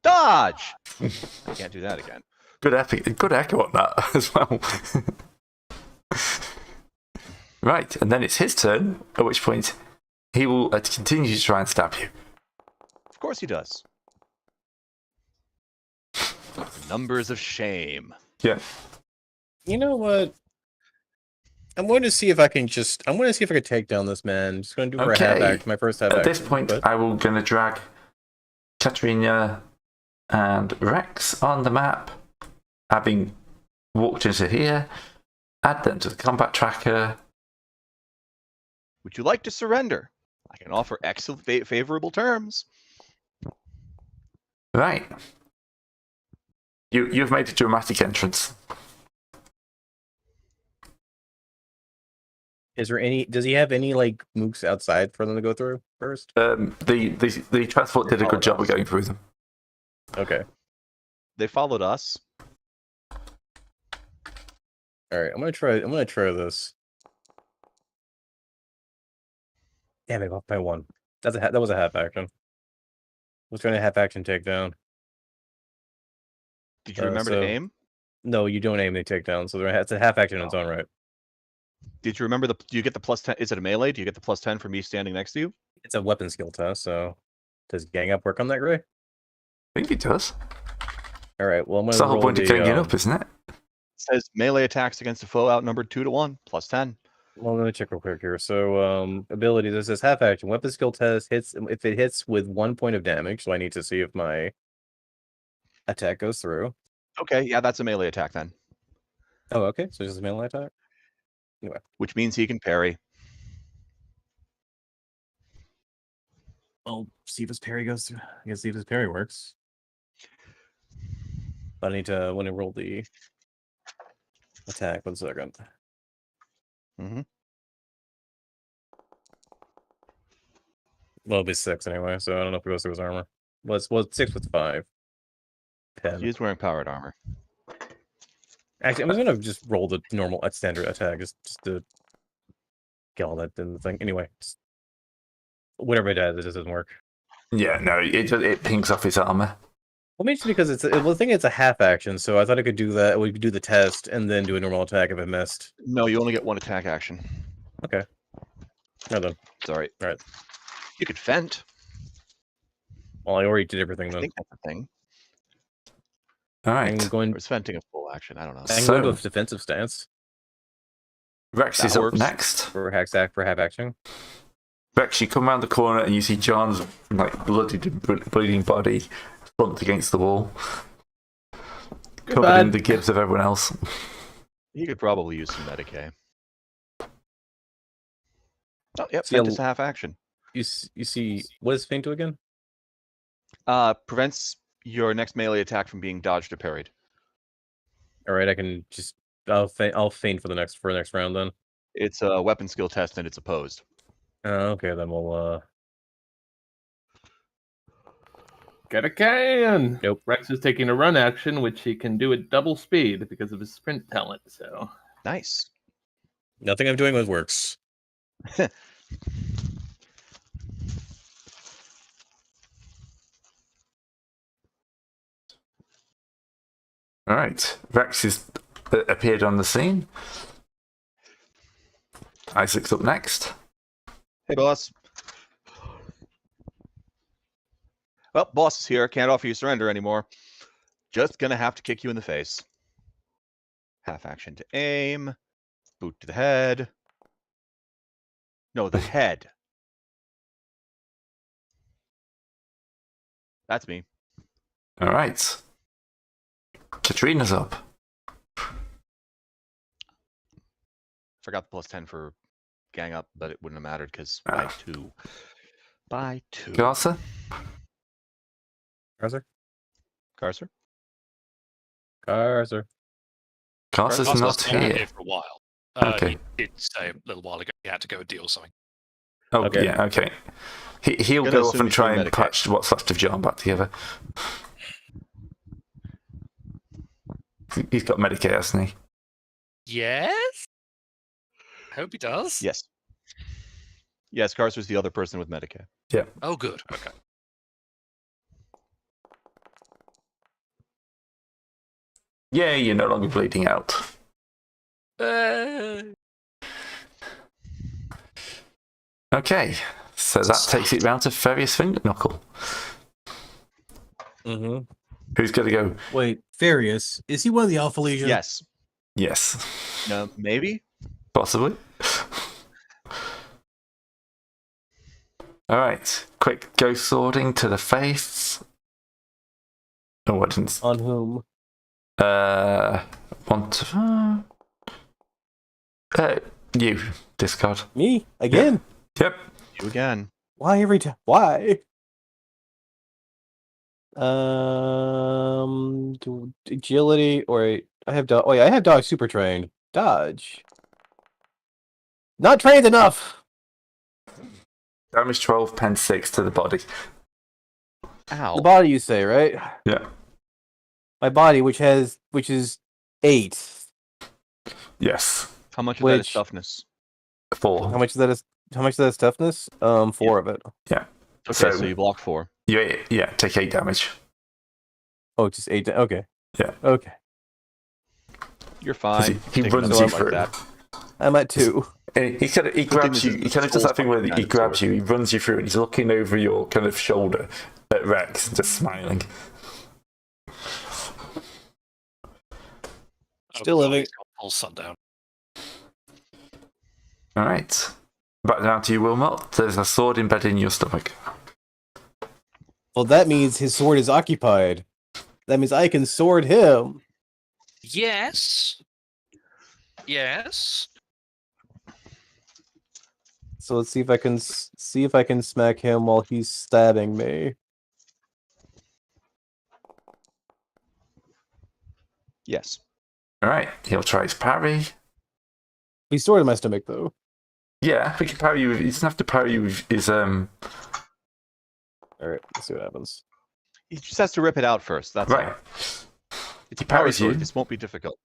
Dodge! I can't do that again. Good echo on that as well. Right, and then it's his turn, at which point he will continue to try and stab you. Of course he does. Numbers of shame. Yeah. You know what? I'm going to see if I can take down this man. I'm just going to do for a half act, my first half At act. this point, I will going to drag Katerina and Rex on the map, having walked into here, add them to the combat tracker. Would you like to surrender? I can offer excellent favorable terms. Right. You've made a dramatic entrance. Is there any? Does he have any like mooks outside for them to go through first? The transport did a good job of going through them. Okay. They followed us. All right. I'm gonna try this. Damn it! Off by one. That was a half action. Was trying to half action takedown. Did you remember to aim? No, you don't aim the takedown, so it's a half action in its own right. Did you remember do you get the plus 10? Is it a melee? Do you get the plus 10 for me standing next to you? It's a weapon skill test, so does gang up work on that, Gray? I think it does. All right. Well, I'm It's gonna the whole roll point of ganging up, isn't it? It says melee attacks against a foe outnumbered 2-1, plus 10. Well, let me check real quick here. So, ability. This says half action. Weapon skill test hits if it hits with 1 point of damage. So I need to see if my attack goes through. Okay, yeah, that's a melee attack then. Oh, okay. So just a melee attack. Anyway, which means he can parry. I'll see if his parry goes through. I can see if his parry works. But I need to when I roll the attack. 1 second. Mm-hmm. Well, it'll be 6 anyway, so I don't know if it goes through his armor. Well, it's 6 with 5. 10. He is wearing powered armor. Actually, I'm just gonna just roll the normal standard attack just to get all that in the thing. Anyway, whatever it does, it just doesn't work. Yeah, no, it pings off his armor. Well, maybe it's because I think it's a half action, so I thought I could do that. We could do the test and then do a normal attack if I missed. No, you only get one attack action. Okay. No, then. Sorry. All right. You could fent. Well, I already did everything I then. think that's a thing. All I'm right. going. Or is fenting a full action? I don't know. I can So- go into a defensive stance Rex That is up works. next. for half action. Rex, you come around the corner and you see John's like bloodied and bleeding body slumped against the wall, covered in the gibs of everyone else. You could probably use some Medicaid. Oh, yep, See, fent is a half action. You see what is Feint do again? Prevents your next melee attack from being dodged or parried. All right, I can just I'll feint for the next round then. It's a weapon skill test and it's opposed. Okay, then we'll Get a can. Nope. Rex is taking a run action, which he can do at double speed because of his sprint talent. So Nice. nothing I'm doing with works. All right. Rex has appeared on the scene. Isaac's up next. Hey, boss. Well, boss is here. Can't offer you surrender anymore. Just gonna have to kick you in the face. Half action to aim. Boot to the head. No, the head. That's me. All right. Katrina's up. Forgot the +10 for gang up, but it wouldn't have mattered because by 2. By 2. Garza? Carcer? Carcer? Carcer. Garza's Garza's not been here. for a while. Okay. He did say a little while ago he had to go deal something. Oh, Okay. yeah, okay. He'll Gonna go off assume and he's try doing and Medicaid. patch what's left of John back together. He's got Medicaid, hasn't he? Yes? I hope he does. Yes. Yes, Carcer's the other person with Medicaid. Oh, good. Okay. Yeah, you're no longer bleeding out. Okay, so that takes it round to Furious Fingerknuckle. Mm-hmm. Who's going to go? Wait, Furious, is he one of the Alpha Legion? Yes. Yes, No, maybe? possibly. All right, quick ghost swording to the face. Oh, I didn't. On whom? You discard. Me again? Yep. You again. Why every time? Why? Agility or I have dog. Oh yeah, I have dog super trained. Dodge. Not trained enough. Damage 12, pen 6 to the body. Ow. The body, you say, right? Yeah. My body, which is 8. Yes. How much of that is Which- toughness? 4. How much is that? How much is that toughness? 4 of it. Okay, So- so you block 4. Yeah, take 8 damage. Oh, just 8. Okay. Yeah. Okay. You're fine. he Take runs another you one through. like that. I'm at 2. And he grabs this you. is He the kind of does that skull's thing where fucking he grabs dinosaur. you, he runs you through, and he's looking over your kind of shoulder at Rex, just smiling. Still God, living. he's got full sundown. All right, back down to you, Wilmot. There's a sword embedded in your stomach. Well, that means his sword is occupied. That means I can sword him. Yes. Yes. So let's see if I can smack him while he's stabbing me. Yes. All right, he'll try his parry. He's sword in my stomach though. Yeah, we can parry you. He doesn't have to parry you with his All right, let's see what happens. He just has to rip it out first. That's right. all. It's a He power parries you. sword. This won't be difficult.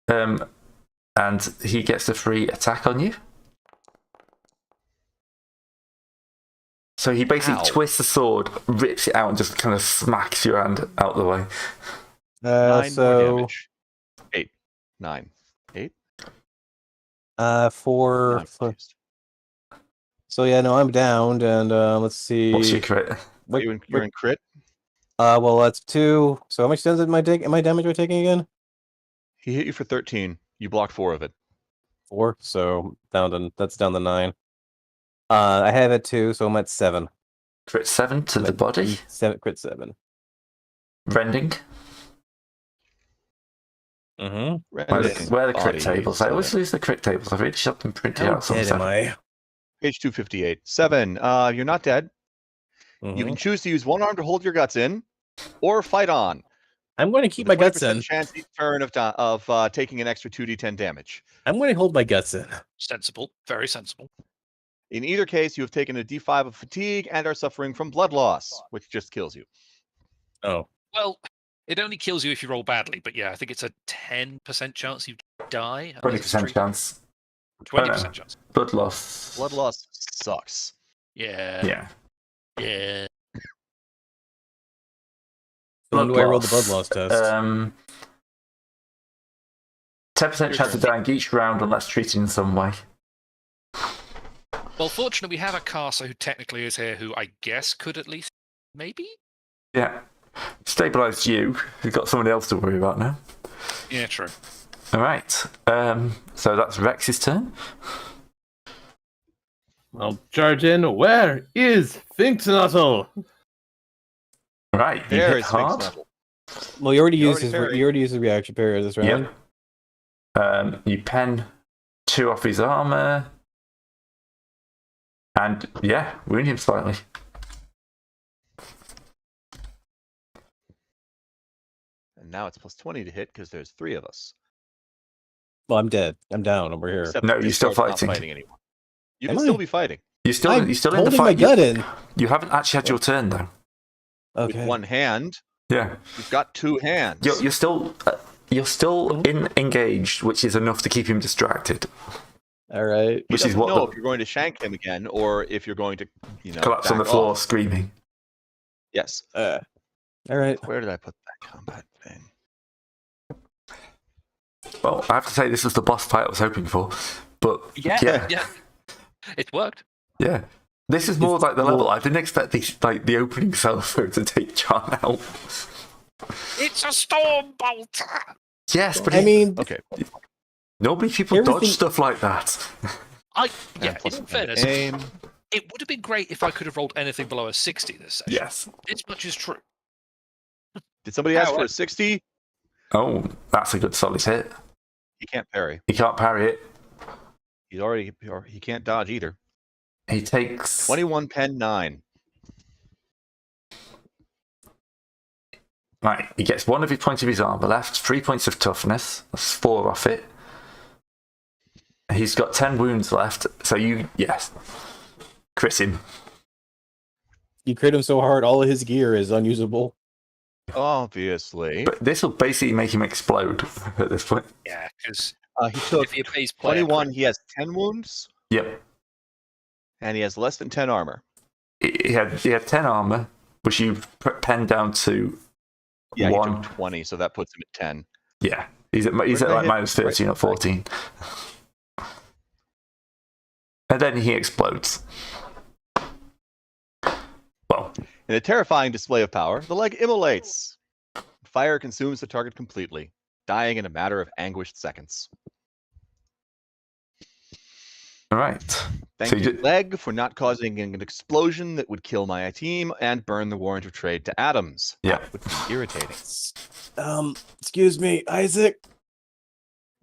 And he gets a free attack on you. So he basically Ow. twists the sword, rips it out, and just kind of smacks your hand out of the way. 9 so more damage. 8. 9. 8? 4. I'm confused. So yeah, no, I'm downed, and let's see. What's your crit? You're in crit? Well, that's 2. So how much damage am I taking again? He hit you for 13. You blocked 4 of it. 4. So that's down to 9. I have it 2, so I'm at 7. Crit 7 to the body. 7 crit 7. Rending. Mm-hmm. Where are the crit tables? I always lose the crit tables. I've really shot them printed out Dead am somewhere. Page 258. 7. You're not dead. You can choose to use one arm to hold your guts in, or fight on. I'm going to keep With my a guts 20% in. chance each turn of taking an extra 2d10 damage. I'm going to hold my guts in. Sensible. Very sensible. In either case, you have taken a d5 of fatigue and are suffering from blood loss, which just kills you. Oh. Well, it only kills you if you roll badly, but yeah, I think it's a 10% chance you die. 20% chance. 20% chance. Blood loss. Blood loss sucks. Yeah. Yeah. Yeah. When do I roll the blood loss test? 10% chance of dying each round unless treated in some way. Well, fortunately, we have a caster who technically is here who I guess could at least, maybe? Yeah. Stabilised you. You've got someone else to worry about now. Yeah, true. Alright. So that's Rex's turn. I'll charge in. Where is Finksnuttle? Right. You There hit is hard. Finksnuttle. Well, you already You already used his reaction period this round. Yep. You pen 2 off his armour. And, yeah, wound him slightly. And now it's plus 20 to hit because there's 3 of us. Well, I'm dead. I'm down over here. Except No, that you're this still start's not fighting. fighting anyone. You Am can I? still be fighting. You're still I'm in the holding my fight. gut in. You haven't actually had your turn, though. Okay. With one hand. Yeah. You've got 2 hands. You're still engaged, which is enough to keep him distracted. All right. He Which is doesn't what know the- if you're going to shank him again or if you're going to, collapse on the back floor, off. screaming. Yes. All right. Where did I put that combat thing? Well, I have to say this was the boss fight I was hoping for, but Yeah. It worked. yeah. This is more like the level. I didn't expect the opening salvo to take John out. It's a storm bolter! Yes, but I mean, Okay. normally people dodge everything- stuff like that. In Plus fairness, aim. it would have been great if I could have rolled anything below a 60 this session. Yes. This much is true. Did somebody ask for a 60? Oh, that's a good solid hit. He can't parry. He can't parry it. He can't dodge either. He takes 21 pen 9. right. He gets 1 of his points of his armor left. 3 points of toughness. That's 4 off it. He's got 10 wounds left. So crit him. you crit him so hard, all of his gear is unusable. Obviously. But this will basically make him explode at this point. Yeah, because He took if he obeys player 21. He has 10 wounds. Yep. And he has less than 10 armor. He had 10 armor, which you penned down to Yeah, 1. he took 20, so that puts him at 10. Yeah, he's at did I like hit? minus 13 or 14. And then he explodes. Well, In a terrifying display of power, the leg immolates. Fire consumes the target completely, dying in a matter of anguished seconds. all right. Thank So you, you leg, for not causing an explosion that would kill my team and burn the warrant of trade to atoms. Yeah. That would be irritating. Excuse me, Isaac.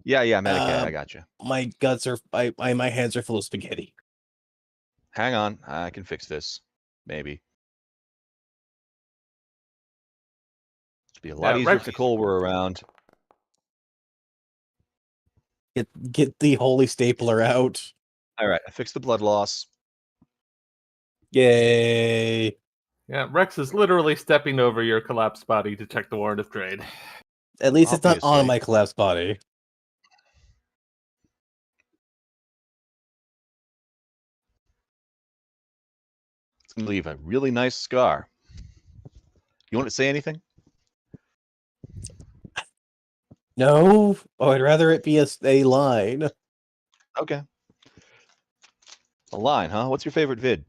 Yeah, Medicaid, I got you. My guts are. My hands are full of spaghetti. Hang on, I can fix this. Maybe. It'd be a lot Yeah, easier if Rex- Nicole were around. Get the holy stapler out. All right, I fixed the blood loss. Yay! Yeah, Rex is literally stepping over your collapsed body to check the warrant of trade. At least it's not on Obviously. my collapsed body. gonna leave a really nice scar. You want to say anything? No, I'd rather it be a line. Okay. A line, huh? What's your favorite vid?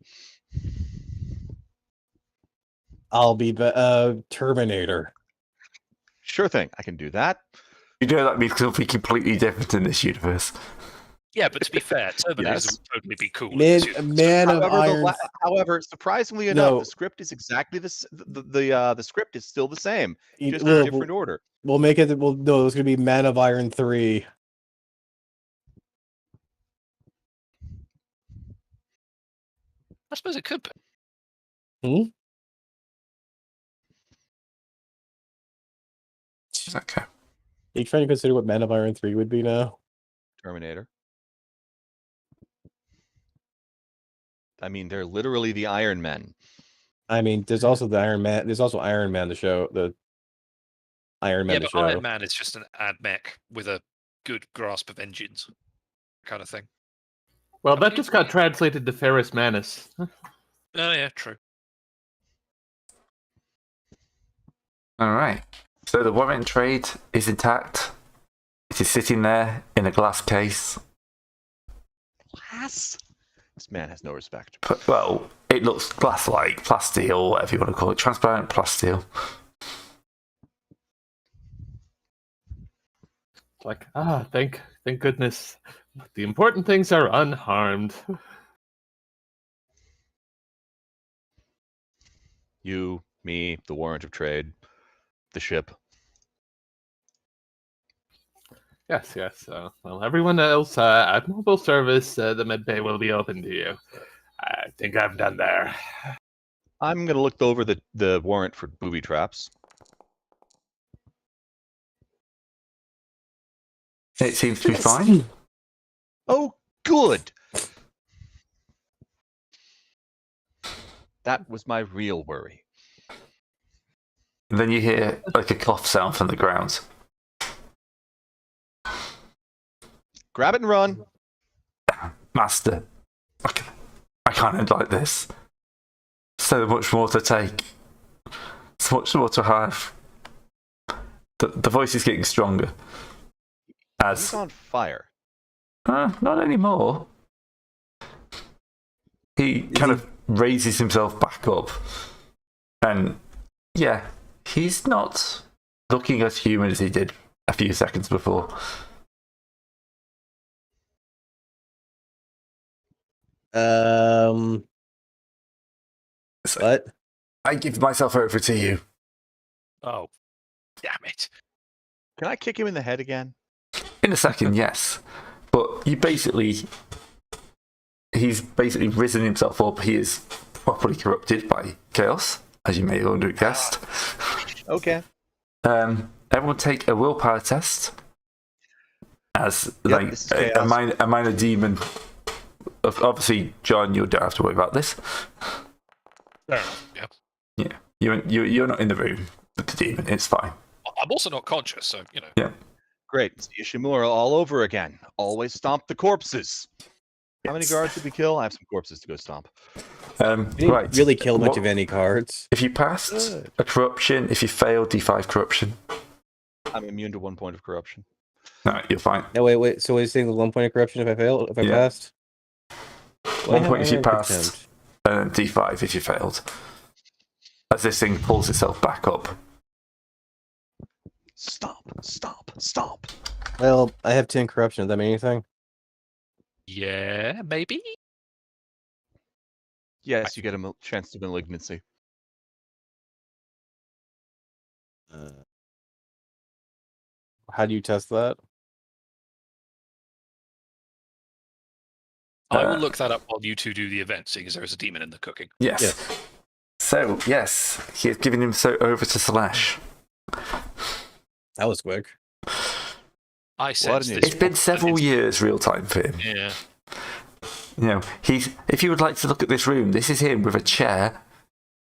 I'll be Terminator. Sure thing, I can do that. You know that means something completely different in this universe. Yeah, but to be fair, Terminators Yes. would totally be cool. in this universe. Man of Iron. However, surprisingly enough, No. the script is exactly the script is still the same, just in We'll, a different order. we'll make it. Well, no, it's gonna be Man of Iron 3. I suppose it could be. Okay. Are you trying to consider what Man of Iron 3 would be now? Terminator. I mean, they're literally the Iron Men. I mean, there's also the Iron Man. There's also Iron Man the show. The Iron Man Yeah, the but show. Iron Man is just an ad mech with a good grasp of engines, kind of thing. Well, that just got translated to Ferris Manus. Oh yeah, true. All right. So the warrant trade is intact. It is sitting there in a glass case. Glass? This man has no respect. Well, it looks glass-like, plasteel, whatever you want to call it. Transparent plasteel. Like, thank goodness. The important things are unharmed. You, me, the warrant of trade, the ship. Yes. Well, everyone else, Admirable Service, the medbay will be open to you. I think I'm done there. I'm gonna look over the warrant for booby traps. It seems to be fine. Oh, good. That was my real worry. And then you hear like a cough sound from the ground. Grab it and run. Master, I can't end like this. So much more to take. So much more to have. The voice is getting stronger. He's on fire. Not anymore. He kind of raises himself back up. And yeah, he's not looking as human as he did a few seconds before. What? I give myself over to you. Oh, damn it! Can I kick him in the head again? In a second, yes. But he's basically risen himself up. He is properly corrupted by chaos, as you may have guessed. Okay. Everyone take a willpower test. As Yep, this is a minor demon. Obviously, John, you don't have to worry about this. Fair enough. Yeah. Yeah, you're not in the room with the demon. It's fine. I'm also not conscious, so you know. Yeah. Great. It's Ishimura all over again. Always stomp the corpses. How many guards did we kill? I have some corpses to go stomp. You didn't really kill much of any cards. If you passed a corruption, if you failed, D5 corruption. I'm immune to 1 point of corruption. No, you're fine. No, wait. So he's saying 1 point of corruption if I fail? If I passed? 1 point if you passed, and D5 if you failed. As this thing pulls itself back up. Stop. Well, I have 10 corruption. Does that mean anything? Yeah, maybe. Yes, you get a chance to malignancy. How do you test that? I will look that up while you two do the event, seeing as there is a demon in the cooking. Yes. So, yes, he has given him over to Slash. That was quick. I sense an this. It's been several years real time for him. Yeah. You know, if you would like to look at this room, this is him with a chair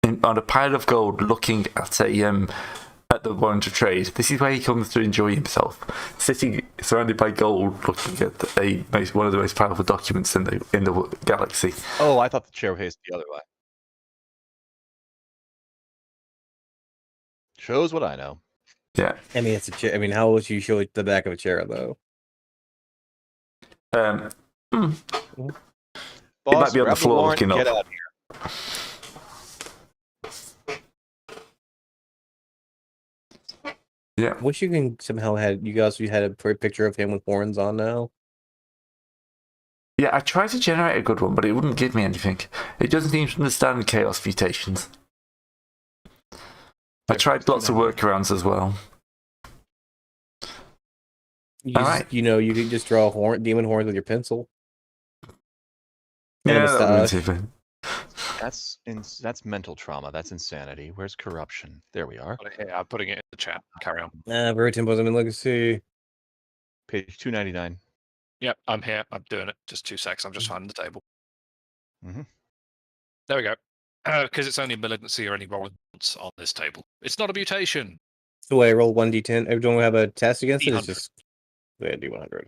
on a pile of gold looking at at the warrant of trade. This is where he comes to enjoy himself, sitting surrounded by gold, looking at one of the most powerful documents in the galaxy. Oh, I thought the chair faced the other way. Shows what I know. Yeah. I mean, it's a chair. I mean, how would you show the back of a chair though? Boss, might be on the grab floor warrant and looking get up. out of here. Yeah. Wish you can somehow had you guys had a picture of him with horns on now. Yeah, I tried to generate a good one, but it wouldn't give me anything. It doesn't seem to understand chaos mutations. I tried lots of workarounds as well. You All just, right. you know, you could just draw demon horns with your pencil. Yeah, And a that wouldn't moustache. even. That's mental trauma. That's insanity. Where's corruption? There we are. Yeah, I'm putting it in the chat. Carry on. Very tempo in legacy. Page 299. Yep, I'm here. I'm doing it. Just 2 secs. I'm just finding the table. Mhm. There we go. Because it's only malignancy or any warrants on this table. It's not a mutation. So I roll 1d10. I don't have a test against it. It's D100. just D100.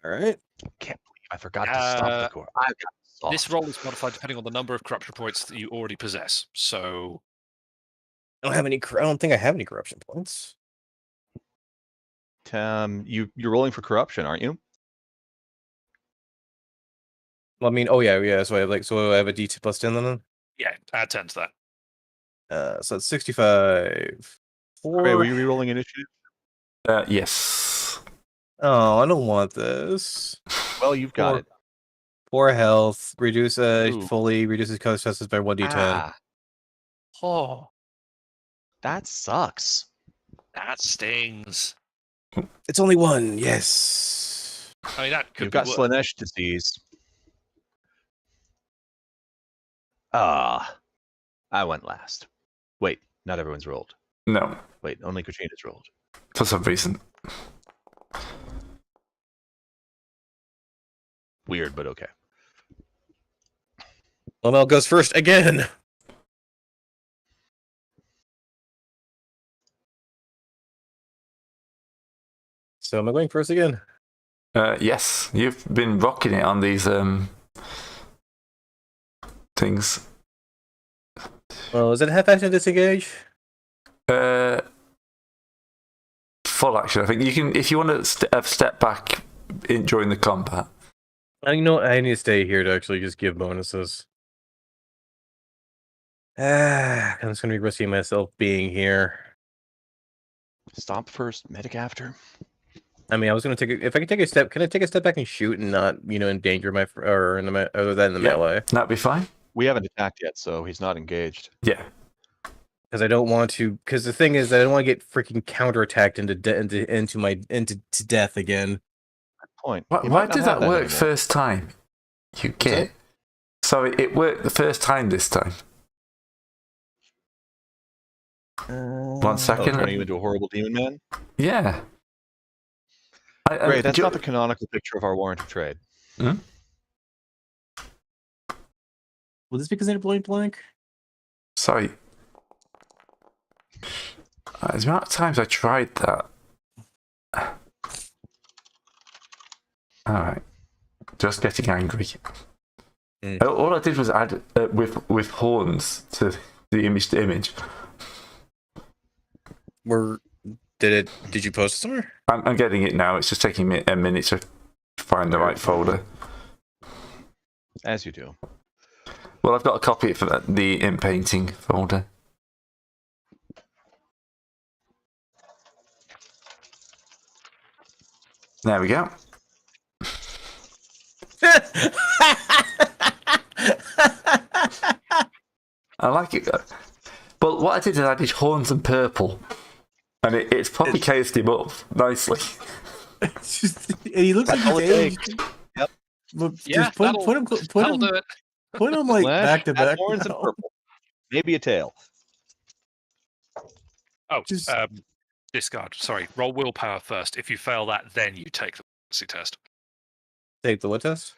All right. Can't believe I forgot to stop the core. I've got soft. This roll is modified depending on the number of corruption points that you already possess. So I don't have any. I don't think I have any corruption points. You're rolling for corruption, aren't you? Well, I mean, oh yeah. So I have a D2 plus 10 then. yeah, add 10 to that. So it's 65. Wait, were you re-rolling initiative? Yes. Oh, I don't want this. Well, you've got it. Poor health. Reduce Ooh. fully reduces cost justice by 1d10. Ah, Oh, that sucks. that stings. It's only one. Yes. I mean, that could You've be got worse. Slanesh disease. Ah, I went last. Wait, not everyone's rolled. No, Wait, only Katrina's rolled. for some reason. Weird, but okay. Lamel goes first again. So am I going first again? Yes, you've been rocking it on these things. Well, is it half action disengage? Full action. I think you can, if you want to step back during the combat. You know, I need to stay here to actually just give bonuses. I'm just gonna be risking myself being here. Stomp first, medic after. I mean, I was gonna if I could take a step. Can I take a step back and shoot and not, endanger my other than the Yeah. melee? That'd be fine. We haven't attacked yet, so he's not engaged. Yeah. Because I don't want to. Because the thing is, that I don't want to get freaking counterattacked into death again. Point. Why, You why might not did have that work anymore. first time? You get. Sorry, it worked the first time this time. 1 Oh, second. turning you into a horrible demon man? Yeah. Great, that's not the canonical picture of our warrant of trade. Will this be considered point blank? Sorry. The amount of times I tried that. Alright. Just getting angry. All I did was add with horns to the image. Did you post it somewhere? I'm getting it now. It's just taking me a minute to find the right folder. As you do. Well, I've got a copy for the in painting folder. There we go. I like it. But what I did is I did horns and purple. And it's probably cased him up nicely. He looks like That's all he's it aged. Yep. Look, Yeah, just that'll do it. put him like Slash, back to add back. horns and now. purple. Maybe a tail. Oh, Just- discard. Sorry, roll willpower first. If you fail that, then you take the malignancy test. Take the what test?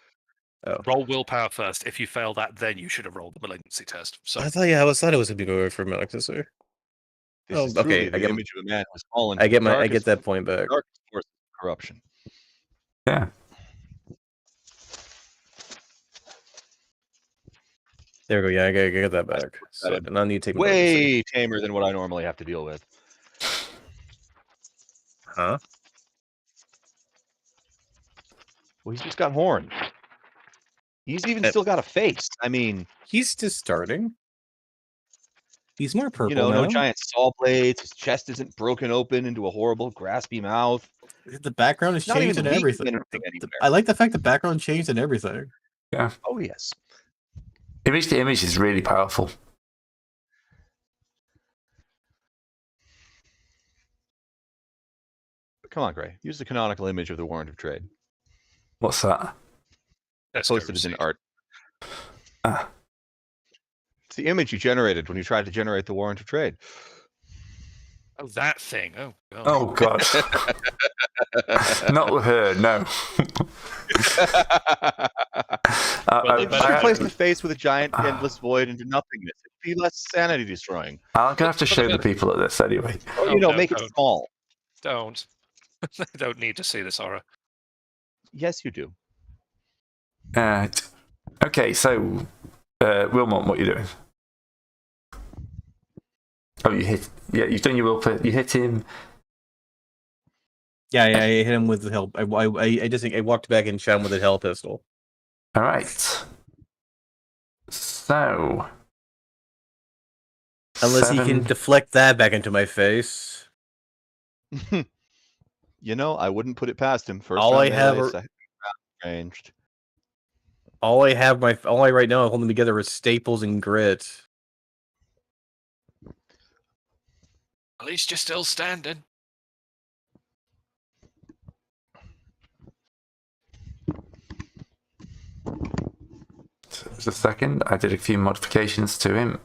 Oh, Roll willpower first. If you fail that, then you should have rolled the malignancy test. So I thought I thought it was gonna be over for Malex. This Oh, is okay, truly I the get- image of a man who has fallen. I to the get darkest- that point back. darkest force of corruption. Yeah. There we go. Yeah, I gotta get that back. So, and I need to take my notes. Way tamer than what I normally have to deal with. Huh? Well, he's just got horns. He's even still got a face. I mean, He's just starting. He's more purple no now. giant saw blades. His chest isn't broken open into a horrible, graspy mouth. The background has Not changed even and leaking everything. anything anywhere. I like the fact the background changed and everything. Yeah. Oh, yes. Image to image is really powerful. But come on, Gray. Use the canonical image of the warrant of trade. What's that? That's Posted as an art. Ah. It's the image you generated when you tried to generate the warrant of trade. Oh, that thing. Oh, God. Oh, God. Not with her, no. Just replace the face with a giant endless void into nothingness. It'd be less sanity destroying. I'm going to have to show the people at this anyway. Or, Oh, no, make it don't. small. Don't. I don't need to see this horror. Yes, you do. Okay, so, Wilmot, what are you doing? Oh, you hit. Yeah, you've done your will put. You hit him. Yeah, I hit him with the help. I just think I walked back and shot him with a hell pistol. All right. So. Unless he 7. can deflect that back into my face. I wouldn't put it past him. First All round I have melee, are- second round ranged. All I right now holding together is staples and grit. At least you're still standing. Just a second. I did a few modifications to him.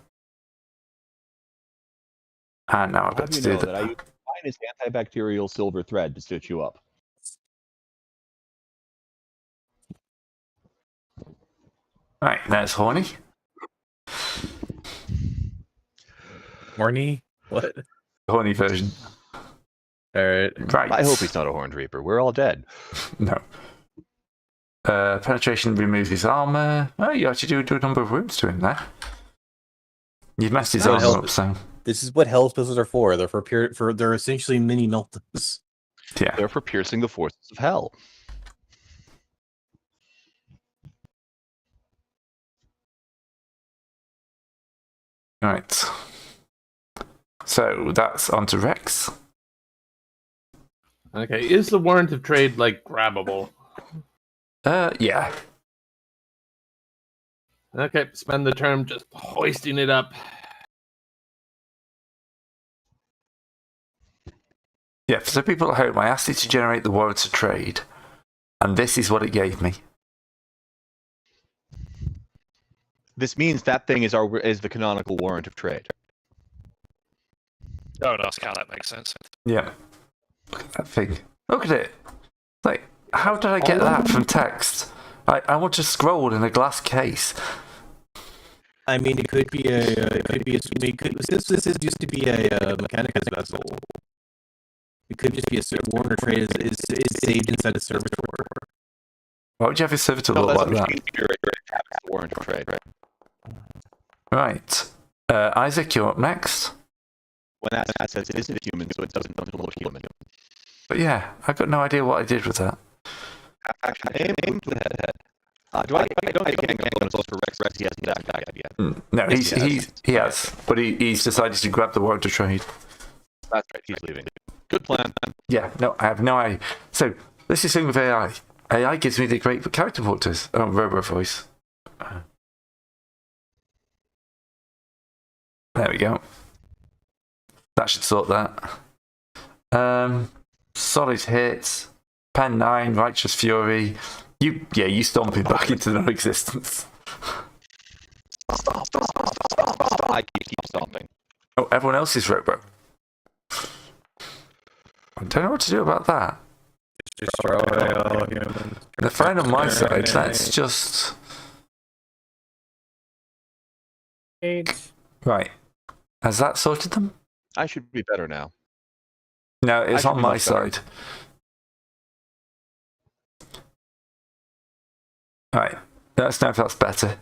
And now I'm I'll about have to you do know that. that I use finest antibacterial silver thread to stitch you up. Right, that's horny. Horny? What? Horny version. Alright. Right. I hope he's not a Horned Reaper. We're all dead. No. Penetration removes his armor. Oh, you actually do a number of wounds to him there. You've messed his That'll armor help. up, so. This is what hell pistols are for. They're they're essentially mini meltdowns. Yeah. They're for piercing the forces of hell. Right. So that's on to Rex. Okay, is the warrant of trade grabbable? Yeah. Okay, spend the term just hoisting it up. Yeah, for the people at home, I asked it to generate the warrant of trade, and this is what it gave me. This means that thing is the canonical warrant of trade. Don't ask how that makes sense. Yeah. Look at that thing. Look at it. Like, how did I get that from text? I want to scroll in a glass case. I mean, it could be this used to be a mechanicus vessel. It could just be a warrant of trade is saved inside a servitor. Why would you have a servitor No, look that's like what that? you're the warrant of trade. Right. Isaac, you're up next. When that says it isn't a human, so it doesn't look human. But yeah, I've got no idea what I did with that. Aim to the head. Do I don't think I can go as close for Rex. He hasn't died yet. No, Yes, he has. But he's decided to grab the warrant of trade. That's right. He's leaving. Good plan. Yeah, no, I have no idea. So, let's just thing with AI. AI gives me the great character porters. Oh, robo voice. There we go. That should sort that. Solid hits. Pen 9, Righteous Fury. You stomp him back into non-existence. I keep stomping. Oh, everyone else is robo. I don't know what to do about that. Destroy all humans. They're fine on my side. Let's just... Right. Has that sorted them? I should be better now. No, it's should on be my much better. side. Right. Let's know if that's better.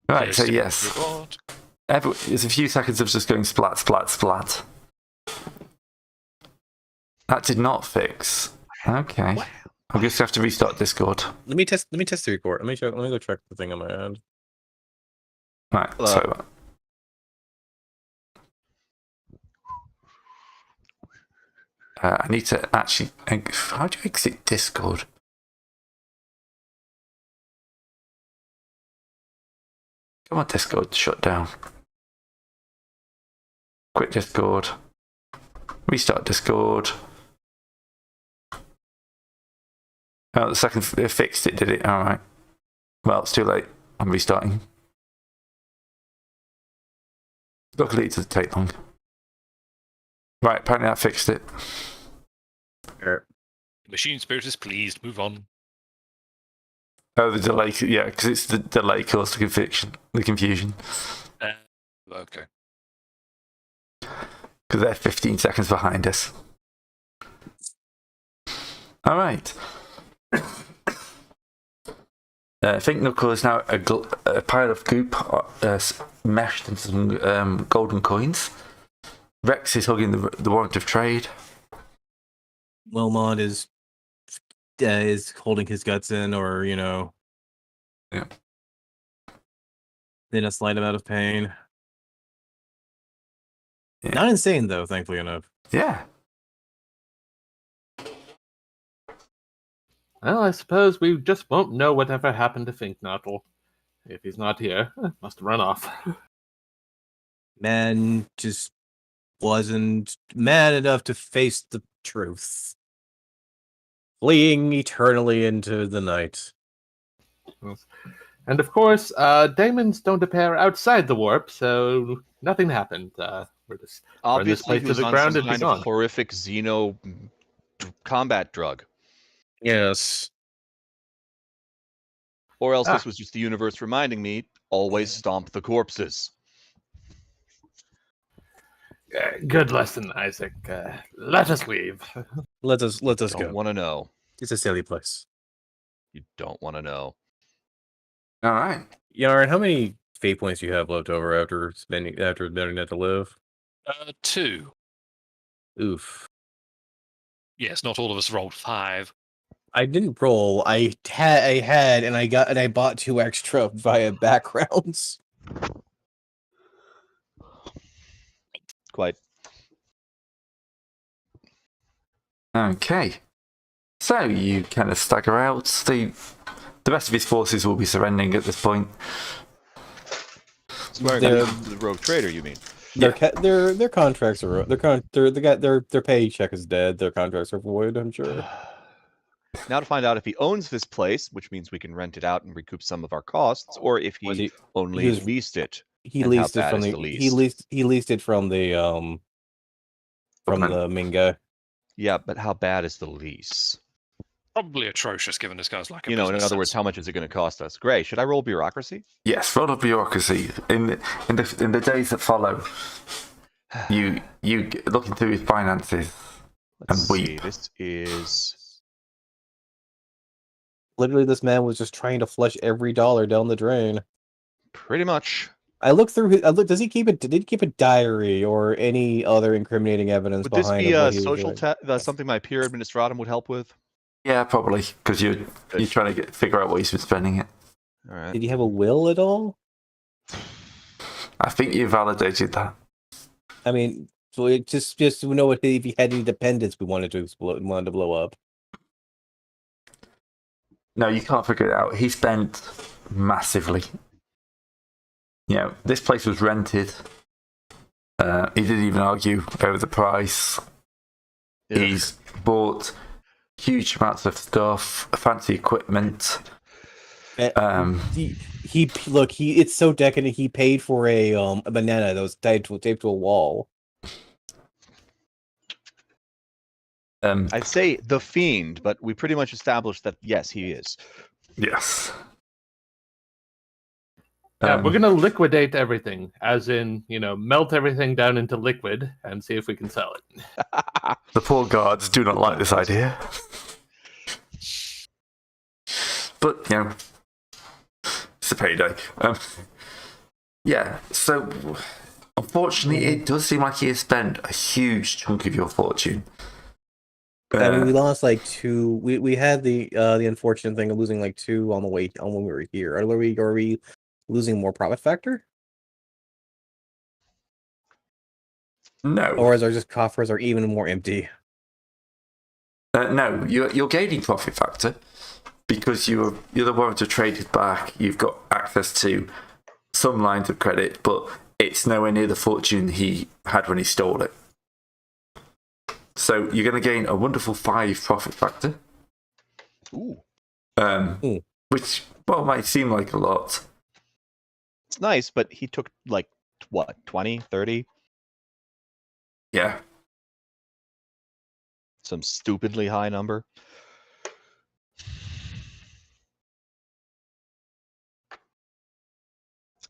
Right, so Just yes. report. There's a few seconds of just going splat, splat, splat. That did not fix. Okay. I'm just have to restart Discord. Let me test the record. Let me go check the thing on my end. Right, Hello. so I need to actually. How do you exit Discord? Come on, Discord, shut down. Quit Discord. Restart Discord. Oh, the second it fixed it, did it? Alright. Well, it's too late. I'm restarting. Luckily, it doesn't take long. Right, apparently that fixed it. Machine spirit is pleased. Move on. Oh, the delay, yeah, because it's the delay caused the confusion. Okay. Because they're 15 seconds behind us. All right. I think Knuckle is now a pile of goop meshed into some golden coins. Rex is hugging the warrant of trade. Wilmot is holding his guts in, or Yeah. in a slight amount of pain. Yeah. Not insane though, thankfully enough. Yeah. Well, I suppose we just won't know whatever happened to Finknottle. If he's not here, must have run off. Man just wasn't man enough to face the truth. Fleeing eternally into the night. And of course, demons don't appear outside the warp, so nothing happened. We're just burn this Obviously, place he to was the on ground some and he's kind of gone. horrific combat drug. Yes. Or else Ah. this was just the universe reminding me, always stomp the corpses. Good lesson, Isaac. Let us leave. Let us Don't go. want to know. It's a silly place. You don't want to know. All right. Yarn, how many fate points do you have left over after spending that to live? 2. Oof. Yes, not all of us rolled 5. I didn't roll. I had, and I bought 2 extra via backgrounds. Quite. Okay. So you kind of stagger out. The rest of his forces will be surrendering at this point. Swearing They're- to the rogue trader, you mean? Their contracts are their paycheck is dead. Their contracts are void. I'm sure. Now to find out if he owns this place, which means we can rent it out and recoup some of our costs, or if Was he he- only he was- leased it. He And how leased it bad from is the the he leased it from the Government. the main guy. Yeah, but how bad is the lease? Probably atrocious, given this guy's like a You know, in business other words, sense. how much is it going to cost us? Gray, should I roll bureaucracy? Yes, roll up bureaucracy. In the days that follow, you look into his finances. Let's And see. weep. This is Literally, this man was just trying to flush every dollar down the drain. pretty much. I looked through his. Does he keep it? Did he keep a diary or any other incriminating evidence Would this behind be of a what he was social doing? something my peer administratum would help with? Yeah, probably because you're trying to figure out what he's been spending it. All right. Did he have a will at all? I think you validated that. I mean, so it just to know if he had any dependents we wanted to blow up. No, you can't figure it out. He spent massively. You know, this place was rented. He didn't even argue over the price. Ugh. He's bought huge amounts of stuff, fancy equipment. It's so decadent. He paid for a banana that was taped to a wall. I'd say the fiend, but we pretty much established that yes, he is. Yes. Yeah, we're gonna liquidate everything, as in, melt everything down into liquid and see if we can sell it. The poor guards do not like this idea. But, it's a payday. Yeah, so unfortunately, it does seem like you spent a huge chunk of your fortune. I mean, we lost like 2. We had the unfortunate thing of losing like 2 on the way on when we were here. Are we losing more profit factor, No, or is our just coffers are even more empty? no, you're gaining profit factor because you're the one to trade it back. You've got access to some lines of credit, but it's nowhere near the fortune he had when he stole it. So you're going to gain a wonderful 5 profit factor. Ooh, Which, well, might seem like a lot. it's nice, but he took like what, 20, 30? Yeah. Some stupidly high number.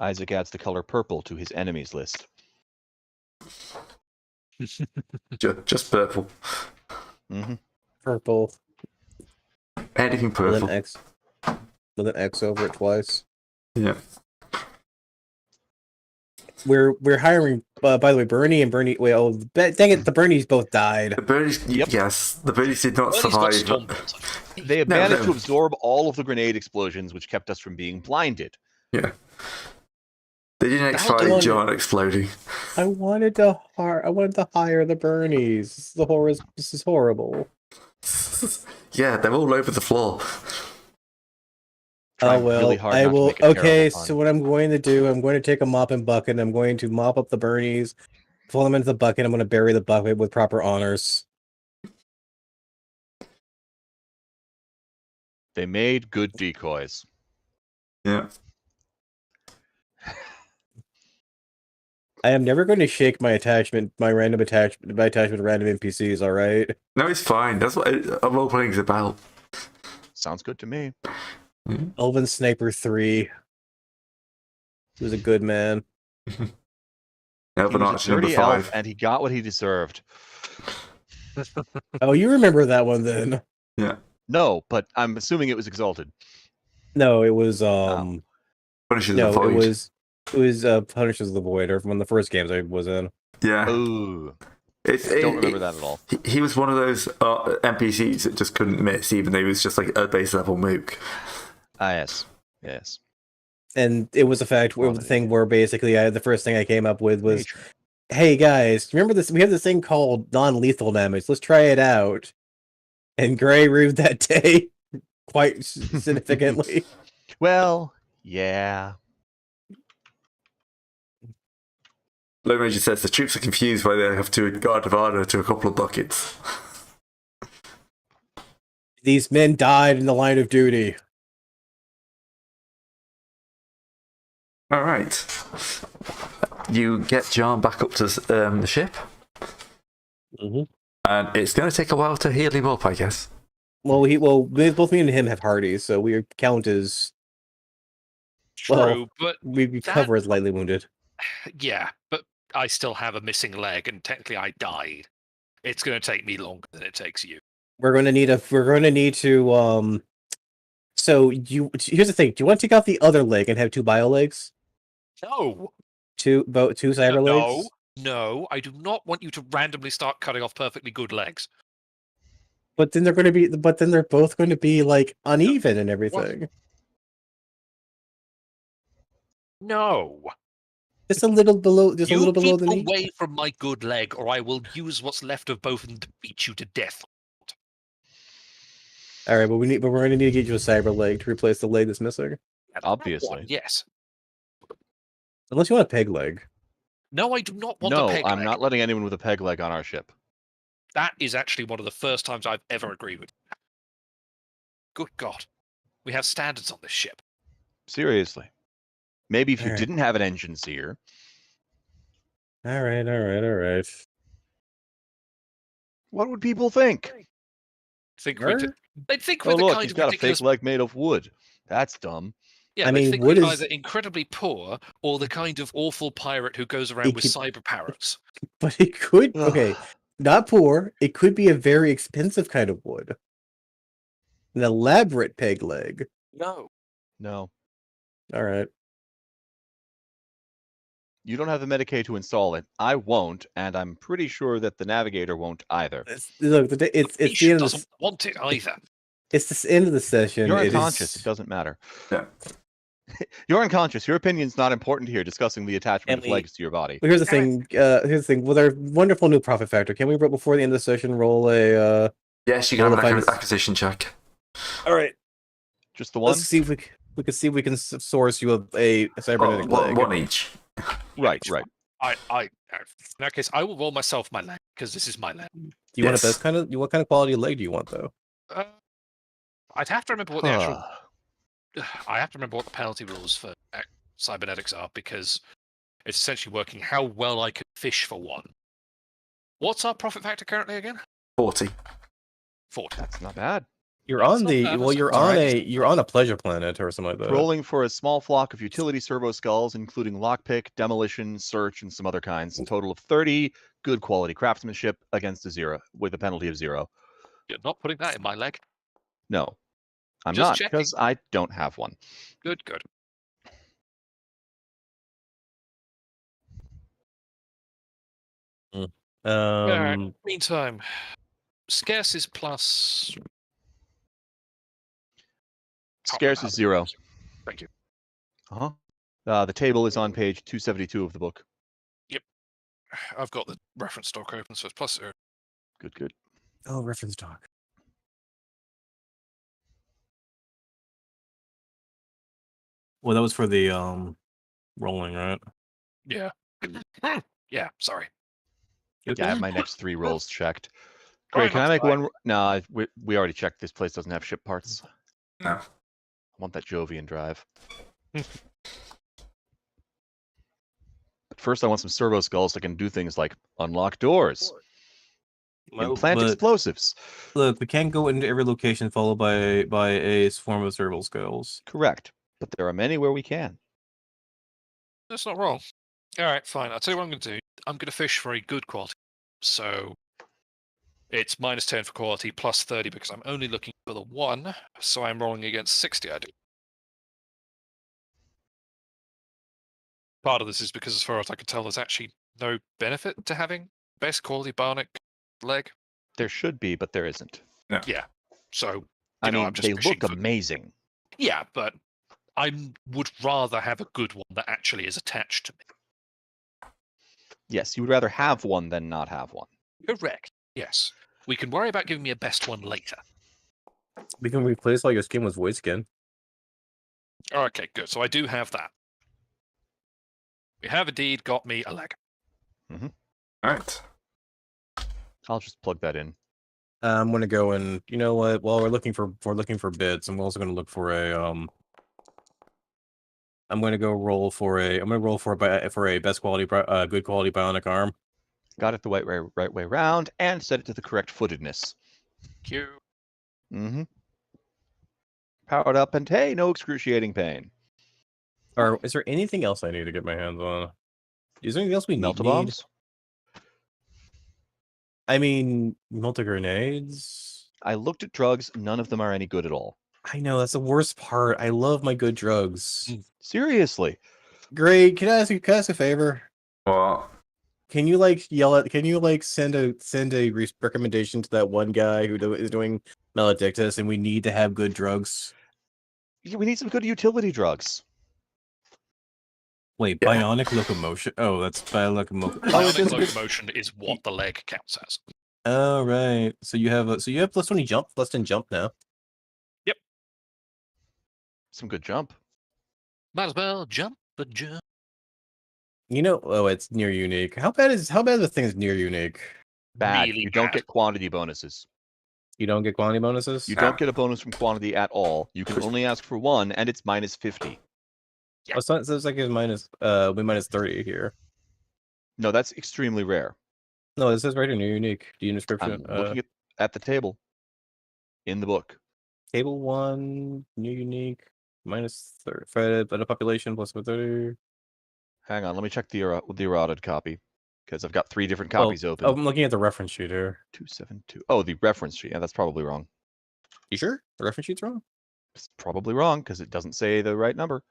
Isaac adds the color purple to his enemies list. Just purple. Mm-hmm. Purple Anything with purple. an X over it twice. Yeah. We're hiring. By the way, Bernie and Bernie. Wait, oh, dang it! The Bernies both died. The birdies, Yep. yes, the birdies did not Bernie's got survive. stumbled. They have No, managed no. to absorb all of the grenade explosions, which kept us from being blinded. Yeah. They didn't The hell do explode I- John exploding. I wanted to hire the Bernies. This is horrible. Yeah, they're all over the floor. Trying Oh well, really hard I not to will. make a Okay, terrible pun. so what I'm going to do, I'm going to take a mop and bucket, and I'm going to mop up the Bernies, pull them into the bucket. I'm going to bury the bucket with proper honors. They made good decoys. Yeah. I am never going to shake my attachment to random NPCs. All right. No, it's fine. That's what a role playing is about. Sounds good to me. Elven Sniper 3. He was a good man. Elven He was Archer a number dirty elf, 5. and he got what he deserved. Oh, you remember that one then? Yeah. No, but I'm assuming it was exalted. No, it was Punishes no, the Void. it was Punishes of the Void, or from one of the first games I was in. Yeah. Ooh, It's, don't remember that at all. He was one of those NPCs that just couldn't miss, even though he was just like a base level mook. Ah, yes. And it was a fact where the Quality. thing where basically the first thing I came up with was, Nature. hey guys, remember this? We have this thing called non-lethal damage. Let's try it out. And Gray ruled that day quite significantly. Well, yeah. Low Major says the troops are confused why they have to guard of honor to a couple of buckets. These men died in the line of duty. All right. You get John back up to the ship, and it's going to take a while to heal him up, I guess. Well, both me and him have Hardies, so we count as True, but we cover as lightly wounded. yeah, but I still have a missing leg, and technically I died. It's going to take me longer than it takes you. We're going to need to. So here's the thing: do you want to take out the other leg and have 2 bio legs? No, Two cyber legs? no, I do not want you to randomly start cutting off perfectly good legs. But then they're both going to be like uneven and everything. No. Just a little below, a little below the knee. Away from my good leg, or I will use what's left of both of them to beat you to death. All right, but we're going to need to get you a cyber leg to replace the leg that's missing. Obviously. Yes. Unless you want a peg leg. No, I do not want No, a peg I'm leg. not letting anyone with a peg leg on our ship. That is actually one of the first times I've ever agreed with you. Good God. We have standards on this ship. Seriously. Maybe if you Alright. didn't have an engine seer. All right. What would people think? They'd think Oh, we're the look, kind he's of got a ridiculous... fake leg made of wood. That's dumb. Yeah, I they mean, think wood we're is- either incredibly poor or the kind of awful pirate who goes around with cyber parrots. But it could not poor. It could be a very expensive kind of wood. An elaborate peg leg. No. No. All right. You don't have the Medicaid to install it. I won't, and I'm pretty sure that the Navigator won't either. Look, it's Niche the end of doesn't the, want it either. it's the end of the session. You're It unconscious. is- It doesn't matter. Yeah. You're unconscious. Your opinion's not important here. Discussing the attachment of Emily- legs to your body. But here's the Damn thing. Here's the thing. With our wonderful new profit factor, can we before the end of the session roll a? Yes, you can Roll have the an finest- acquisition check. All right. Just the one? Let's see if we can see if we can source you a cybernetic leg. One each. Right, right. In that case, I will roll myself my leg because this is my leg. Do you want Yes. a best kind of? What kind of quality leg do you want though? I'd have to remember what the actual. I have to remember what the penalty rules for cybernetics are because it's essentially working how well I could fish for one. What's our profit factor currently again? 40. 40. That's not bad. You're That's on not the bad, well. that's You're all on right. you're on a pleasure planet or something like that. Rolling for a small flock of utility servo skulls, including lockpick, demolition, search, and some other kinds. A total of 30 good quality craftsmanship against a 0, with a penalty of 0. You're not putting that in my leg. No, I'm Just not, checking. because I don't have one. Good, good. Alright. Meantime, scarce is plus. Scarce is 0. Thank you. The table is on page 272 of the book. I've got the reference doc open, so it's plus 0. Good, good. Oh, reference doc. Well, that was for the rolling, right? Yeah. Yeah, sorry. You Yeah, I have okay? my next 3 rolls checked. All Great, right, can I that's make fine. one? No, we already checked. This place doesn't have ship parts. No. I want that Jovian drive. But first, I want some servo skulls that can do things like unlock doors, implant But explosives. look, we can't go into every location followed by a swarm of serval skulls. Correct. But there are many where we can. That's not wrong. Alright, fine. I'll tell you what I'm going to do. I'm going to fish for a good quality. So it's minus 10 for quality, plus 30 because I'm only looking for the 1. So I'm rolling against 60, I do. Part of this is because, as far as I can tell, there's actually no benefit to having best quality Barnic leg. There should be, but there isn't. Yeah. So, I know, mean, I'm just they fishing look for- amazing. yeah, but I would rather have a good one that actually is attached to me. Yes, you would rather have one than not have one. Correct. Yes. We can worry about giving me a best one later. We can replace all your skin with void skin. Okay, good. So I do have that. We have indeed got me a leg. Alright. I'll just plug that in. I'm gonna go and you know what? While we're looking for bits, I'm also gonna look for a I'm gonna roll for a best quality good quality bionic arm. Got it the right way round and set it to the correct footedness. Q. Mm-hmm. Powered up and hey, no excruciating pain. Or is there anything else I need to get my hands on? Is there anything else we Melta need? bombs? I mean, melta grenades. I looked at drugs. None of them are any good at all. I know that's the worst part. I love my good drugs. Seriously. Great. Can I ask a favor? What? Can you send a recommendation to that one guy who is doing maledictus, and we need to have good drugs? Yeah, we need some good utility drugs. Wait, Yeah. bionic locomotion. Oh, that's locomotion. Bionic locomotion is what the leg counts as. Oh right. So you have plus 20 jump, plus 10 jump now. Some good jump. Might as well jump, but jump. You know, it's near unique. How bad the thing is near unique? Bad. Really You don't bad. get quantity bonuses. You don't get quantity bonuses. You Ah. don't get a bonus from quantity at all. You can only ask for one, and it's minus 50. Yeah. Oh, so it's like it's minus minus 30 here. No, that's extremely rare. No, it says right here near unique. Do you description? I'm looking at the table in the book. Table 1 new unique minus 30 but a population plus 30. Hang on, let me check the errated copy because I've got 3 different copies open. I'm looking at the reference sheet here. 272. Oh, the reference sheet. Yeah, that's probably wrong. You sure the reference sheet's wrong? It's probably wrong because it doesn't say the right number.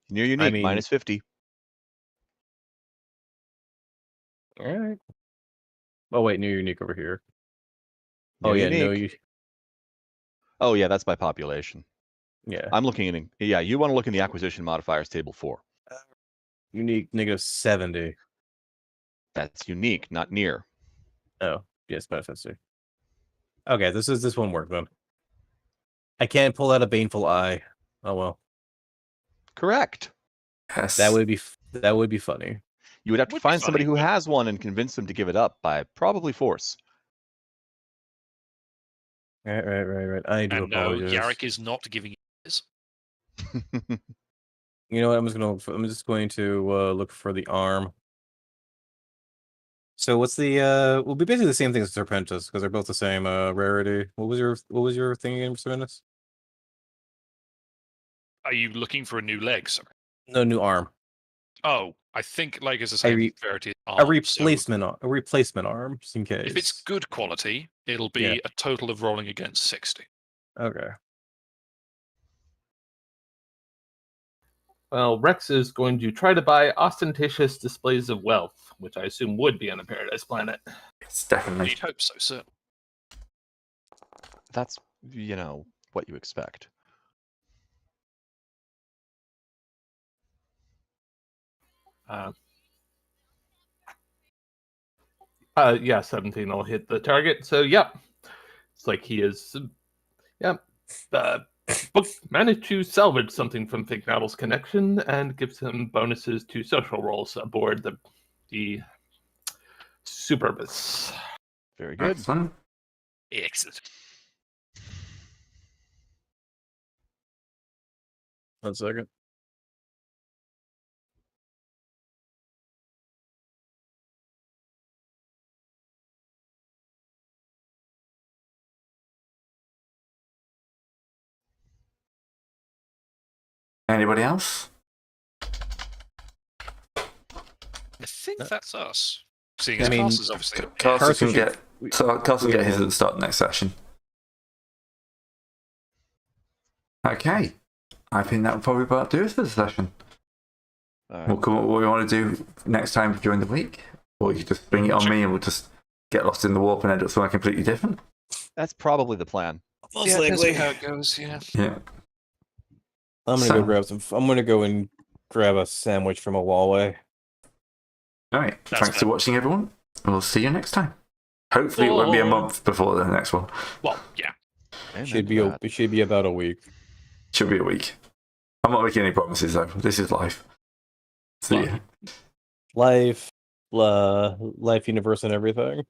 Near unique, mean- minus 50. All right. Oh wait, new unique over here. New Oh yeah, no, unique. Oh yeah, that's by population. yeah, I'm looking in. Yeah, you want to look in the acquisition modifiers table 4. unique -70. That's unique, not near. Oh yes, manifesting. Okay, this won't work then. I can't pull out a baneful eye. Oh well, Correct. Yes. that would be funny. You would have to Would be find somebody funny, who but- has one and convince them to give it up by probably force. Right. I do And no, apologize. Yarrick is not giving you this. You know what? I'm just going to look for the arm. So what's the will be basically the same thing as Serpentis because they're both the same rarity. What was your thing again, Serpentis? Are you looking for a new leg? Sorry. No, new arm. Oh, I think leg is the same rarity as A arm, so replacement arm, just in case. if it's good quality, it'll be Yeah. a total of rolling against 60. Okay. Well, Rex is going to try to buy ostentatious displays of wealth, which I assume would be on a paradise planet. It's definitely. You'd hope so, sir. That's, what you expect. Yeah, 17 will hit the target. So, yep. It's like he is, yep. Book managed to salvage something from Fignaddle's connection and gives him bonuses to social rolls aboard the Superbus. Very good. Excellent. Excellent. 1 second. Anybody else? I think that's us. Seeing I as mean, Carlos is obviously Carson Carson can should- get Carson get his at the start of the next session. Okay. I think that would probably about do it for the session. All right. We'll come up with what we want to do next time during the week. Or you could just bring it on me and we'll just get lost in the warp and end up somewhere completely different. That's probably the plan. Most likely how it goes. Yeah. Yeah. I'm gonna So- go grab some. I'm gonna go and grab a sandwich from a Wallway. Alright. That's Thanks for fine. watching, everyone. We'll see you next time. Hopefully it won't be a month before the next one. Well, yeah. Amen Should to that. it should be about a week. Should be a week. I'm not making any promises though. This is life. See ya. Life, universe, and everything.